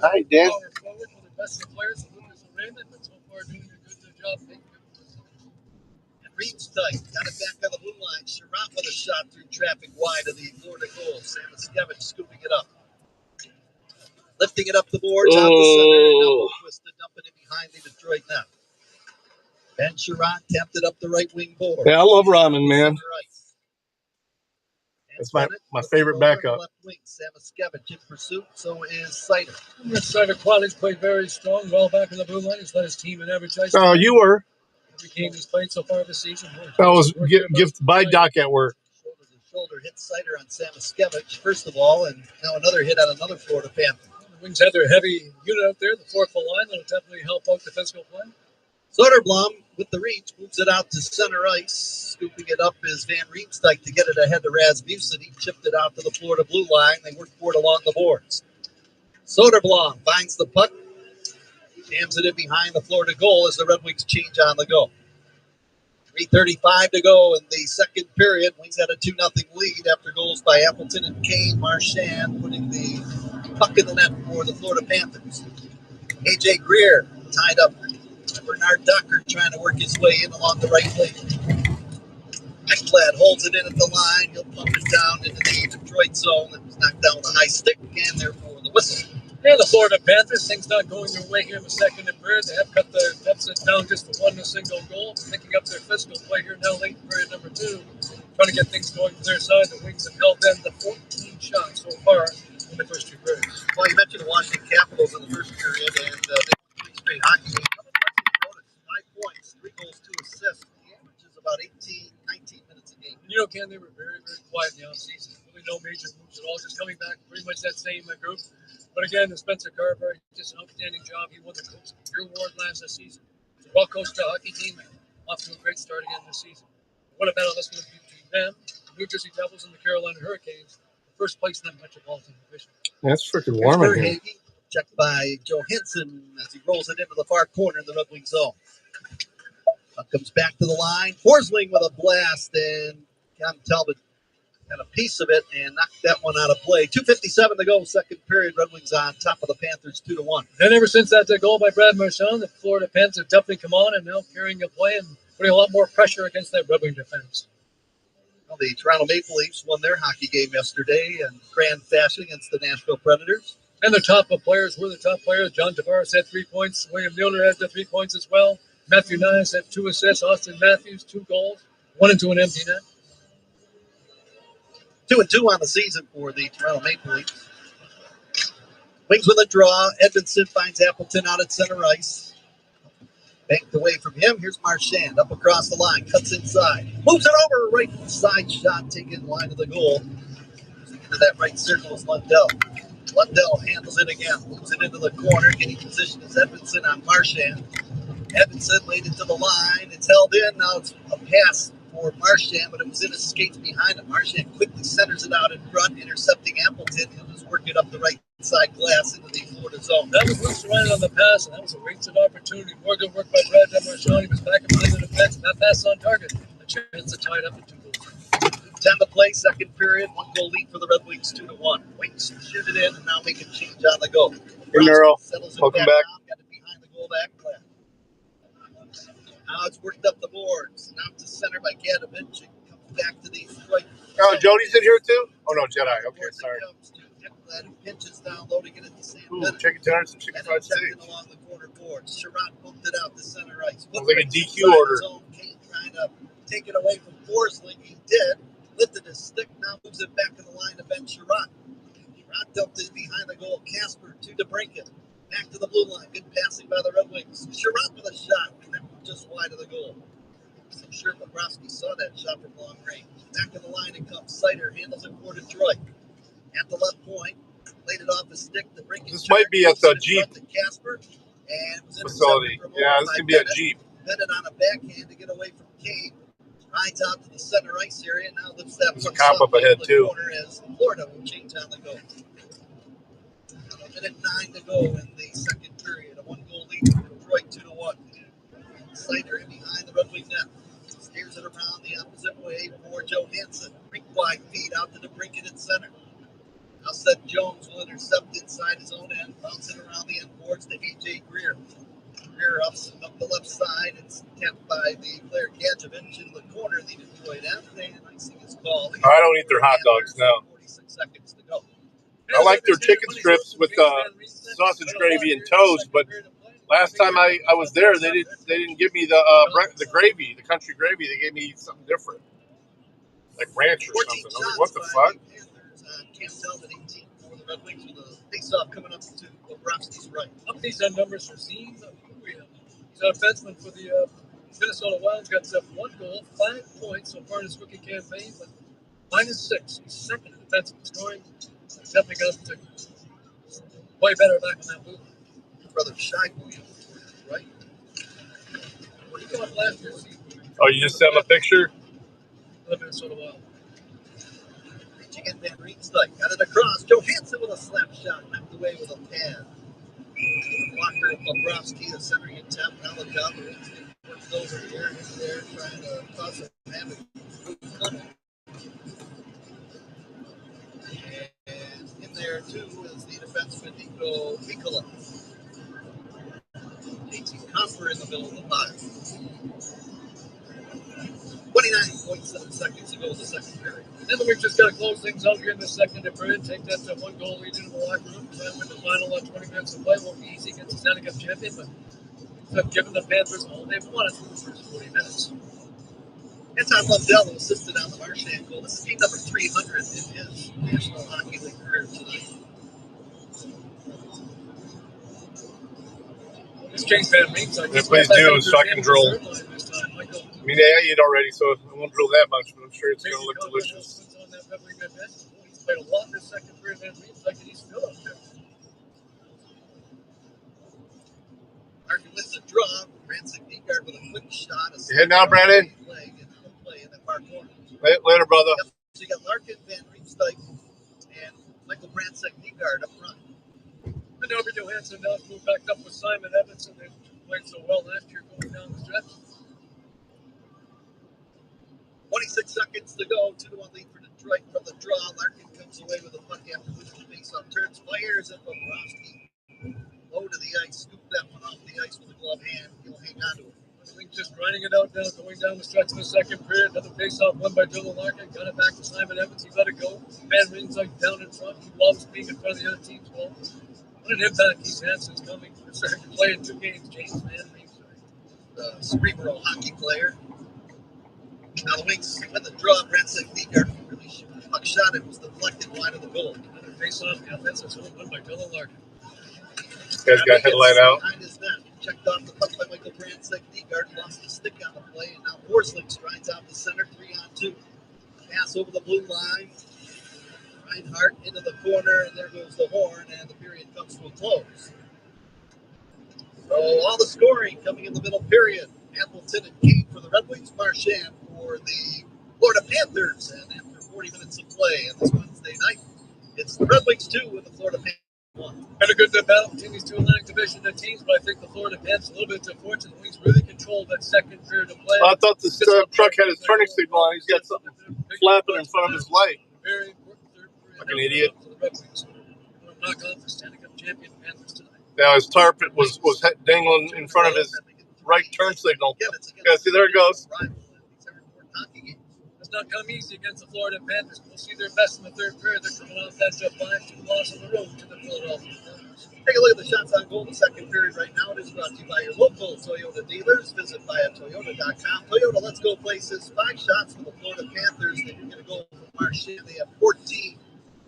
Hi, Dan. Forward, one of the best players, Lucas and Raymond, but so far doing a good job. And Riemsdyk got it back on the blue line. Sherratt with a shot through traffic wide of the Florida goal. Samuskevich scooping it up. Lifting it up the boards, out the center, and now Boquist dumping it behind the Detroit net. Ben Sherratt tapped it up the right wing board. Yeah, I love ramen, man. That's my favorite backup. Left wing, Samuskevich in pursuit, so is Sider. Sider quality's played very strong, well back in the blue line. He's led his team in average ice. Oh, you were. Every game he's played so far this season. That was gift by Doc at work. Shoulder to shoulder hit Sider on Samuskevich, first of all, and now another hit on another Florida Panther. The Wings had their heavy unit out there, the 4th line. That'll definitely help out the physical play. Soderblom with the reach moves it out to center ice. Scooping it up is Van Riemsdyk to get it ahead to Rasmussen. He chipped it out to the Florida blue line. They work for it along the boards. Soderblom finds the puck. Jams it in behind the Florida goal as the Red Wings change on the go. 3:35 to go in the second period. Wings had a 2-0 lead after goals by Appleton and Kane. Marchand putting the puck in the net for the Florida Panthers. A.J. Greer tied up. Bernard Ducker trying to work his way in along the right wing. Ekblad holds it in at the line. He'll pump it down into the Detroit zone. It was knocked down with a high stick, and therefore the whistle. Yeah, the Florida Panthers, things not going their way here in the second period. They have cut the deficit down just to 1 single goal. Picking up their physical play here now late in period number 2. Trying to get things going from their side. The Wings have held them to 14 shots so far in the first 2 periods. Well, you mentioned the Washington Capitals in the first period, and they won 3 straight hockey games. 5 points, 3 goals, 2 assists. The average is about 19 minutes a game. You know, Ken, they were very, very quiet in the offseason. Really no major moves at all. Just coming back, pretty much that same group. But again, Spencer Carver did an outstanding job. He won the Coach of the Year award last season. It's a well-coached hockey team, off to a great start again this season. What a battle this one between them, the New Jersey Devils, and the Carolina Hurricanes. First place in that Metropolitan Division. That's freaking warm in here. Checked by Joe Henson as he rolls it into the far corner in the Red Wing zone. Comes back to the line. Forsling with a blast, and Cam Talbot got a piece of it and knocked that one out of play. 2:57 to go, second period. Red Wings on top of the Panthers 2-1. Then ever since that goal by Brad Marchand, the Florida Panthers have definitely come on and now carrying a play and putting a lot more pressure against that Red Wing defense. Well, the Toronto Maple Leafs won their hockey game yesterday in grand fashion against the Nashville Predators. And their top players were the top players. John Tavares had 3 points. William Mueller had the 3 points as well. Matthew Nyes had 2 assists. Austin Matthews, 2 goals. 1 into an empty net. 2-2 on the season for the Toronto Maple Leafs. Wings with a draw. Edmondson finds Appleton out at center ice. Banked away from him. Here's Marchand up across the line. Cuts inside. Moves it over. Right side shot taken line of the goal. Into that right circle is Lundell. Lundell handles it again. Moves it into the corner. Getting position is Edmondson on Marchand. Edmondson laid it to the line. It's held in. Now it's a pass for Marchand, but it was in his skates behind him. Marchand quickly centers it out in front, intercepting Appleton. He'll just work it up the right inside glass into the Florida zone. That was loose right on the pass, and that was a wasted opportunity. More good work by Brad Demarchand. He was back in the defense. That pass on target. The chance to tie it up in 2 goals. 10 to play, second period. 1 goal lead for the Red Wings, 2-1. Wings shoot it in and now make a change on the go. Hey, Neuro. Welcome back. Got it behind the goal back glass. Now it's worked up the boards. Now to center by Gadovich. Comes back to the strike. Oh, Jody's in here too? Oh, no, Jedi. Okay, sorry. Pinches down low to get it to Sam. Ooh, chicken tenders and chicken fried steak. Along the corner board. Sherrod bumped it out to center ice. Sounds like a DQ order. Kane trying to take it away from Forsling. He did. Lifted his stick. Now moves it back in the line to Ben Sherrod. Sherrod dumped it behind the goal. Casper to DeBrincat. Back to the blue line. Good passing by the Red Wings. Sherrod with a shot. And that one just wide of the goal. I'm sure Bobrovsky saw that shot from long range. Back in the line it comes. Sider handles it for Detroit. At the left point. Laid it off the stick to bring it. This might be at the Jeep Casper, and facility. Yeah, this could be a Jeep. Headed on a backhand to get away from Kane. Rides out to the center ice area. Now lifts that. There's a cop up ahead too. As Florida will change on the go. 1:09 to go in the second period. A 1-goal lead for Detroit, 2-1. Sider in behind the Red Wing net. Steers it around the opposite way for Johansson. Rink wide feed out to the Brinket at center. Now Seth Jones will intercept inside his own end, bouncing around the end boards to A.J. Greer. Greer up the left side. It's tapped by the player Gadjevich in the corner. The Detroit end, and icing is called. I don't eat their hot dogs now. 46 seconds to go. I like their chicken strips with sausage gravy and toast, but last time I was there, they didn't give me the gravy, the country gravy. They gave me something different, like ranch or something. I was like, what the fuck? Campbell at 18 for the Red Wings with a face-off coming up to Bobrovsky's right. Up these numbers for Zine. He's a defenseman for the Minnesota Wild. Got 1 goal, 5 points so far in his rookie campaign, but -6. He's second in defenseman scoring. Definitely got to play better back on that move. Brother Shai Williams, right? What did you got last year? Oh, you just sent him a picture? The Minnesota Wild. Again, Van Riemsdyk got it across. Johansson with a slap shot, knocked away with a pad. Blocker Bobrovsky, the centering attempt. Now look out. Works over here and in there, trying to cause some damage. And in there, too, is the defenseman Nico Mikkola. JT Copper in the middle of the box. 29.7 seconds to go in the second period. And the Wings just got to close things out here in the second period. Take that 1-goal lead into the locker room. Try and win the final 20 minutes of play. Won't be easy against the Stanley Cup champion, but they've given the Panthers all they've wanted for the first 40 minutes. Anton Lundell assisted on the Marchand goal. This is game number 300 in his National Hockey League career tonight. This James Van Riemsdyk. Yeah, please do, so I can drill. I mean, I ate already, so I won't drill that much, but I'm sure it's going to look delicious. He's played a lot this second period, Van Riemsdyk, and he's still up there. Larkin wins the draw. Rancic Nygaard with a quick shot. You heading out, Brandon? Play in that far corner. Later, brother. Yep. So you got Larkin, Van Riemsdyk, and Michael Rancic Nygaard up front. And Albert Johansson now moved back up with Simon Evans, and they played so well last year going down the stretch. 26 seconds to go. 2-1 lead for Detroit from the draw. Larkin comes away with a puck after losing the face-off. Turns, fires at Bobrovsky. Low to the ice. Scoop that one off the ice with a glove hand. He'll hang on to it. The Wings just grinding it out now, going down the stretch in the second period. Another face-off won by Dylan Larkin. Got it back to Simon Evans. He let it go. Van Riemsdyk down in front. He loves being in front of the other team's goal. What an impact he's had since coming. Started to play in 2 games. James Van Riemsdyk. The cerebral hockey player. Now the Wings win the draw. Rancic Nygaard really shooting the puck shot. It was deflected wide of the goal. Another face-off the offensive zone won by Dylan Larkin. This guy's got headline out. Behind his net. Checked off the puck by Michael Rancic. Nygaard lost the stick on the play, and now Forsling strides out the center, 3-on-2. Pass over the blue line. Reinhardt into the corner, and there goes the horn, and the period comes to a close. So all the scoring coming in the middle period. Appleton and Kane for the Red Wings, Marchand for the Florida Panthers. And after 40 minutes of play on this Wednesday night, it's the Red Wings 2 and the Florida Panthers 1. efficient the teams, but I think the Florida Panthers a little bit unfortunate. The Wings really controlled that second period of play. I thought this truck had his turning signal on. He's got something flapping in front of his light. Very important third period. Like an idiot. Knock off the Stanley Cup champion Panthers tonight. Now his tarp was dangling in front of his right turn signal. Yeah, see, there it goes. It's not come easy against the Florida Panthers. We'll see their best in the third period. They're coming off that 5-2 loss on the road to the Philadelphia Flyers. Take a look at the shots on goal in the second period right now. It is brought to you by your local Toyota dealers. Visit buyatoyota.com. Toyota, let's go places. 5 shots for the Florida Panthers. They did get a goal from Marchand. They have 14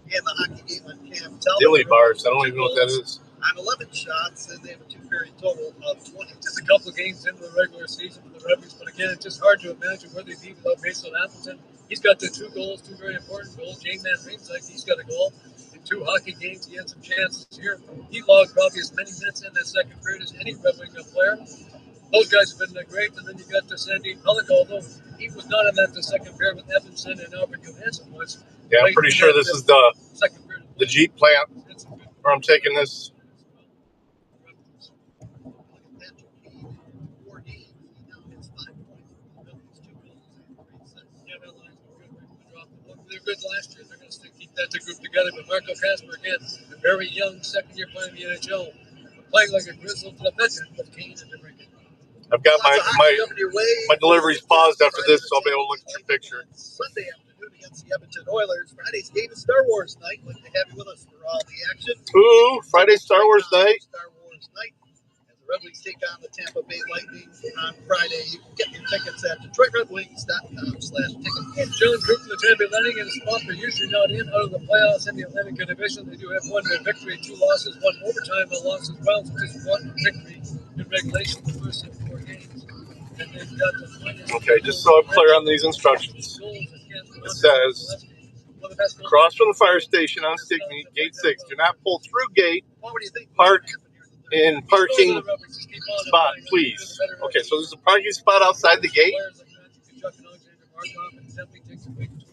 in the hockey game on Cam Talbot. Dilly bars. I don't even know what that is. On 11 shots, and they have a 2-period total of 20. Just a couple of games into the regular season for the Red Wings, but again, it's just hard to imagine where they'd be without Mason Appleton. He's got the 2 goals, 2 very important goals. J-Man Ringside, he's got a goal. In 2 hockey games, he had some chances here. He logged probably as many minutes in that second period as any Red Wing player. Those guys have been great, and then you got the Sandy Pellick, although he was not in that the second period with Evanson and Albert Johansson was. Yeah, I'm pretty sure this is the Jeep plant where I'm taking this. They're good last year. They're going to keep that group together. But Marco Kasper, again, a very young second year playing in the NHL, playing like a grizzled veteran with Kane and DeBrincat. I've got my deliveries paused after this, so I'll be able to look at your picture. Sunday afternoon against the Edmonton Oilers. Friday's game is Star Wars night. Like to have you with us for all the action. Ooh, Friday Star Wars night. Star Wars night. As the Red Wings take on the Tampa Bay Lightning on Friday. You can get your tickets at DetroitRedWings.com/tickets. John Cook from the Tampa Bay Lightning in a spot they're usually not in out of the playoffs in the Atlantic Division. They do have 1 victory, 2 losses, 1 overtime, a loss as well. So just 1 victory in regulation the first 4 games. And they've got the okay, just so I'm clear on these instructions. It says, across from the fire station on Stickney, gate 6. Do not pull through gate. Park in parking spot, please. Okay, so there's a parking spot outside the gate.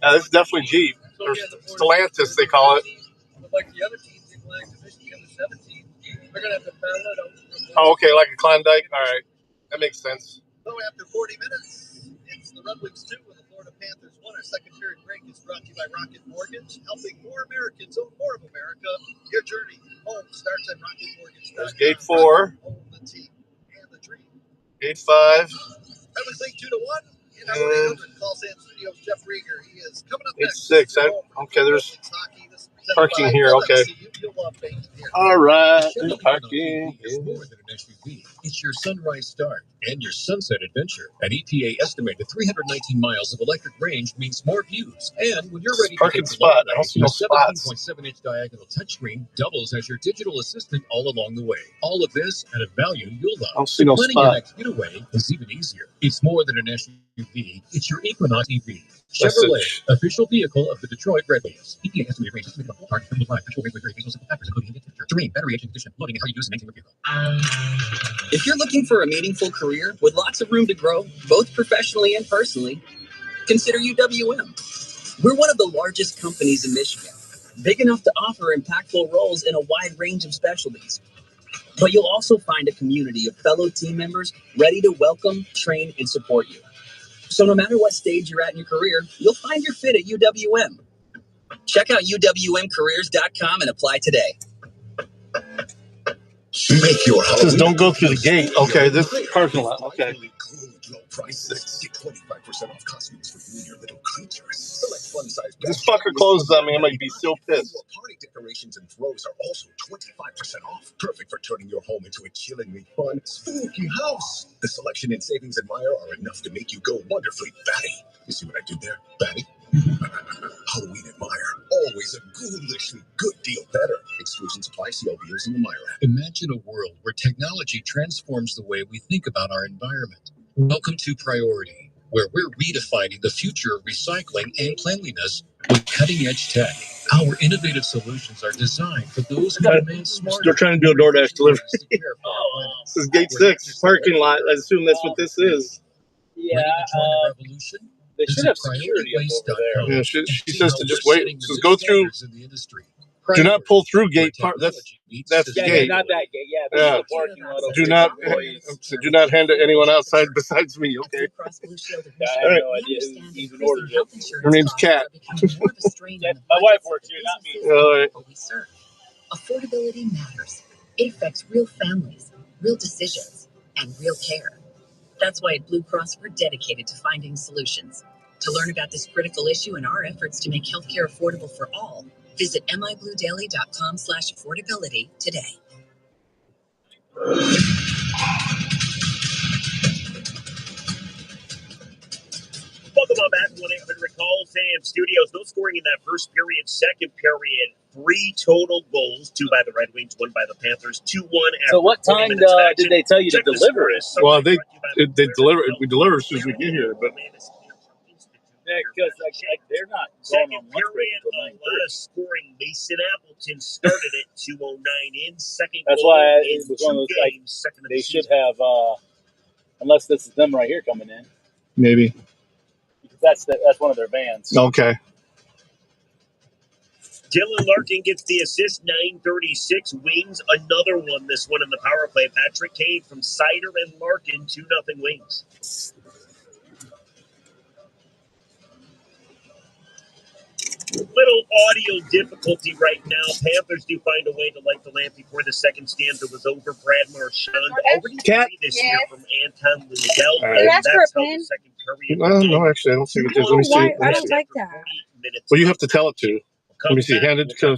This is definitely Jeep. Or Stellantis, they call it. Like the other teams in Atlantic Division, the other 17, they're going to have to battle it out. Oh, okay, like a Klondike. All right, that makes sense. So after 40 minutes, it's the Red Wings 2 and the Florida Panthers 1. Our second period break is brought to you by Rocket Mortgage, helping more Americans own more of America. Your journey home starts at Rocket Mortgage. There's gate 4. The team and the dream. Gate 5. Red Wings lead 2-1. In our 800 call Sam Studios, Jeff Rieger. He is coming up next. 6. Okay, there's parking here. Okay. All right. There's parking. It's more than an SUV. It's your sunrise start and your sunset adventure. An EPA estimated 319 miles of electric range means more views. And when you're ready to parking spot, I don't see no spots. 17.7-inch diagonal touchscreen doubles as your digital assistant all along the way. All of this at a value you'll love. I don't see no Planning spot. your next getaway is even easier. It's more than an SUV. It's your Equinox EV. Chevrolet, official vehicle of the Detroit Red Wings. EPA estimated range estimated from park, from line, actual range with various simple factors, including engine temperature, terrain, battery age and condition, loading, and how you use and maintain the vehicle. If you're looking for a meaningful career with lots of room to grow, both professionally and personally, consider UWM. We're one of the largest companies in Michigan, big enough to offer impactful roles in a wide range of specialties. But you'll also find a community of fellow team members ready to welcome, train, and support you. So no matter what stage you're at in your career, you'll find your fit at UWM. Check out UWMcareers.com and apply today. Make your Halloween. Don't go through the gate. Okay, this parking lot. Okay. Prices. Get 25% off costumes for you and your little creatures. Select fun-sized. This fucker closes on me. I might be so pissed. Party decorations and throws are also 25% off. Perfect for turning your home into a chillingly fun, spooky house. The selection and savings at Meijer are enough to make you go wonderfully batty. You see what I did there? Batty? Halloween at Meijer. Always a ghoulishly good deal better. Exclusions apply. See all deals in the Meijer app. Imagine a world where technology transforms the way we think about our environment. Welcome to Priority, where we're redefining the future of recycling and cleanliness with cutting-edge tech. Our innovative solutions are designed for those who demand smarter. They're trying to do a DoorDash delivery. This is gate 6 parking lot. I assume that's what this is. Yeah. They should have security up over there. Yeah, she says to just wait. Says go through Do not pull through gate part. That's the gate. Not that gate. Yeah, this is the parking lot. Do not hand it anyone outside besides me. Okay. I have no idea who even ordered it. Her name's Kat. My wife works here, not me. All right. Affordability matters. It affects real families, real decisions, and real care. That's why at Blue Cross we're dedicated to finding solutions. To learn about this critical issue and our efforts to make healthcare affordable for all, visit mibluedaily.com/affordability today. Welcome on back to 1-800-CALL Sam Studios. No scoring in that first period. Second period, 3 total goals. 2 by the Red Wings, 1 by the Panthers. 2-1 after So what time did they tell you to deliver it? Well, they deliver. We deliver as soon as we get here. But yeah, because they're not going on lunch break until 9:30. A lot of scoring. Mason Appleton started at 2:09 in. Second That's goal why in it was one of those games, second of they the should season. have, unless this is them right here coming in. maybe. Because that's one of their vans. Okay. Dylan Larkin gets the assist, 9:36. Wings, another one. This one in the power play. Patrick Kane from Sider and Larkin, 2-0 Wings. Little audio difficulty right now. Panthers do find a way to light the lamp before the second stanza was over. Brad Marchand already three this year from Anton Lundell. Right. That's how the second period No, actually, I don't think it is. Let me see. Why? I don't like that. Well, you have to tell it to. Let me see. Handed to Kenny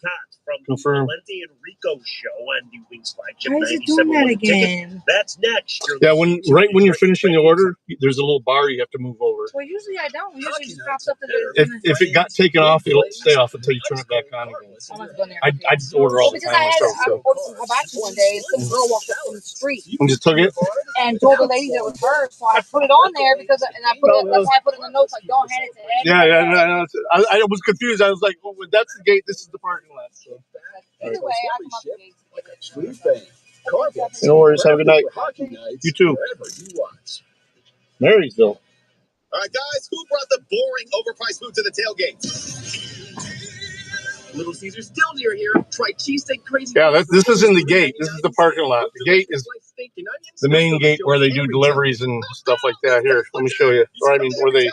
Cox from confirm. Valente and Rico show on New Wings flagship. Why is it doing that again? That's next. Yeah, when you're finishing the order, there's a little bar you have to move over. Well, usually I don't. Usually it just pops up in the. If it got taken off, it'll stay off until you turn it back on again. I order all the time myself. I ordered some hibachi one day, and some girl walked up from the street And just took it. and told the lady that it was hers. So I put it on there because, and I put it. That's why I put it in the notes like, "Don't hand it to anyone." No. I was confused. I was like, "Oh, that's the gate. This is the parking lot." So. Either way, I come up the gate. No worries. Have a good night. You too. Marysville. All right, guys, who brought the boring, overpriced food to the tailgate? Little Caesars still near here. Try cheesesteak crazy. Yeah, this isn't the gate. This is the parking lot. The gate is the main gate where they do deliveries and stuff like that. Here, let me show you. Or I mean, where they,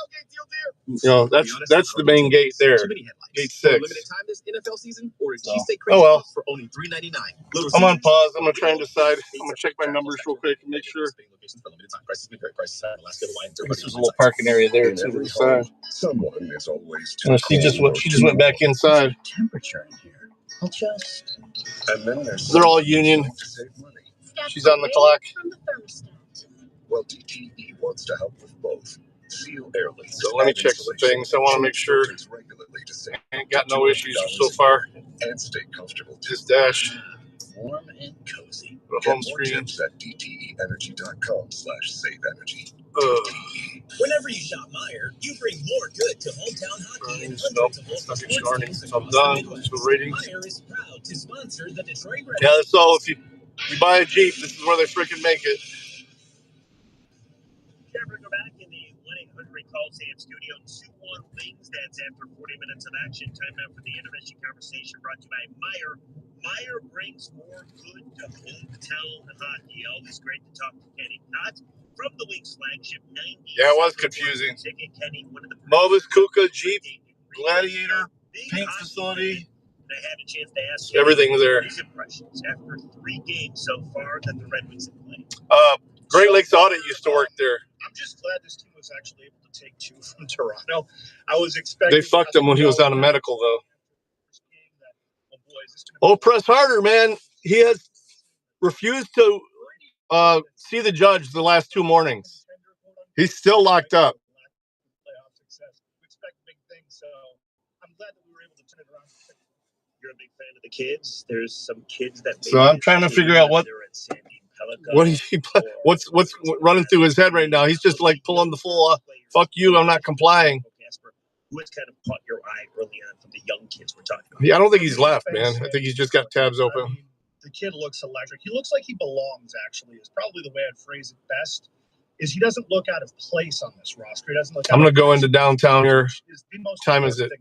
that's the main gate there. Gate 6. Limited time this NFL season or a cheesesteak crazy for only $3.99. I'm on pause. I'm gonna try and decide. I'm gonna check my numbers real quick and make sure. This is a little parking area there to the side. Someone is always She just went back inside. Temperature in here. I'll just. And then They're all union. She's on the clock. Well, DTE wants to help with both. Seal airly. So let me check some things. I want to make sure I ain't got no issues so far. And stay comfortable. Just dash. Warm and cozy. The home screen. Tips at DTEenergy.com/saveenergy. Whenever you shop Meijer, you bring more good to hometown hockey and hundreds of local sports. I'm done. So ratings. Meijer is proud to sponsor the Detroit Red Wings. Yeah, that's all. If you buy a Jeep, this is where they freaking make it. We're back in the 1-800-CALL Sam Studio. 2-1 Wings. That's after 40 minutes of action. Time now for the interesting conversation brought to you by Meijer. Meijer brings more good to hometown hockey. Always great to talk to Kenny Knott from the Wings flagship. 90. Yeah, it was confusing. Mobus, Kuka, Jeep, Gladiator, paint facility. I had a chance to ask everything's there. His impressions after 3 games so far that the Red Wings have played. Great Lakes Audit used to work there. I'm just glad this team was actually able to take 2 from Toronto. I was expecting. They fucked him when he was on a medical, though. Oh, press harder, man. He has refused to see the judge the last 2 mornings. He's still locked up. Playoff success. We expect big things, so I'm glad that we were able to turn it around. You're a big fan of the kids. There's some kids that. So I'm trying to figure out what's running through his head right now. He's just like pulling the full fuck you, I'm not complying. Who has kind of caught your eye early on from the young kids we're talking about? Yeah, I don't think he's left, man. I think he's just got tabs open. The kid looks electric. He looks like he belongs, actually, is probably the way I'd phrase it best. Is he doesn't look out of place on this roster. He doesn't look. I'm going to go into downtown here. What time is it?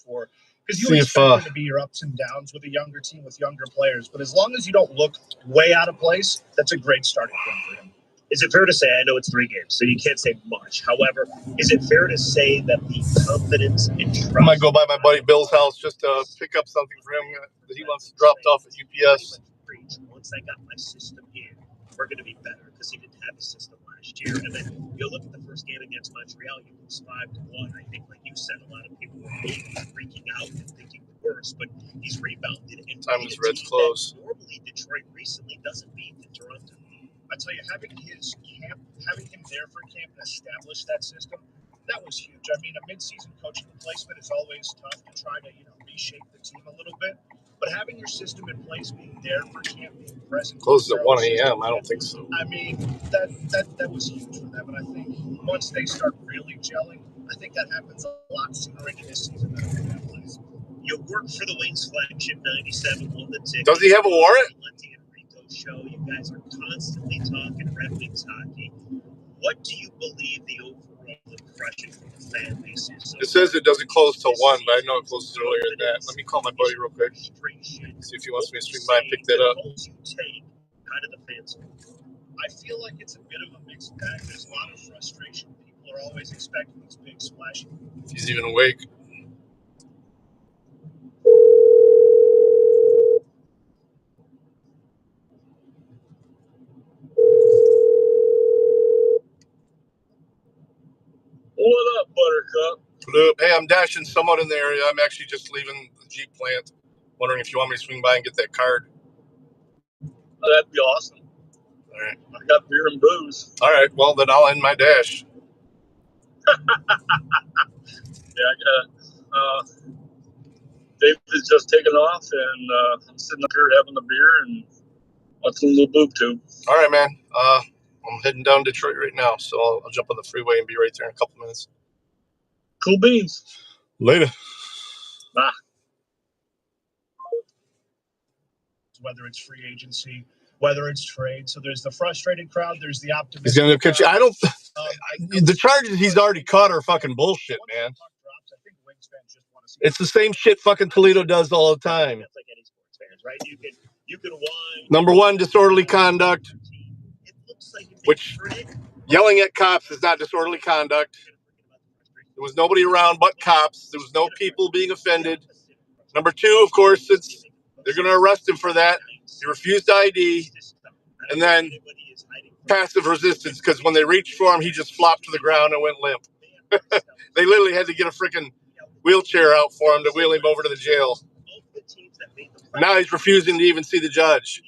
before. Because you expect there to be your ups and downs with a younger team with younger players. But as long as you don't look way out of place, that's a great starting point for him. Is it fair to say, I know it's 3 games, so you can't say much. However, is it fair to say that the confidence and trust... I might go by my buddy Bill's house just to pick up something for him that he wants dropped off at UPS. Once I got my system in, we're going to be better because he didn't have the system last year. And then you look at the first game against Montreal, you lose 5-1. I think, like you said, a lot of people were maybe freaking out and thinking the worst, but he's rebounded. And time is Reds close. Normally, Detroit recently doesn't beat the Toronto. I tell you, having him there for camp and establish that system, that was huge. I mean, a midseason coaching replacement is always tough to try to, reshape the team a little bit. But having your system in place, being there for camp, being present. Closes at 1 a.m. I don't think so. I mean, that was huge for them. And I think once they start really gelling, I think that happens a lot sooner into this season than in that place. You work for the Wings flagship 97 on the ticket. Does he have a warrant? Show. You guys are constantly talking Red Wings hockey. What do you believe the overall impression from the fan base is? It says it doesn't close till 1, but I know it closes earlier than that. Let me call my buddy real quick. See if he wants me to swing by and pick that up. How do the fans feel? I feel like it's a bit of a mixed bag. There's a lot of frustration. People are always expecting these big splashy. He's even awake. What up, Buttercup? What up? Hey, I'm dashing somewhat in the area. I'm actually just leaving the Jeep plant. Wondering if you want me to swing by and get that card. Oh, that'd be awesome. All right. I got beer and booze. All right. Well, then I'll end my dash. Yeah, I got Dave is just taking off, and I'm sitting up here having a beer and watching a little boob tube. All right, man. I'm heading down Detroit right now, so I'll jump on the freeway and be right there in a couple minutes. Cool beans. Later. Bye. Whether it's free agency, whether it's trade. So there's the frustrated crowd. There's the optimistic. He's going to catch you. I don't. The charges he's already caught are fucking bullshit, man. It's the same shit fucking Toledo does all the time. That's like any sports fans, right? You can whine. Number 1, disorderly conduct. Which yelling at cops is not disorderly conduct. There was nobody around but cops. There was no people being offended. Number 2, of course, they're going to arrest him for that. He refused ID. And then passive resistance, because when they reached for him, he just flopped to the ground and went limp. They literally had to get a freaking wheelchair out for him to wheel him over to the jail. Now he's refusing to even see the judge.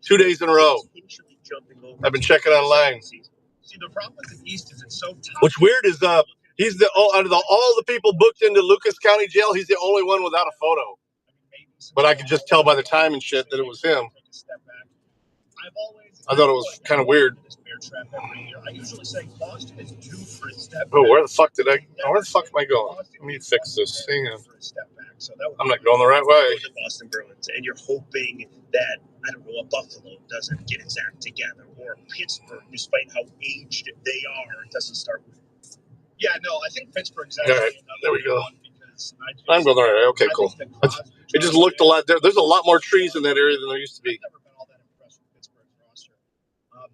2 days in a row. I've been checking online. See, the problem with the East is it's so tough. What's weird is he's out of all the people booked into Lucas County Jail, he's the only one without a photo. But I could just tell by the time and shit that it was him. I thought it was kind of weird. I usually say Boston is due for a step back. Oh, where the fuck am I going? Let me fix this. Hang on. I'm not going the right way. The Boston Bruins, and you're hoping that, I don't know, a Buffalo doesn't get its act together, or Pittsburgh, despite how aged they are, doesn't start with. Yeah, no, I think Pittsburgh's actually all right, there we go. I'm going the right way. Okay, cool. It just looked a lot. There's a lot more trees in that area than there used to be. I've never been all that impressed with Pittsburgh's roster.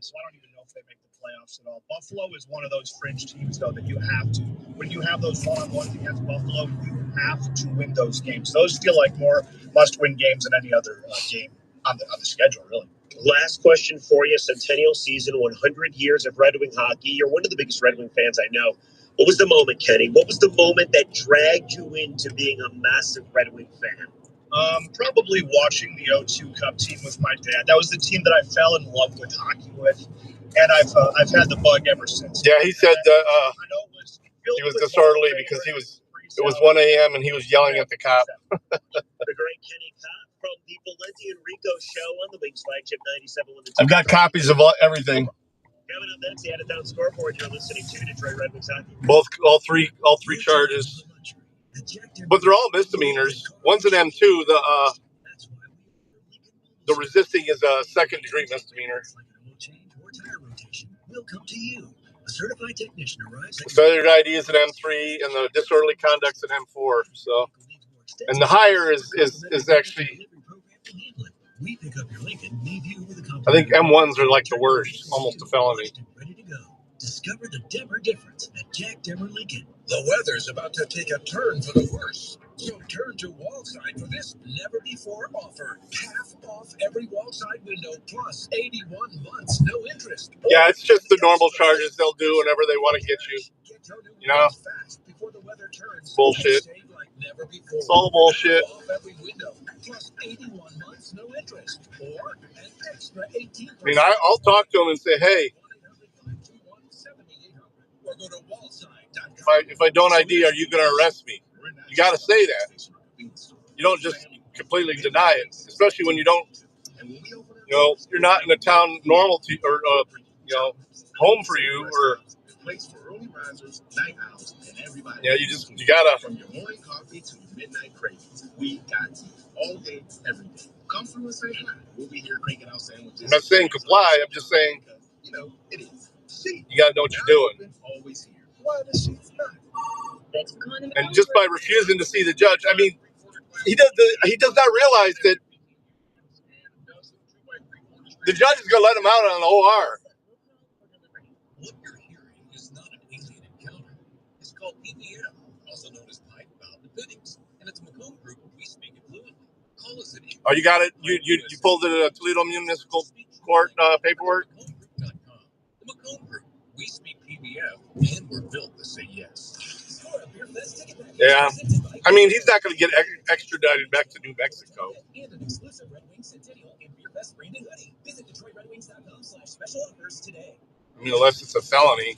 So I don't even know if they make the playoffs at all. Buffalo is one of those fringe teams, though, that you have to, when you have those one-on-ones against Buffalo, you have to win those games. Those feel like more must-win games than any other game on the schedule, really. Last question for you. Centennial season, 100 years of Red Wing hockey. You're one of the biggest Red Wing fans I know. What was the moment, Kenny? What was the moment that dragged you into being a massive Red Wing fan? Probably watching the 02 Cup team with my dad. That was the team that I fell in love with hockey with, and I've had the bug ever since. Yeah, he said he was disorderly because it was 1 a.m. and he was yelling at the cop. The great Kenny Cobb from the Valenti and Rico show on the Wings flagship 97. I've got copies of everything. Coming up next, the Added Down Scoreboard. You're listening to Detroit Red Wings hockey. All three charges, but they're all misdemeanors. One's an M2. The resisting is a second-degree misdemeanor. The failure to ID is an M3, and the disorderly conduct's an M4. So And the higher is actually, We pick up your Lincoln, leave you with a I think M1s are like the worst, almost a felony. ready to go. Discover the Denver difference at Jack Denver Lincoln. The weather's about to take a turn for the worse. So turn to Wallside for this never-before offer. Half off every Wallside window plus 81 months, no interest. Yeah, it's just the normal charges they'll do whenever they want to get you. You know? Bullshit. It's all bullshit. I mean, I'll talk to them and say, hey, if I don't ID, are you going to arrest me? You got to say that. You don't just completely deny it, especially when you don't, you're not in a town normal to, or, home for you, or, you gotta. From your morning coffee to your midnight cravings, we got you all day, every day. Come through and say hi. We'll be here cranking out sandwiches. I'm not saying comply. I'm just saying, it is. See, you gotta know what you're doing. always here. Why the she's not? And just by refusing to see the judge, I mean, he does not realize that the judge is gonna let him out on the OR. What you're hearing is not an alien encounter. It's called PVF, also known as pipe valve and fittings, and it's Macomb Group. We speak it fluently. Call us at Oh, you got it. You pulled it at Toledo Municipal Court paperwork. The Macomb Group. We speak PVF, and we're built to say yes. Yeah, I mean, he's not going to get extradited back to New Mexico. And an exclusive Red Wings Centennial and Beer Fest branded hoodie. Visit DetroitRedWings.com/special offers today. I mean, unless it's a felony.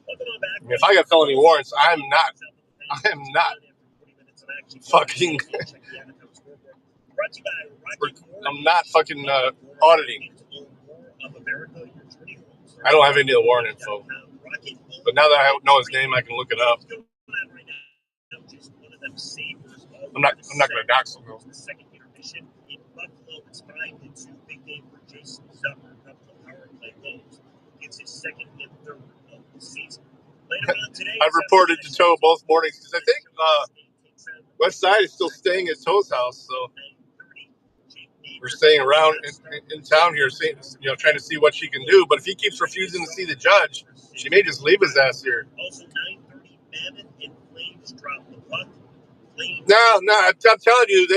I mean, if I got felony warrants, I'm not fucking. I'm not fucking auditing. I don't have any of the warrant info. But now that I know his name, I can look it up. I'm not going to dox him though. It's his second and third of the season. I've reported to Toe both mornings because I think West Side is still staying at Toe's house, so we're staying around in town here, trying to see what she can do. But if he keeps refusing to see the judge, she may just leave his ass here. Also, 9:30, Mammoth and Flames drop the puck. No, I'm telling you,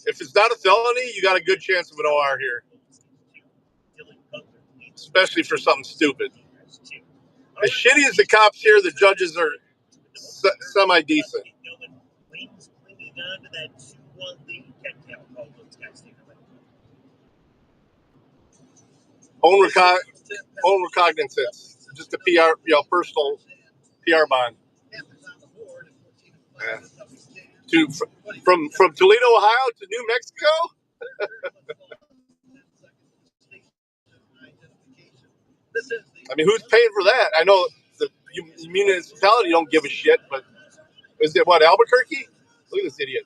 if it's not a felony, you got a good chance of an OR here, especially for something stupid. As shitty as the cops here, the judges are semi-decent. Own recognizance, just a PR, personal PR bond. Yeah. From Toledo, Ohio to New Mexico. I mean, who's paying for that? I know the municipality don't give a shit, but is it Albuquerque? Look at this idiot.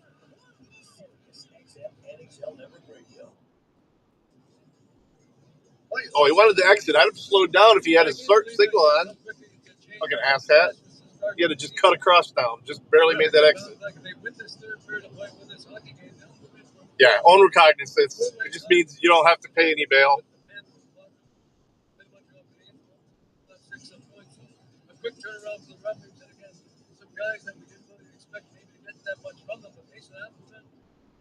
Oh, he wanted to exit. I'd have slowed down if he had his signal on. Fucking asshat. He had to just cut across town. Just barely made that exit. Yeah, own recognizance. It just means you don't have to pay any bail. A quick turnaround for the Red Wings, and again, some guys that we didn't really expect maybe to get that much from them, but Mason Appleton,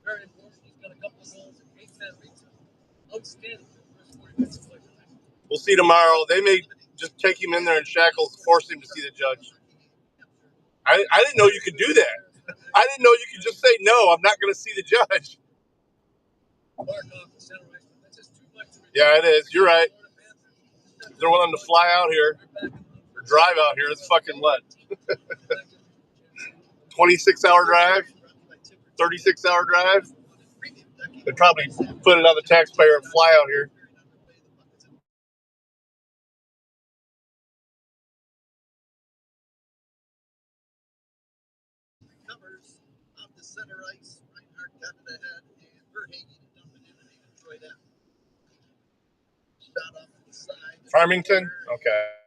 very important. He's got a couple of goals and 8-10 reads. Outstanding for the first 40 minutes of play tonight. We'll see tomorrow. They may just take him in there in shackles, force him to see the judge. I didn't know you could do that. I didn't know you could just say, no, I'm not going to see the judge. Yeah, it is. You're right. If they're willing to fly out here or drive out here, it's fucking what? 26-hour drive? 36-hour drive? They'd probably put it on the taxpayer and fly out here. Covers off the center ice. Reinhardt got it ahead, and Verhaeghe to dump it in and Detroit out. Shot off the Farmington? Okay.